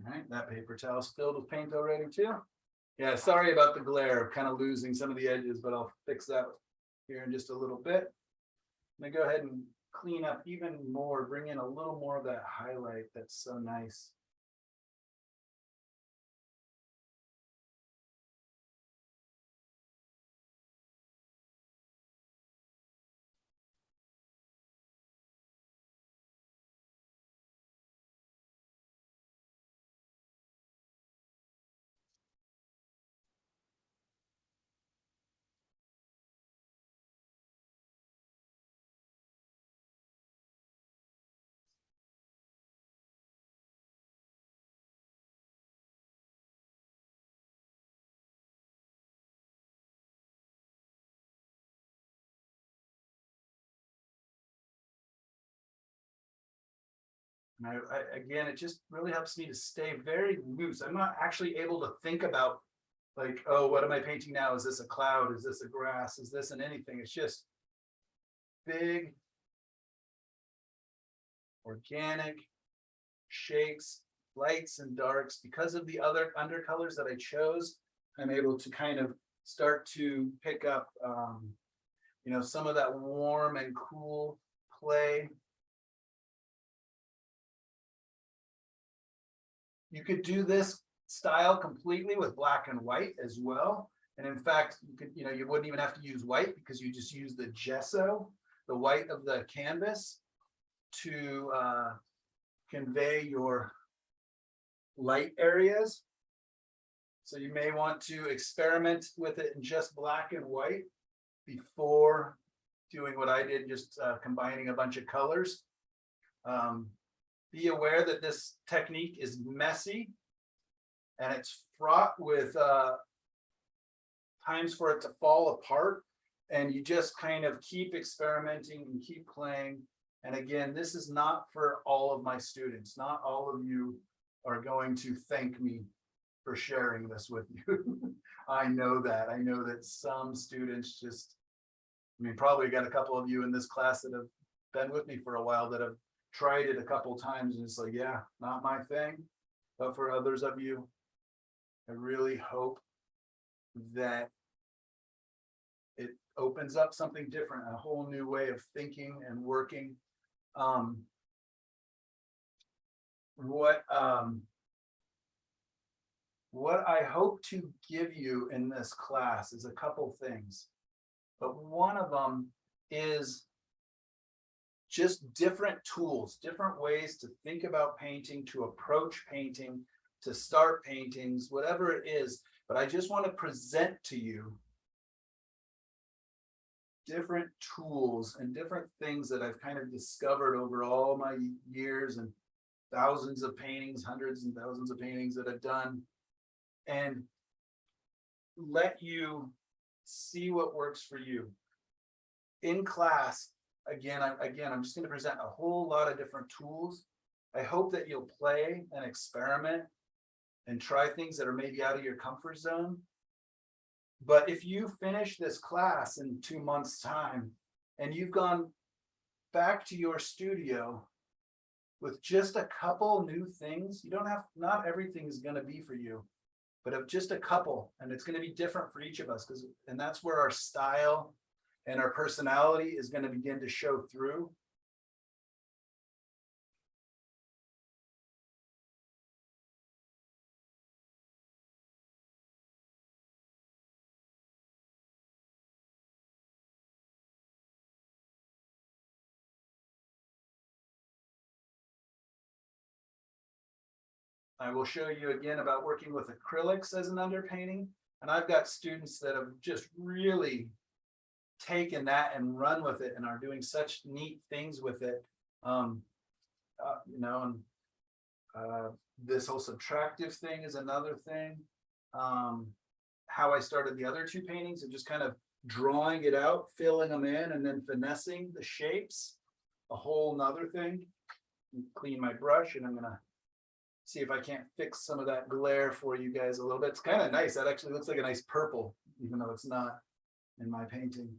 Speaker 1: All right, that paper towel's filled with paint already too. Yeah, sorry about the glare, kind of losing some of the edges, but I'll fix that here in just a little bit. I'm gonna go ahead and clean up even more, bring in a little more of that highlight that's so nice. And again, it just really helps me to stay very loose. I'm not actually able to think about like, oh, what am I painting now? Is this a cloud? Is this a grass? Is this an anything? It's just big, organic shapes, lights and darks. Because of the other undercolors that I chose, I'm able to kind of start to pick up, you know, some of that warm and cool play. You could do this style completely with black and white as well. And in fact, you could, you know, you wouldn't even have to use white because you just use the gesso, the white of the canvas, to convey your light areas. So you may want to experiment with it in just black and white before doing what I did, just combining a bunch of colors. Be aware that this technique is messy and it's fraught with times for it to fall apart, and you just kind of keep experimenting and keep playing. And again, this is not for all of my students. Not all of you are going to thank me for sharing this with you. I know that. I know that some students just, I mean, probably got a couple of you in this class that have been with me for a while that have tried it a couple times and it's like, yeah, not my thing. But for others of you, I really hope that it opens up something different, a whole new way of thinking and working. What I hope to give you in this class is a couple things, but one of them is just different tools, different ways to think about painting, to approach painting, to start paintings, whatever it is. But I just want to present to you different tools and different things that I've kind of discovered over all my years and thousands of paintings, hundreds and thousands of paintings that I've done, and let you see what works for you. In class, again, I'm just going to present a whole lot of different tools. I hope that you'll play and experiment and try things that are maybe out of your comfort zone. But if you finish this class in 2 months' time and you've gone back to your studio with just a couple new things, you don't have, not everything is going to be for you, but of just a couple, and it's going to be different for each of us, and that's where our style and our personality is going to begin to show through. I will show you again about working with acrylics as an underpainting. And I've got students that have just really taken that and run with it and are doing such neat things with it. You know, and this whole subtractive thing is another thing. How I started the other two paintings of just kind of drawing it out, filling them in, and then finessing the shapes, a whole nother thing. Clean my brush, and I'm gonna see if I can't fix some of that glare for you guys a little bit. It's kind of nice. That actually looks like a nice purple, even though it's not in my painting.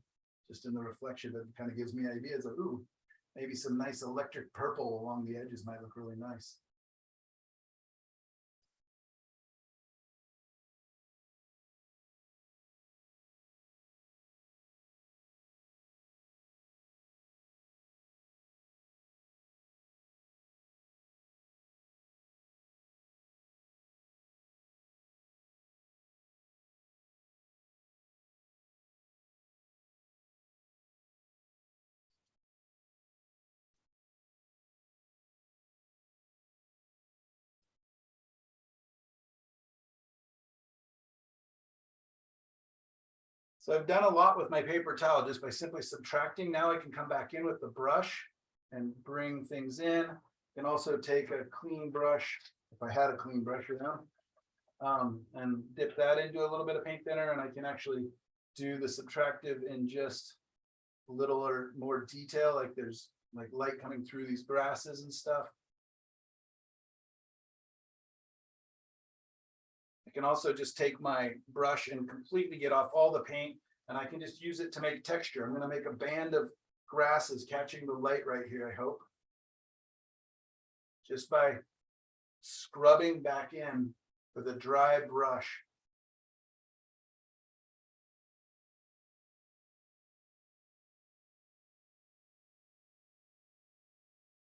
Speaker 1: Just in the reflection, that kind of gives me ideas of, ooh, maybe some nice electric purple along the edges might look really nice. So I've done a lot with my paper towel just by simply subtracting. Now I can come back in with the brush and bring things in. I can also take a clean brush, if I had a clean brush around, and dip that into a little bit of paint thinner, and I can actually do the subtractive in just a little or more detail, like there's like light coming through these grasses and stuff. I can also just take my brush and completely get off all the paint, and I can just use it to make texture. I'm going to make a band of grasses catching the light right here, I hope. Just by scrubbing back in with a dry brush.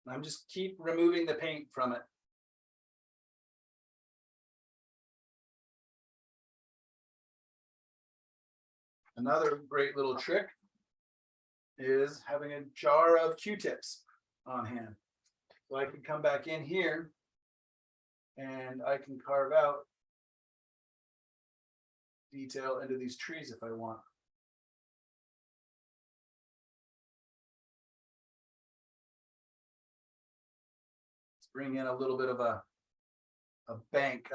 Speaker 1: I'm just keep removing the paint from it. Another great little trick is having a jar of Q-tips on hand. So I can come back in here and I can carve out detail into these trees if I want. Let's bring in a little bit of a bank,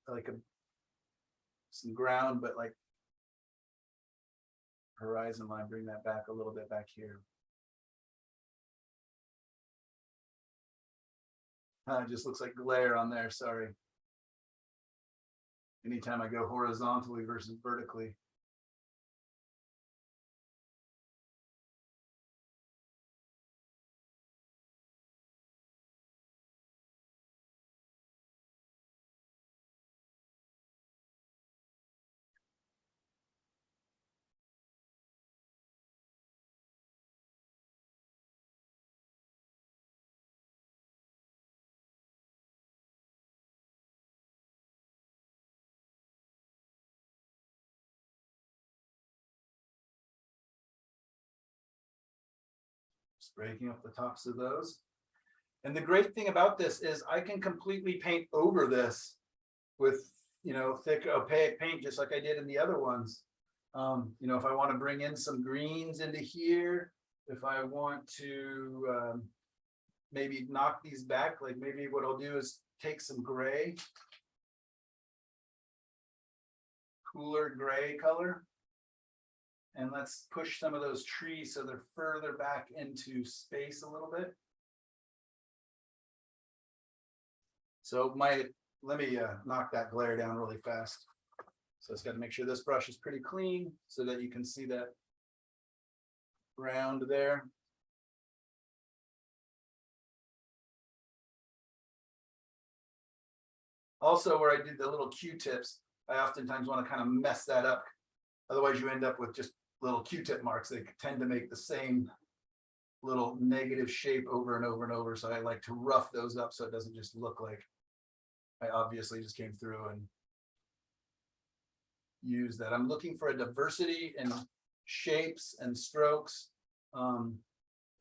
Speaker 1: like some ground, but like horizon line, bring that back a little bit back here. It just looks like glare on there, sorry. Anytime I go horizontally versus vertically. Just breaking up the tops of those. And the great thing about this is I can completely paint over this with, you know, thick opaque paint, just like I did in the other ones. You know, if I want to bring in some greens into here, if I want to maybe knock these back, like maybe what I'll do is take some gray, cooler gray color, and let's push some of those trees so they're further back into space a little bit. So let me knock that glare down really fast. So it's got to make sure this brush is pretty clean so that you can see that ground there. Also, where I did the little Q-tips, I oftentimes want to kind of mess that up. Otherwise, you end up with just little Q-tip marks. They tend to make the same little negative shape over and over and over. So I like to rough those up so it doesn't just look like I obviously just came through and used that. I'm looking for a diversity in shapes and strokes. Oh,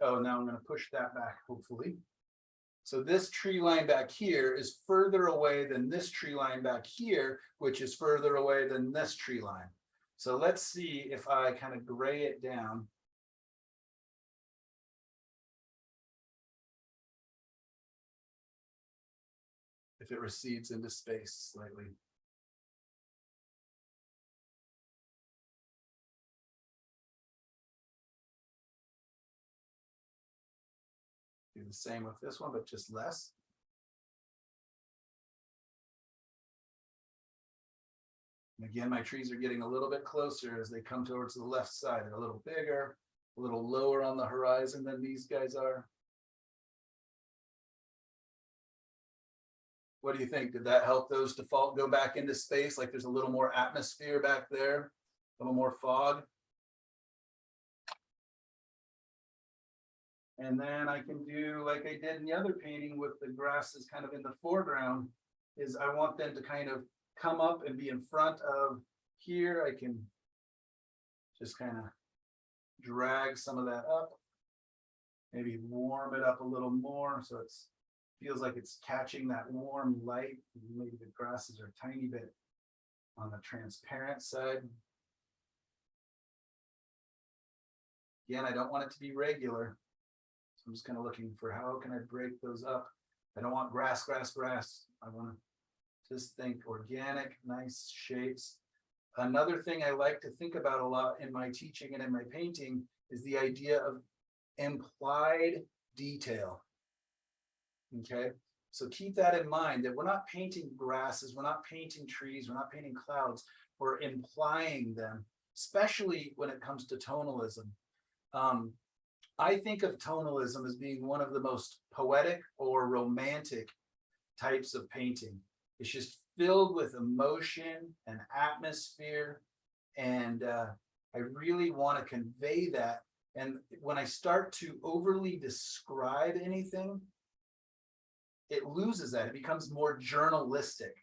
Speaker 1: now I'm going to push that back, hopefully. So this tree line back here is further away than this tree line back here, which is further away than this tree line. So let's see if I kind of gray it down. If it recedes into space slightly. Do the same with this one, but just less. And again, my trees are getting a little bit closer as they come towards the left side. They're a little bigger, a little lower on the horizon than these guys are. What do you think? Did that help those default go back into space? Like there's a little more atmosphere back there, a little more fog. And then I can do like I did in the other painting with the grasses kind of in the foreground, is I want them to kind of come up and be in front of here. I can just kind of drag some of that up, maybe warm it up a little more so it's feels like it's catching that warm light. Maybe the grasses are a tiny bit on the transparent side. Again, I don't want it to be regular. So I'm just kind of looking for how can I break those up. I don't want grass, grass, grass. I want to just think organic, nice shapes. Another thing I like to think about a lot in my teaching and in my painting is the idea of implied detail. Okay, so keep that in mind, that we're not painting grasses, we're not painting trees, we're not painting clouds, we're implying them, especially when it comes to tonalism. I think of tonalism as being one of the most poetic or romantic types of painting. It's just filled with emotion and atmosphere, and I really want to convey that. And when I start to overly describe anything, it loses that. It becomes more journalistic.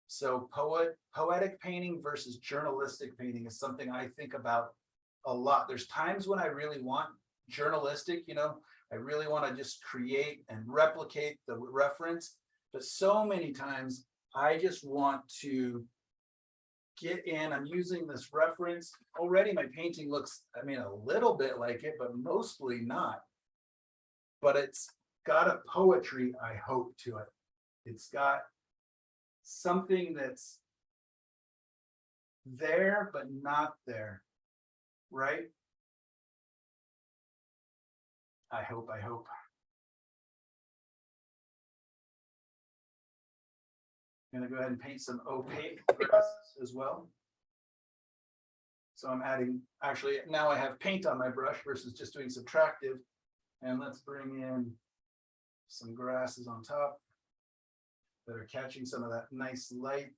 Speaker 1: So poetic painting versus journalistic painting is something I think about a lot. There's times when I really want journalistic, you know, I really want to just create and replicate the reference, but so many times I just want to get in. I'm using this reference already. My painting looks, I mean, a little bit like it, but mostly not. But it's got a poetry, I hope, to it. It's got something that's there, but not there, right? I hope. I'm gonna go ahead and paint some opaque grass as well. So I'm adding, actually, now I have paint on my brush versus just doing subtractive. And let's bring in some grasses on top that are catching some of that nice light.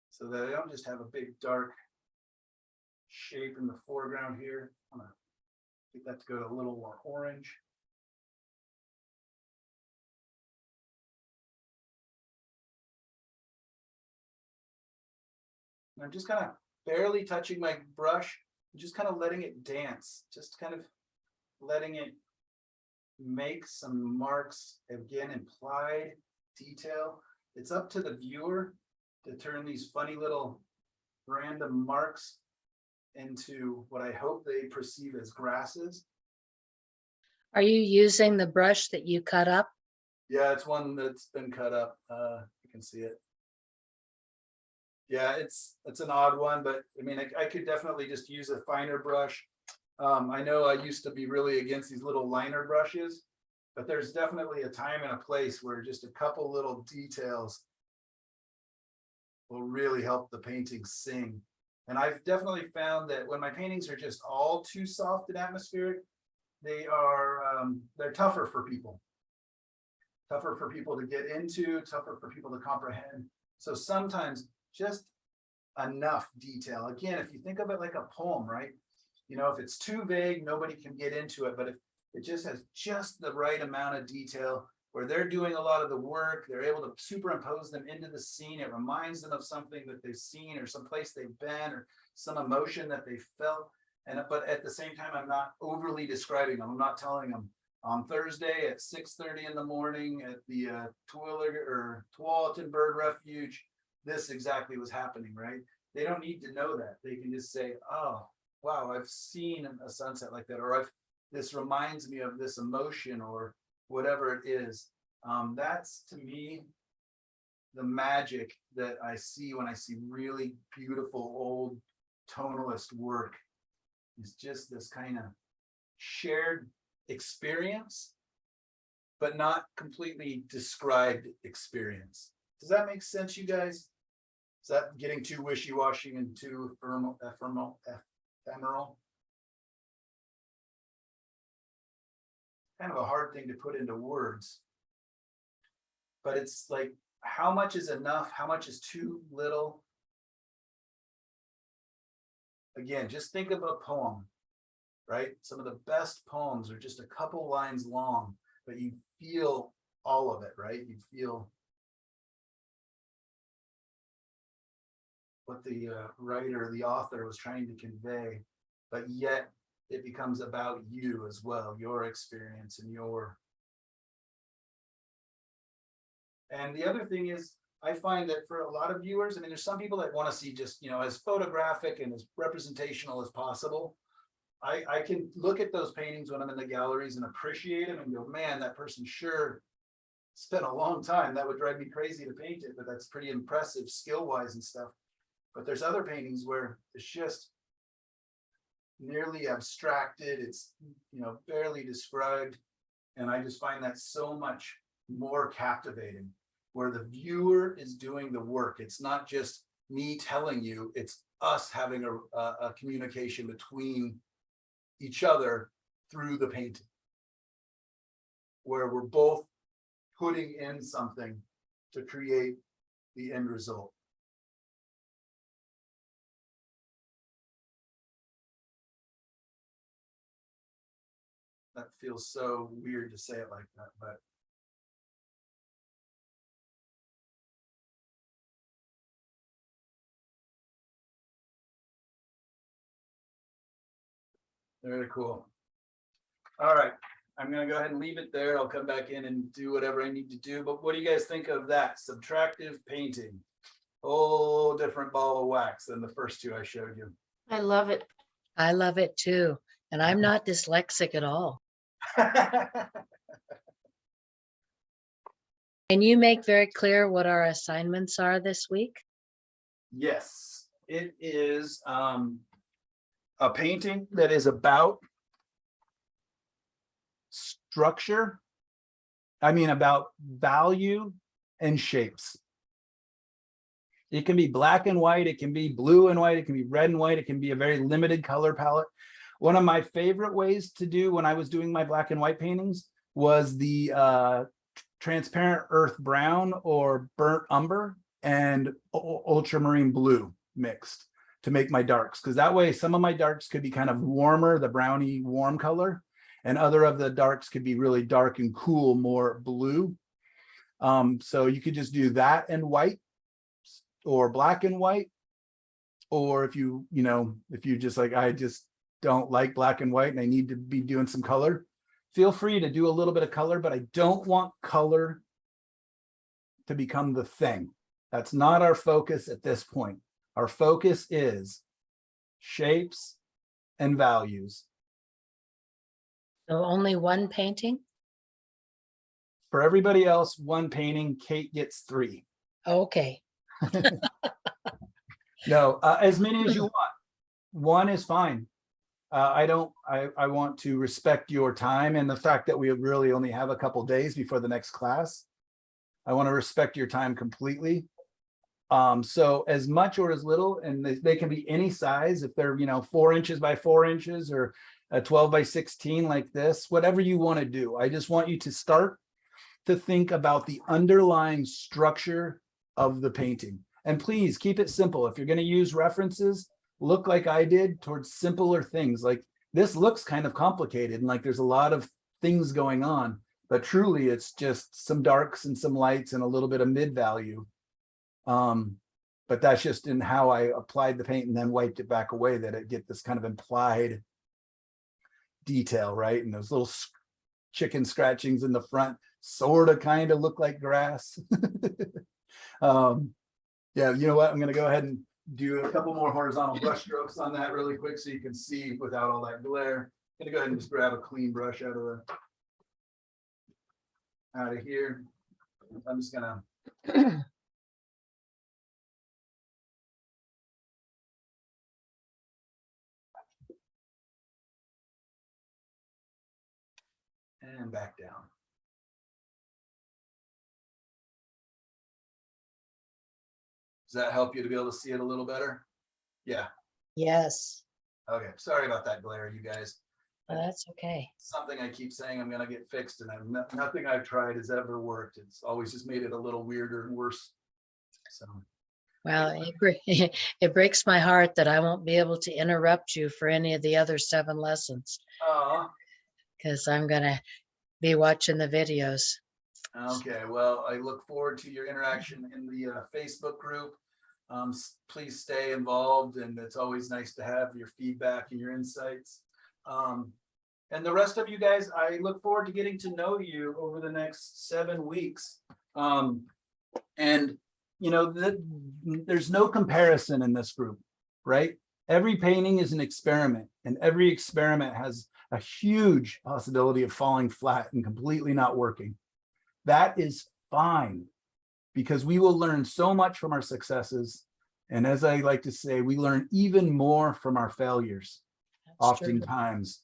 Speaker 1: So that I don't just have a big dark shape in the foreground here. I'm gonna get that to go to a little more orange. And I'm just kind of barely touching my brush, just kind of letting it dance, just kind of letting it make some marks, again, implied detail. It's up to the viewer to turn these funny little random marks into what I hope they perceive as grasses.
Speaker 2: Are you using the brush that you cut up?
Speaker 1: Yeah, it's one that's been cut up. You can see it. Yeah, it's an odd one, but I mean, I could definitely just use a finer brush. I know I used to be really against these little liner brushes, but there's definitely a time and a place where just a couple little details will really help the painting sing. And I've definitely found that when my paintings are just all too soft and atmospheric, they're tougher for people. Tougher for people to get into, tougher for people to comprehend. So sometimes just enough detail. Again, if you think of it like a poem, right? You know, if it's too vague, nobody can get into it. But if it just has just the right amount of detail where they're doing a lot of the work, they're able to superimpose them into the scene. It reminds them of something that they've seen or someplace they've been or some emotion that they felt. But at the same time, I'm not overly describing them. I'm not telling them on Thursday at 6:30 in the morning at the Tualatin Bird Refuge, this exactly was happening, right? They don't need to know that. They can just say, oh, wow, I've seen a sunset like that, or this reminds me of this emotion or whatever it is. That's, to me, the magic that I see when I see really beautiful old tonalist work. Is just this kind of shared experience, but not completely described experience. Does that make sense, you guys? Is that getting too wishy-washy and too ephemeral? Kind of a hard thing to put into words. But it's like, how much is enough? How much is too little? Again, just think of a poem, right? Some of the best poems are just a couple lines long, but you feel all of it, right? You feel what the writer, the author was trying to convey, but yet it becomes about you as well, your experience and your. And the other thing is, I find that for a lot of viewers, I mean, there's some people that want to see just, you know, as photographic and as representational as possible. I can look at those paintings when I'm in the galleries and appreciate them and go, man, that person sure spent a long time. That would drive me crazy to paint it, but that's pretty impressive skill wise and stuff. But there's other paintings where it's just nearly abstracted. It's, you know, barely described. And I just find that so much more captivating, where the viewer is doing the work. It's not just me telling you, it's us having a communication between each other through the painting, where we're both putting in something to create the end result. That feels so weird to say it like that, but very cool. All right, I'm gonna go ahead and leave it there. I'll come back in and do whatever I need to do. But what do you guys think of that? Subtractive painting. Whole different ball of wax than the first two I showed you.
Speaker 6: I love it.
Speaker 2: I love it too. And I'm not dyslexic at all. Can you make very clear what our assignments are this week?
Speaker 1: Yes, it is a painting that is about structure. I mean, about value and shapes. It can be black and white, it can be blue and white, it can be red and white, it can be a very limited color palette. One of my favorite ways to do when I was doing my black and white paintings was the transparent earth brown or burnt umber and ultramarine blue mixed to make my darks, because that way some of my darks could be kind of warmer, the browny warm color, and other of the darks could be really dark and cool, more blue. So you could just do that and white or black and white, or if you just like, I just don't like black and white and I need to be doing some color, feel free to do a little bit of color, but I don't want color to become the thing. That's not our focus at this point. Our focus is shapes and values.
Speaker 2: So only one painting?
Speaker 1: For everybody else, one painting. Kate gets 3.
Speaker 2: Okay.
Speaker 1: No, as many as you want. One is fine. I want to respect your time and the fact that we really only have a couple days before the next class. I want to respect your time completely. So as much or as little, and they can be any size, if they're 4 inches by 4 inches or a 12 by 16 like this, whatever you want to do. I just want you to start to think about the underlying structure of the painting. And please keep it simple. If you're going to use references, look like I did towards simpler things. Like this looks kind of complicated and like there's a lot of things going on, but truly it's just some darks and some lights and a little bit of mid value. But that's just in how I applied the paint and then wiped it back away, that it get this kind of implied detail, right? And those little chicken scratchings in the front sort of kind of look like grass. Yeah, you know what? I'm going to go ahead and do a couple more horizontal brush strokes on that really quick so you can see without all that glare. I'm going to go ahead and just grab a clean brush out of here. I'm just going to and back down. Does that help you to be able to see it a little better? Yeah.
Speaker 2: Yes.
Speaker 1: Okay. Sorry about that glare, you guys.
Speaker 2: That's okay.
Speaker 1: Something I keep saying I'm going to get fixed, and nothing I've tried has ever worked. It's always just made it a little weirder and worse. So.
Speaker 2: Well, it breaks my heart that I won't be able to interrupt you for any of the other 7 lessons, because I'm going to be watching the videos.
Speaker 1: Okay, well, I look forward to your interaction in the Facebook group. Please stay involved, and it's always nice to have your feedback and your insights. And the rest of you guys, I look forward to getting to know you over the next 7 weeks. And you know, there's no comparison in this group, right? Every painting is an experiment, and every experiment has a huge possibility of falling flat and completely not working. That is fine, because we will learn so much from our successes. And as I like to say, we learn even more from our failures,
Speaker 2: That's true.
Speaker 1: oftentimes,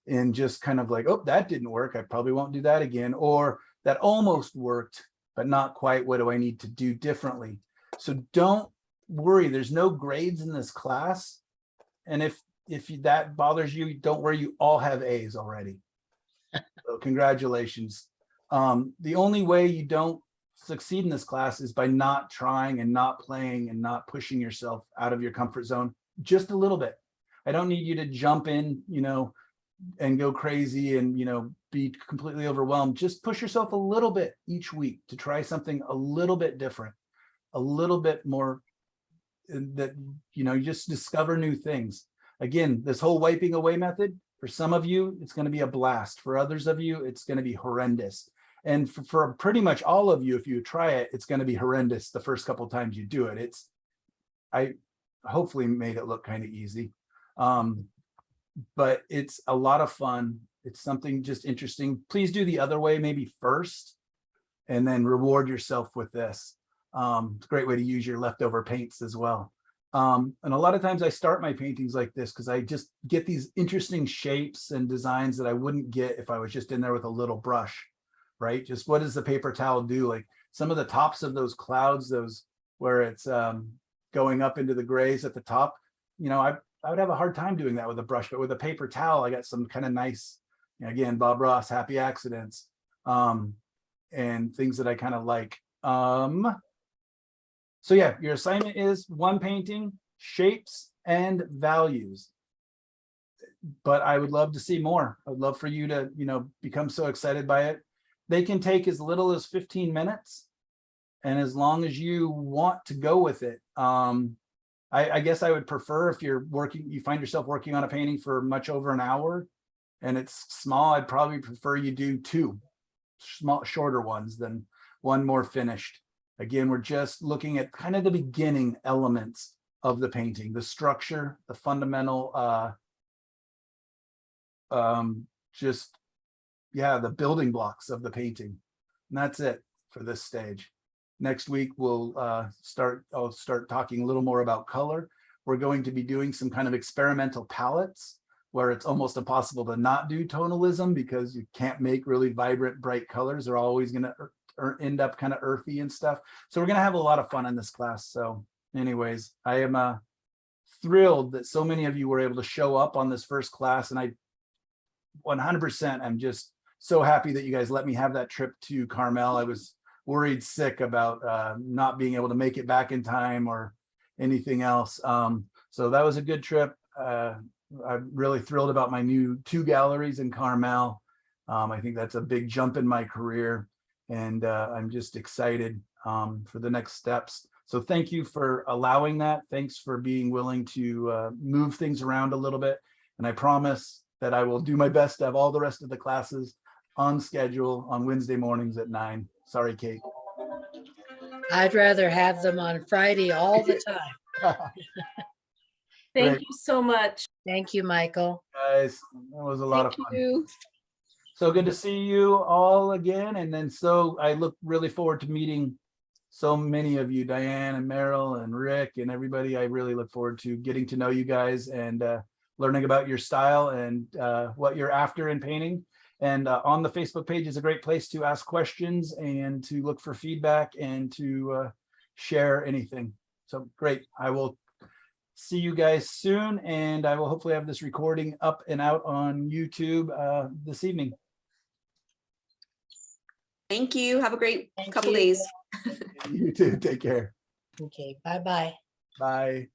Speaker 1: and just kind of like, oh, that didn't work, I probably won't do that again, or that almost worked, but not quite. What do I need to do differently? So don't worry, there's no grades in this class. And if that bothers you, don't worry, you all have A's already. So congratulations. The only way you don't succeed in this class is by not trying and not playing and not pushing yourself out of your comfort zone just a little bit. I don't need you to jump in, you know, and go crazy and, you know, be completely overwhelmed. Just push yourself a little bit each week to try something a little bit different, a little bit more, that, you know, you just discover new things. Again, this whole wiping away method, for some of you, it's going to be a blast. For others of you, it's going to be horrendous. And for pretty much all of you, if you try it, it's going to be horrendous the first couple of times you do it. I hopefully made it look kind of easy. But it's a lot of fun. It's something just interesting. Please do the other way maybe first, and then reward yourself with this. It's a great way to use your leftover paints as well. And a lot of times I start my paintings like this because I just get these interesting shapes and designs that I wouldn't get if I was just in there with a little brush, right? Just what does the paper towel do? Like some of the tops of those clouds, those where it's going up into the grays at the top, you know, I would have a hard time doing that with a brush, but with a paper towel, I got some kind of nice, you know, again, Bob Ross, happy accidents, and things that I kind of like. So yeah, your assignment is one painting, shapes and values. But I would love to see more. I'd love for you to, you know, become so excited by it. They can take as little as 15 minutes. And as long as you want to go with it, I guess I would prefer if you're working, you find yourself working on a painting for much over an hour and it's small, I'd probably prefer you do two small, shorter ones than one more finished. Again, we're just looking at kind of the beginning elements of the painting, the structure, the fundamental, the building blocks of the painting. And that's it for this stage. Next week, I'll start talking a little more about color. We're going to be doing some kind of experimental palettes where it's almost impossible to not do tonalism because you can't make really vibrant, bright colors. They're always going to end up kind of earthy and stuff. So we're going to have a lot of fun in this class. So anyways, I am thrilled that so many of you were able to show up on this first class. And I 100% am just so happy that you guys let me have that trip to Carmel. I was worried sick about not being able to make it back in time or anything else. So that was a good trip. I'm really thrilled about my new 2 galleries in Carmel. I think that's a big jump in my career, and I'm just excited for the next steps. So thank you for allowing that. Thanks for being willing to move things around a little bit. And I promise that I will do my best to have all the rest of the classes on schedule on Wednesday mornings at 9. Sorry, Kate.
Speaker 2: I'd rather have them on Friday all the time.
Speaker 6: Thank
Speaker 1: Great.
Speaker 6: you so much.
Speaker 2: Thank you, Michael.
Speaker 1: Guys, that was a lot of fun.
Speaker 7: Thank you.
Speaker 1: So good to see you all again. And then I look really forward to meeting so many of you, Diane and Meryl and Rick and everybody. I really look forward to getting to know you guys and learning about your style and what you're after in painting. And on the Facebook page is a great place to ask questions and to look for feedback and to share anything. So great. I will see you guys soon, and I will hopefully have this recording up and out on YouTube this evening.
Speaker 7: Thank you. Have a great
Speaker 2: Thank
Speaker 7: couple
Speaker 2: you.
Speaker 7: days.
Speaker 1: You too. Take care.
Speaker 2: Okay, bye-bye.
Speaker 1: Bye.